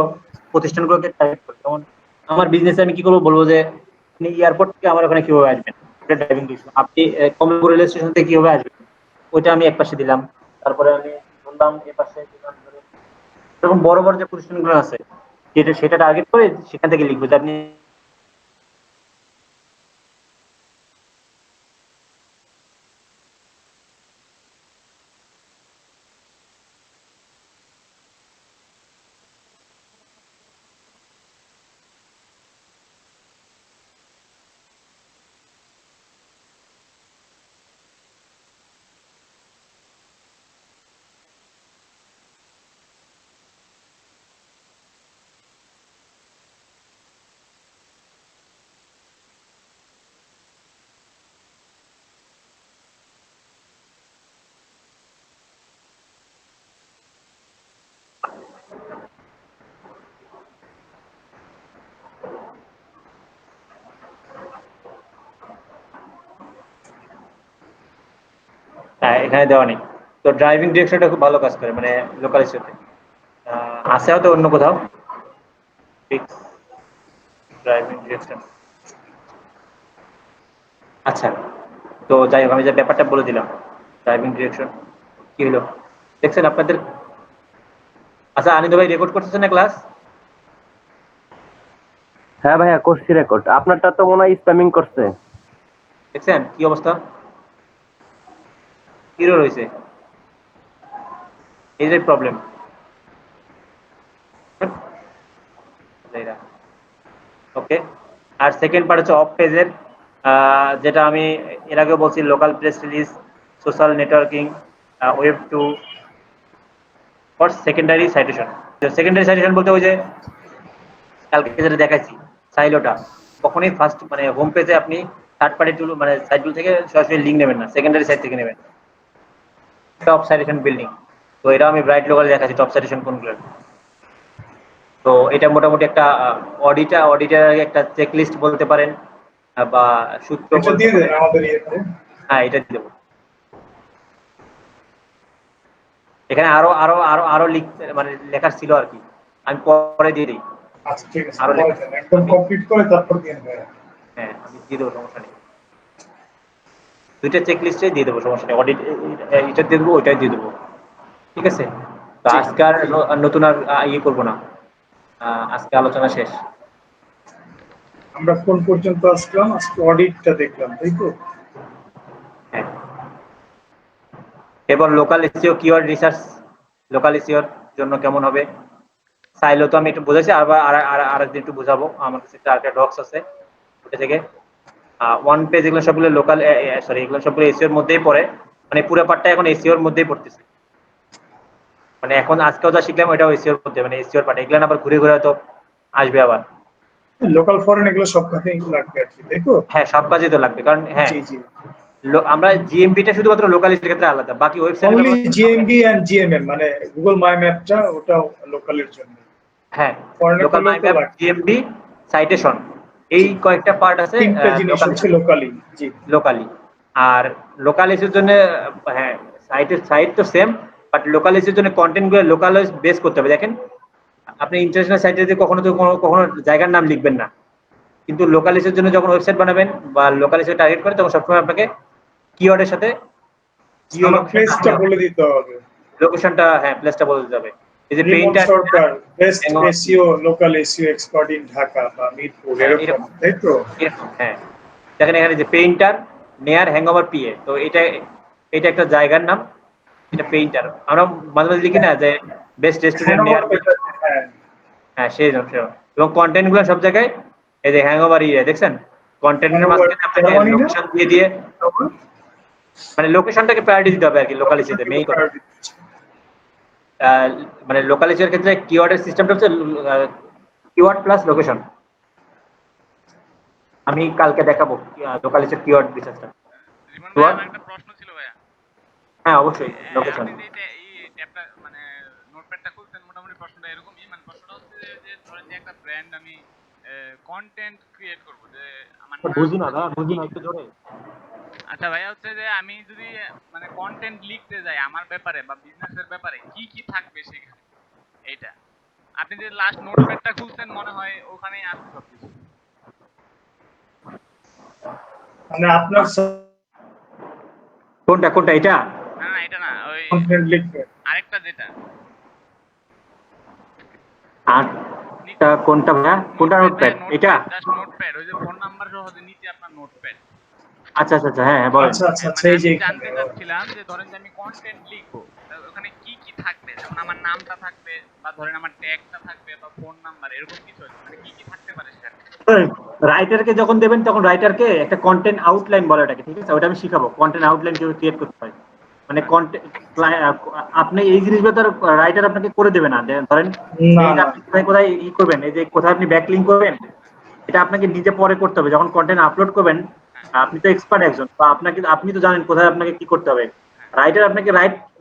প্রতিষ্ঠানগুলোকে টার্গেট করে। যেমন আমার বিজনেসে আমি কি করবো, বলবো যে আপনি এয়ারপোর্ট থেকে আমার ওখানে কিভাবে আসবেন, এটা ড্রাইভিং ডিরেকশন। আপনি কমলাপুর রেল স্টেশন থেকে কিভাবে আসবেন, ওইটা আমি এক পাশে দিলাম, তারপরে আমি বললাম এ পাশে দিলাম। এরকম বড় বড় যে প্রতিষ্ঠানগুলো আছে সেটা টার্গেট করে সেখান থেকে লিখবো যে আপনি এখানে দেওয়া নেই। তো ড্রাইভিং ডিরেকশনটা খুব ভালো কাজ করে, মানে লোকাল ইস্যুতে আছে হয়তো অন্য কোথাও ড্রাইভিং ডিরেকশন। আচ্ছা, তো যাই হোক, আমি যে ব্যাপারটা বলে দিলাম ড্রাইভিং ডিরেকশন কি হলো দেখছেন আপনাদের। আচ্ছা, আনিন্দ ভাই রেকর্ড করতেছেন না ক্লাস? হ্যাঁ ভাইয়া করছি রেকর্ড, আপনারটা তো মনে হয় স্প্যামিং করছে। দেখছেন কি অবস্থা, এরর হয়েছে, এই যে প্রবলেম। ওকে, আর সেকেন্ড পার্ট হচ্ছে অফ পেজের, যেটা আমি এর আগে বলছি, local press release, social networking, web two for secondary citation. Secondary citation বলতে ওই যে কালকে যেটা দেখাইছি সাইলোটা, কখনোই ফার্স্ট মানে হোম পেজে আপনি থার্ড পার্টি টুল মানে সাইটগুলো থেকে সরাসরি লিঙ্ক নেবেন না, সেকেন্ডারি সাইট থেকে নেবেন। টপ সাইটেশন বিল্ডিং, তো এটা আমি ব্রাইট লোকাল দেখাচ্ছি টপ সাইটেশন কোনগুলো। তো এটা মোটামুটি একটা অডিটের একটা চেকলিস্ট বলতে পারেন, বা সূত্র বলতে পারেন। হ্যাঁ, এটা দিয়ে দেবো। এখানে আরো আরো আরো আরো মানে লেখার ছিল আর কি, আমি পরে দিয়ে দিই। আচ্ছা ঠিক আছে, আরো লেখা একদম কমপ্লিট করে তারপর দিয়ে দেন। হ্যাঁ, আমি দিয়ে দেবো, সমস্যা নেই। দুইটা চেকলিস্টে দিয়ে দেবো, সমস্যা নেই। অডিট এটা দিয়ে দেবো, ওইটাই দিয়ে দেবো, ঠিক আছে। তো আজকে আর নতুন আর ইয়ে করবো না, আজকে আলোচনা শেষ। আমরা কোন পর্যন্ত আসলাম? আজকে অডিটটা দেখলাম, তাই তো? হ্যাঁ, এবার local SEO keyword research, local এসইওর জন্য কেমন হবে। সাইলো তো আমি একটু বুঝাইছি, আবার আরেকদিন একটু বুঝাবো। আমার কাছে একটা ডক্স আছে, ওটা থেকে ওয়ান পেজ, এগুলো সবগুলো লোকাল, সরি, এগুলো সবগুলো এসইওর মধ্যেই পড়ে, মানে পুরো পার্টটা এখন এসইওর মধ্যেই পড়তেছে। মানে এখন আজকেও যা শিখলাম ওইটাও এসইওর মধ্যে, মানে এসইওর পার্ট, এগুলো আবার ঘুরে ঘুরে তো আসবে আবার। লোকাল ফরেন এগুলো সব কাজেই লাগবে আর কি, তাই তো? হ্যাঁ, সব কাজেই তো লাগবে, কারণ হ্যাঁ জি জি, আমরা জিএমপিটা শুধুমাত্র লোকালিস্টের ক্ষেত্রে আলাদা, বাকি website only GMB and GMM, মানে গুগল মাই ম্যাপটা ওটাও লোকালের জন্য। হ্যাঁ, ফরেনের local my map, GMP, citation, এই কয়েকটা পার্ট আছে তিনটা জিনিস হচ্ছে লোকালি। জি, লোকালি। আর লোকাল ইস্যুর জন্য হ্যাঁ, সাইট তো সেম, বাট লোকাল ইস্যুর জন্য কন্টেন্ট গুলো লোকাল বেস করতে হবে। দেখেন, আপনি ইন্টারন্যাশনাল সাইটে যে কখনো জায়গার নাম লিখবেন না, কিন্তু লোকাল ইস্যুর জন্য যখন ওয়েবসাইট বানাবেন বা লোকাল ইস্যু টার্গেট করে, তখন সবসময় আপনাকে কিওয়ার্ডের সাথে প্লেসটা বলে দিতে হবে, লোকেশনটা, হ্যাঁ প্লেসটা বলে দিতে হবে। এই যে Rimon painter Sarkar best SEO local SEO expert in Dhaka বা মিরপুর এরকম তাই তো? এরকম, হ্যাঁ দেখেন এখানে যে পেইন্টার নেয়ার হ্যাংওভার পিএ, তো এটা একটা জায়গার নাম, এটা পেইন্টার। আমরা মাঝে মাঝে লিখি না যে বেস্ট রেস্টুরেন্ট নেয়ার, হ্যাঁ হ্যাঁ সেই জন্য এবং কন্টেন্ট গুলো সব জায়গায় এই যে হ্যাংওভার দেখছেন কন্টেন্টের মাঝখানে আপনাকে জার্মানি না? লোকেশন দিয়ে মানে লোকেশনটাকে প্রায়োরিটি দিতে হবে আর কি লোকাল এসিতে মেইন কথা। মানে লোকাল এসির ক্ষেত্রে কিওয়ার্ডের সিস্টেমটা হচ্ছে কিওয়ার্ড প্লাস লোকেশন। আমি কালকে দেখাবো লোকাল এসির কিওয়ার্ড রিসার্চটা। রিমন ভাই আমার একটা প্রশ্ন ছিল ভাইয়া। হ্যাঁ অবশ্যই লোকেশন। আপনি যে এই ট্যাবটা মানে নোটপ্যাডটা খুলছেন, মোটামুটি প্রশ্নটা এরকমই, মানে প্রশ্নটা হচ্ছে যে ধরেন যে একটা ব্র্যান্ড আমি কন্টেন্ট ক্রিয়েট করব, যে আমার বুঝি না ভাই, বুঝি না একটু জোরে। আচ্ছা ভাইয়া, হচ্ছে যে আমি যদি মানে কন্টেন্ট লিখতে যাই আমার ব্যাপারে বা বিজনেসের ব্যাপারে, কি কি থাকবে সেখানে, এইটা আপনি যে লাস্ট নোটপ্যাডটা খুলছেন মনে হয় ওখানেই আছে সবকিছু। মানে আপনার কোনটা এটা? না না এটা না, ওই কন্টেন্ট লিখবে আরেকটা যেটা আর কোনটা ভাইয়া? কোনটা নোটপ্যাড? এটা? জাস্ট নোটপ্যাড, ওই যে ফোন নাম্বার সহ যে নিচে আপনার নোটপ্যাড। আচ্ছা আচ্ছা আচ্ছা, হ্যাঁ হ্যাঁ বলেন। আচ্ছা আচ্ছা মানে এই যে আমি জানতে চাচ্ছিলাম যে ধরেন যে আমি কন্টেন্ট লিখবো, ওখানে কি কি থাকবে, যেমন আমার নামটা থাকবে বা ধরেন আমার ট্যাগটা থাকবে বা ফোন নাম্বার, এরকম কিছু আছে, মানে কি কি থাকতে পারে সেখানে? রাইটারকে যখন দেবেন তখন রাইটারকে একটা কন্টেন্ট আউটলাইন বলে ওটাকে, ঠিক আছে? ওটা আমি শিখাবো কন্টেন্ট আউটলাইন কিভাবে ক্রিয়েট করতে হয়। মানে কন্টেন্ট আপনি এই জিনিসগুলো তো রাইটার আপনাকে করে দেবে না। ধরেন না না আপনি কোথায় কোথায় ই করবেন, এই যে কোথায় আপনি ব্যাকলিংক করবেন, এটা আপনাকে নিজে পরে করতে হবে। যখন কন্টেন্ট আপলোড করবেন, আপনি তো এক্সপার্ট একজন, তো আপনি তো জানেন কোথায় আপনাকে কি করতে হবে। রাইটার আপনাকে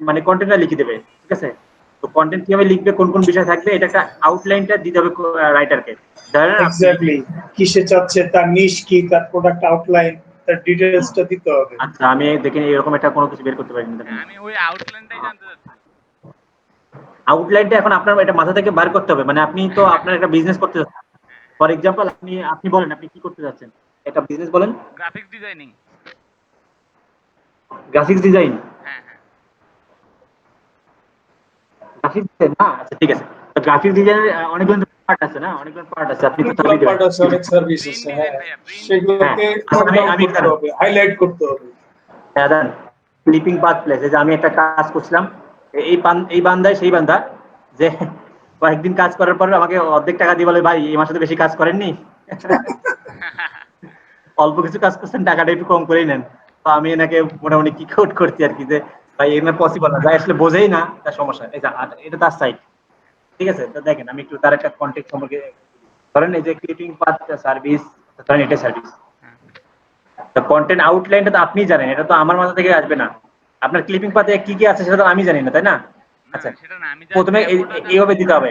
মানে কন্টেন্টটা লিখে দেবে, ঠিক আছে? তো কন্টেন্ট কিভাবে লিখবে, কোন কোন বিষয় থাকবে, এটা একটা আউটলাইনটা দিতে হবে রাইটারকে। ধরেন এক্স্যাক্টলি কিসে চাচ্ছে, তার নিশ কি, তার প্রোডাক্ট আউটলাইন, তার ডিটেইলসটা দিতে হবে। আচ্ছা আমি দেখেন এরকম একটা কোনো কিছু বের করতে পারি না। আমি ওই আউটলাইনটাই জানতে চাচ্ছি। আউটলাইনটা এখন আপনার এটা মাথা থেকে বার করতে হবে। মানে আপনি তো আপনার একটা বিজনেস করতে যাচ্ছেন, ফর এক্সাম্পল আপনি বলেন আপনি কি করতে যাচ্ছেন, একটা বিজনেস বলেন। Graphics designing. Graphics design? হ্যাঁ হ্যাঁ গ্রাফিক্স ডিজাইন না, আচ্ছা ঠিক আছে। তো গ্রাফিক্স ডিজাইনের অনেকগুলো পার্ট আছে না, অনেকগুলো পার্ট আছে। আপনি তো অনেক পার্ট আছে, অনেক সার্ভিস আছে, হ্যাঁ সেগুলোকে করতে হবে, হাইলাইট করতে হবে। হ্যাঁ দেন ক্লিপিং পাথ প্লেস, যে আমি একটা কাজ করছিলাম, এই বান্দায় সেই বান্দা যে কয়েকদিন কাজ করার পর আমাকে অর্ধেক টাকা দিয়ে বলে, ভাই এই মাসে তো বেশি কাজ করেননি, অল্প কিছু কাজ করছেন, টাকাটা একটু কম করেই নেন। তো আমি এনাকে মোটামুটি কি কোড করছি আর কি, যে ভাই এগুলো পসিবল না, যাই আসলে বোঝেই না তার সমস্যা। এটা তার সাইড, ঠিক আছে? তো দেখেন আমি একটু তার একটা কন্টেক্ট সম্পর্কে, ধরেন এই যে ক্লিপিং পাথ সার্ভিস, ধরেন এটা সার্ভিস, তো কন্টেন্ট আউটলাইনটা তো আপনি জানেন, এটা তো আমার মাথা থেকে আসবে না। আপনার ক্লিপিং পাথে কি কি আছে সেটা তো আমি জানি না, তাই না? আচ্ছা সেটা না, আমি প্রথমে এইভাবে দিতে হবে।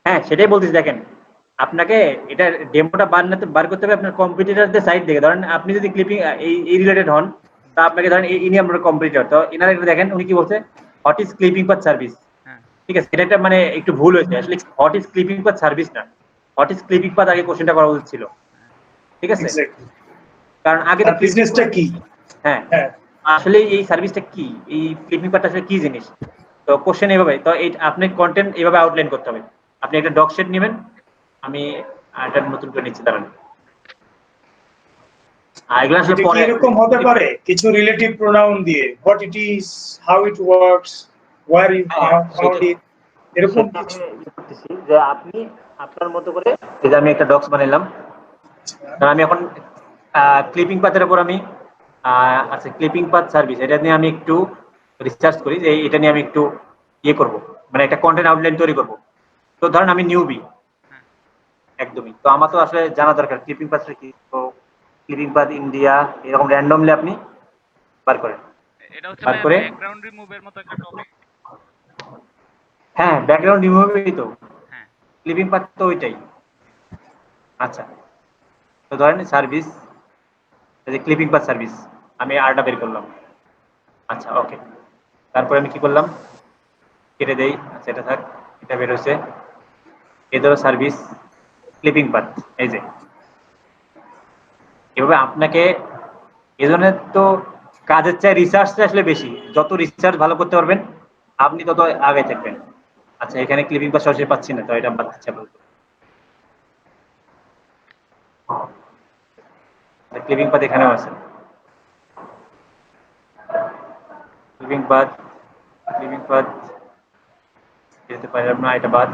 হ্যাঁ সেটাই বলতেছি, দেখেন আপনাকে এটা ডেমোটা বার করতে হবে আপনার কম্পিটিটরদের সাইড থেকে। ধরেন আপনি যদি ক্লিপিং এই রিলেটেড হন, তা আপনাকে ধরেন ইনি আপনার কম্পিটিটর, তো এনারা একটু দেখেন উনি কি বলছে, what is clipping path service. ঠিক আছে, এটা একটা মানে একটু ভুল হয়েছে, আসলে what is clipping path service না, হোয়াট ইজ ক্লিপিং পাথ আগে কোশ্চেনটা করা উচিত ছিল, ঠিক আছে? কারণ আগে তো বিজনেসটা কি, হ্যাঁ আসলে এই সার্ভিসটা কি, এই ক্লিপিং পাথটা আসলে কি জিনিস। তো কোশ্চেন এইভাবে, তো এই আপনি কন্টেন্ট এইভাবে আউটলাইন করতে হবে। আপনি একটা ডক শেড নেবেন, আমি এটা নতুন করে নিচ্ছি, দাঁড়ান। এগুলো আসলে পরে এরকম হতে পারে কিছু রিলেটিভ প্রোনাউন দিয়ে, what it is, how it works, where you found it, এরকম কিছু করতেছি যে আপনি আপনার মতো করে, এই যে আমি একটা ডক্স বানাইলাম, কারণ আমি এখন ক্লিপিং পাথের উপর আমি আচ্ছা ক্লিপিং পাথ সার্ভিস এটা নিয়ে আমি একটু রিসার্চ করি, যে এটা নিয়ে আমি একটু ইয়ে করব, মানে একটা কন্টেন্ট আউটলাইন তৈরি করব। তো ধরেন আমি নিউবি একদমই, তো আমার তো আসলে জানা দরকার ক্লিপিং পাথটা কি। তো ক্লিপিং পাথ ইন্ডিয়া এরকম র্যান্ডমলি আপনি বার করেন, এটা হচ্ছে বার করে ব্যাকগ্রাউন্ড রিমুভের মতো একটা টপিক। হ্যাঁ ব্যাকগ্রাউন্ড রিমুভই তো হ্যাঁ ক্লিপিং পাথ তো ওইটাই। আচ্ছা তো ধরেন সার্ভিস, এই যে ক্লিপিং পাথ সার্ভিস, আমি আরটা বের করলাম। আচ্ছা ওকে, তারপরে আমি কি করলাম, কেটে দেই। আচ্ছা এটা থাক, এটা বের হয়েছে। এই ধরো সার্ভিস ক্লিপিং পাথ, এই যে এভাবে আপনাকে এই ধরনের তো কাজের চাই রিসার্চটা আসলে বেশি, যত রিসার্চ ভালো করতে পারবেন আপনি তত আগে থাকবেন। আচ্ছা এখানে ক্লিপিং পাস সরাসরি পাচ্ছি না, তো এটা বাদ দিচ্ছি আপাতত। ক্লিপিং পাথ এখানেও আছে, ক্লিপিং পাথ যেতে পারলাম না, এটা বাদ।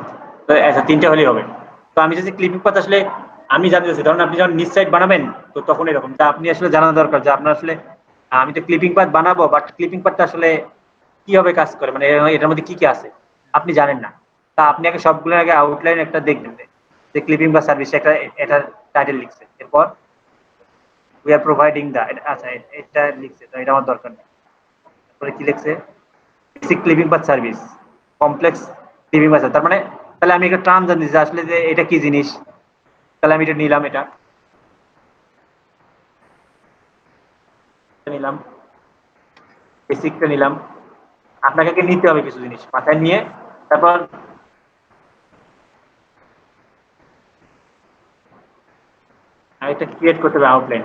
তো আচ্ছা 3টা হলেই হবে। তো আমি যদি ক্লিপিং পাথ আসলে আমি জানতে চাচ্ছি, ধরুন আপনি যখন নিচ সাইড বানাবেন তো তখন এরকম, তা আপনি আসলে জানা দরকার যে আপনার আসলে আমি তো ক্লিপিং পাথ বানাবো, বাট ক্লিপিং পাথটা আসলে কিভাবে কাজ করে, মানে এটার মধ্যে কি কি আছে আপনি জানেন না। তা আপনি আগে সবগুলোর আগে আউটলাইন একটা দেখবেন যে ক্লিপিং বা সার্ভিস একটা এটার টাইটেল লিখছে, এরপর উই আর প্রোভাইডিং দা, আচ্ছা এটা লিখছে, তো এটা আমার দরকার নেই। তারপরে কি লিখছে, basic clipping path service, complex clipping path, তার মানে তাহলে আমি একটা টার্ম জানি যে আসলে যে এটা কি জিনিস, তাহলে আমি এটা নিলাম, এটা নিলাম, বেসিকটা নিলাম। আপনাকে নিতে হবে কিছু জিনিস মাথায় নিয়ে, তারপর এটা ক্রিয়েট করতে হবে আউটলাইন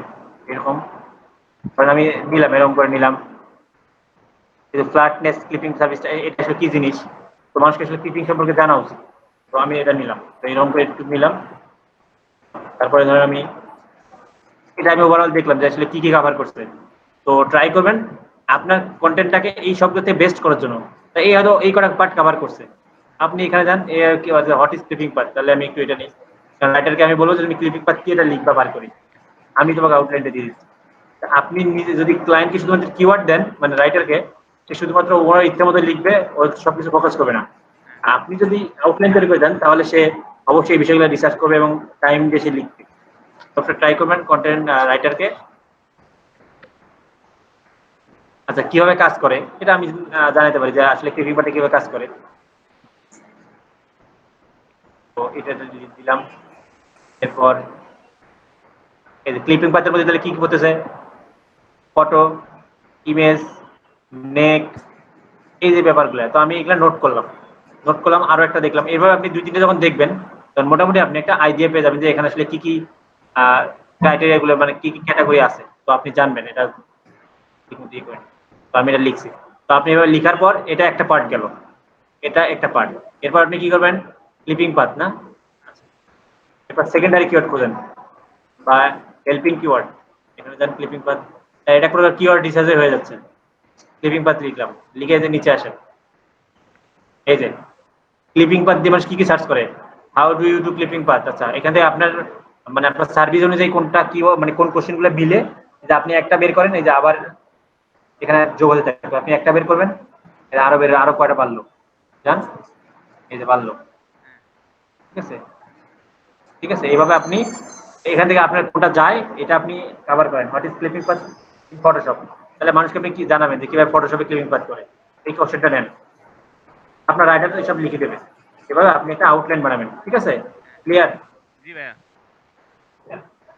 এরকম। কারণ আমি নিলাম, এরকম করে নিলাম ফ্ল্যাটনেস ক্লিপিং সার্ভিসটা এটা আসলে কি জিনিস, তো মানুষকে আসলে ক্লিপিং সম্পর্কে জানা উচিত, তো আমি এটা নিলাম, তো এরকম করে একটু নিলাম। তারপরে ধরেন আমি এটা আমি ওভারঅল দেখলাম যে আসলে কি কি কভার করছে। তো ট্রাই করবেন আপনার কন্টেন্টটাকে এই শব্দতে বেস্ট করার জন্য। তো এই হয়তো এই কটা পার্ট কভার করছে, আপনি এখানে যান কি হোয়াট ইজ ক্লিপিং পার্ট, তাহলে আমি একটু এটা নিই, কারণ রাইটারকে আমি বলবো যে তুমি ক্লিপিং পার্ট কি এটা লিখবা বার করি, আমি তোমাকে আউটলাইনটা দিয়ে দিচ্ছি। আপনি নিজে যদি ক্লায়েন্টকে শুধুমাত্র কিওয়ার্ড দেন, মানে রাইটারকে, সে শুধুমাত্র ওর ইচ্ছা মতো লিখবে, ও সবকিছু ফোকাস করবে না। আপনি যদি আউটলাইন তৈরি করে দেন তাহলে সে অবশ্যই এই বিষয়গুলো রিসার্চ করবে এবং টাইম দিয়ে সে লিখবে। তো ট্রাই করবেন কন্টেন্ট রাইটারকে। আচ্ছা কিভাবে কাজ করে এটা আমি জানাতে পারি যে আসলে ক্লিপিং পার্টে কিভাবে কাজ করে। তো এটা দিলাম, এরপর এই যে ক্লিপিং পার্টের মধ্যে তাহলে কি কি করতেছে, ফটো, ইমেজ, নেক, এই যে ব্যাপারগুলো, তো আমি এগুলো নোট করলাম, আরো একটা দেখলাম। এভাবে আপনি 2-3টে যখন দেখবেন তখন মোটামুটি আপনি একটা আইডিয়া পেয়ে যাবেন যে এখানে আসলে কি কি ক্রাইটেরিয়া গুলো, মানে কি কি ক্যাটাগরি আছে, তো আপনি জানবেন এটা। তো আমি এটা লিখছি, তো আপনি এবার লিখার পর এটা একটা পার্ট গেল, এটা একটা পার্ট। এরপর আপনি কি করবেন, ক্লিপিং পাথ না, এরপর সেকেন্ডারি কিওয়ার্ড খুঁজেন বা হেল্পিং কিওয়ার্ড, এখানে যান ক্লিপিং পাথ, এটা পুরো কিওয়ার্ড রিসার্চে হয়ে যাচ্ছে। ক্লিপিং পাথ লিখলাম, লিখে যে নিচে আসেন, এই যে ক্লিপিং পাথ দিয়ে মানুষ কি কি সার্চ করে, how do you do clipping path. আচ্ছা এখান থেকে আপনার মানে আপনার সার্ভিস অনুযায়ী কোনটা কি মানে কোন কোশ্চেনগুলো মিলে, যে আপনি একটা বের করেন, এই যে আবার এখানে যোগ হতে থাকবে, আপনি একটা বের করবেন, আরো কয়টা বাড়লো, জান এই যে বাড়লো, ঠিক আছে। এইভাবে আপনি এখান থেকে আপনার কোনটা যায় এটা আপনি কভার করেন, what is clipping path in Photoshop, তাহলে মানুষকে আপনি কি জানাবেন যে কিভাবে ফটোশপে ক্লিপিং পাথ করে, এই কোশ্চেনটা নেন, আপনার রাইটার তো সব লিখে দেবে। এভাবে আপনি একটা আউটলাইন বানাবেন, ঠিক আছে, ক্লিয়ার? জি ভাইয়া।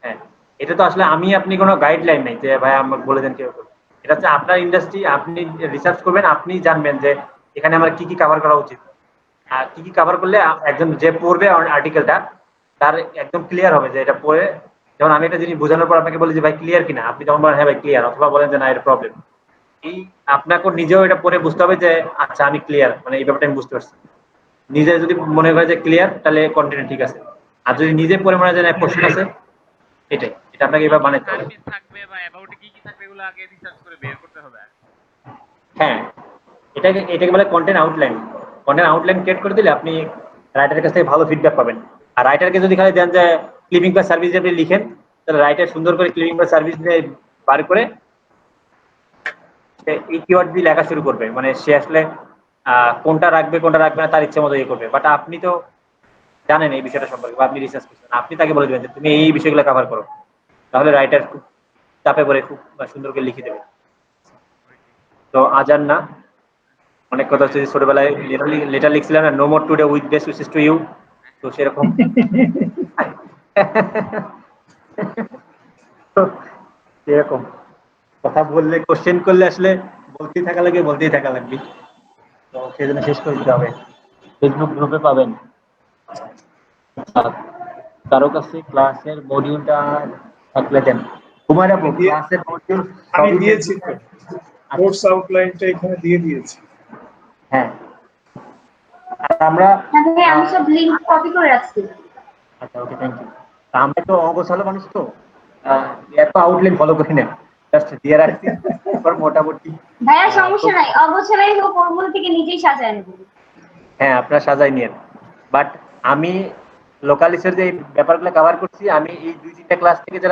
হ্যাঁ, এটা তো আসলে আপনি কোনো গাইডলাইন নেই যে ভাই আমাকে বলে দেন কিভাবে করবেন। এটা হচ্ছে আপনার ইন্ডাস্ট্রি, আপনি রিসার্চ করবেন, আপনি জানবেন যে এখানে আমার কি কি কভার করা উচিত, আর কি কি কভার করলে একজন যে পড়বে আর্টিকেলটা তার একদম ক্লিয়ার হবে যে এটা পড়ে, যেমন আমি একটা জিনিস বোঝানোর পর আপনাকে বলি যে ভাই ক্লিয়ার কিনা, আপনি তখন বলেন হ্যাঁ ভাই ক্লিয়ার, অথবা বলেন যে না এটা প্রবলেম। এই আপনাকে নিজেও এটা পড়ে বুঝতে হবে যে আচ্ছা আমি ক্লিয়ার, মানে এই ব্যাপারটা আমি বুঝতে পারছি। নিজে যদি মনে করে যে ক্লিয়ার তাহলে কন্টেন্ট ঠিক আছে, আর যদি নিজে পড়ে মনে হয় যে কোশ্চেন আছে, এটা আপনাকে এবার বানাতে হবে। সার্ভিস থাকবে বা অ্যাবাউট কি কি থাকবে এগুলো আগে রিসার্চ করে বের করতে হবে। হ্যাঁ, এটাকে বলে content outline. Content outline create করে দিলে আপনি রাইটারের কাছ থেকে ভালো ফিডব্যাক পাবেন। আর রাইটারকে যদি খালি দেন যে ক্লিপিং বা সার্ভিস আপনি লিখেন, তাহলে রাইটার সুন্দর করে ক্লিপিং বা সার্ভিস দিয়ে বার করে এই কিওয়ার্ড দিয়ে লেখা শুরু করবে, মানে সে আসলে কোনটা রাখবে না তার ইচ্ছে মতো ইয়ে করবে। বাট আপনি তো জানেন এই বিষয়টা সম্পর্কে, বা আপনি রিসার্চ করছেন, আপনি তাকে বলে দেবেন যে তুমি এই বিষয়গুলো কভার করো, তাহলে রাইটার খুব চাপে পড়ে খুব সুন্দর করে লিখে দেবে। তো আজান না, অনেক কথা হচ্ছে, ছোটবেলায় লেটার লিখছিলাম না, no more today with best wishes to you, তো সেরকম সেরকম কথা বললে কোশ্চেন করলে আসলে বলতেই থাকা লাগবে, তো সেজন্য শেষ করে দিতে হবে। ফেসবুক গ্রুপে পাবেন, কারো কাছে ক্লাসের মডিউলটা থাকলে দেন, হুমায়রা আপু ক্লাসের মডিউল আমি দিয়েছি তো, কোর্স আউটলাইনটা এখানে দিয়ে দিয়েছি। হ্যাঁ আর আমরা হ্যাঁ ভাই, আমি সব লিংক কপি করে রাখছি। আচ্ছা ওকে থ্যাংক ইউ। আমরা তো অগোছালো মানুষ তো এত আউটলাইন ফলো করি না, জাস্ট দিয়ে রাখছি এরপর মোটামুটি। ভাইয়া সমস্যা নাই, অগোছালাই হোক ওর মধ্যে থেকে নিজেই সাজায় নেবো। হ্যাঁ আপনারা সাজাই নিয়েন, বাট আমি লোকালিসের যে ব্যাপারগুলো কভার করছি, আমি এই 2-3টা ক্লাস থেকে যারা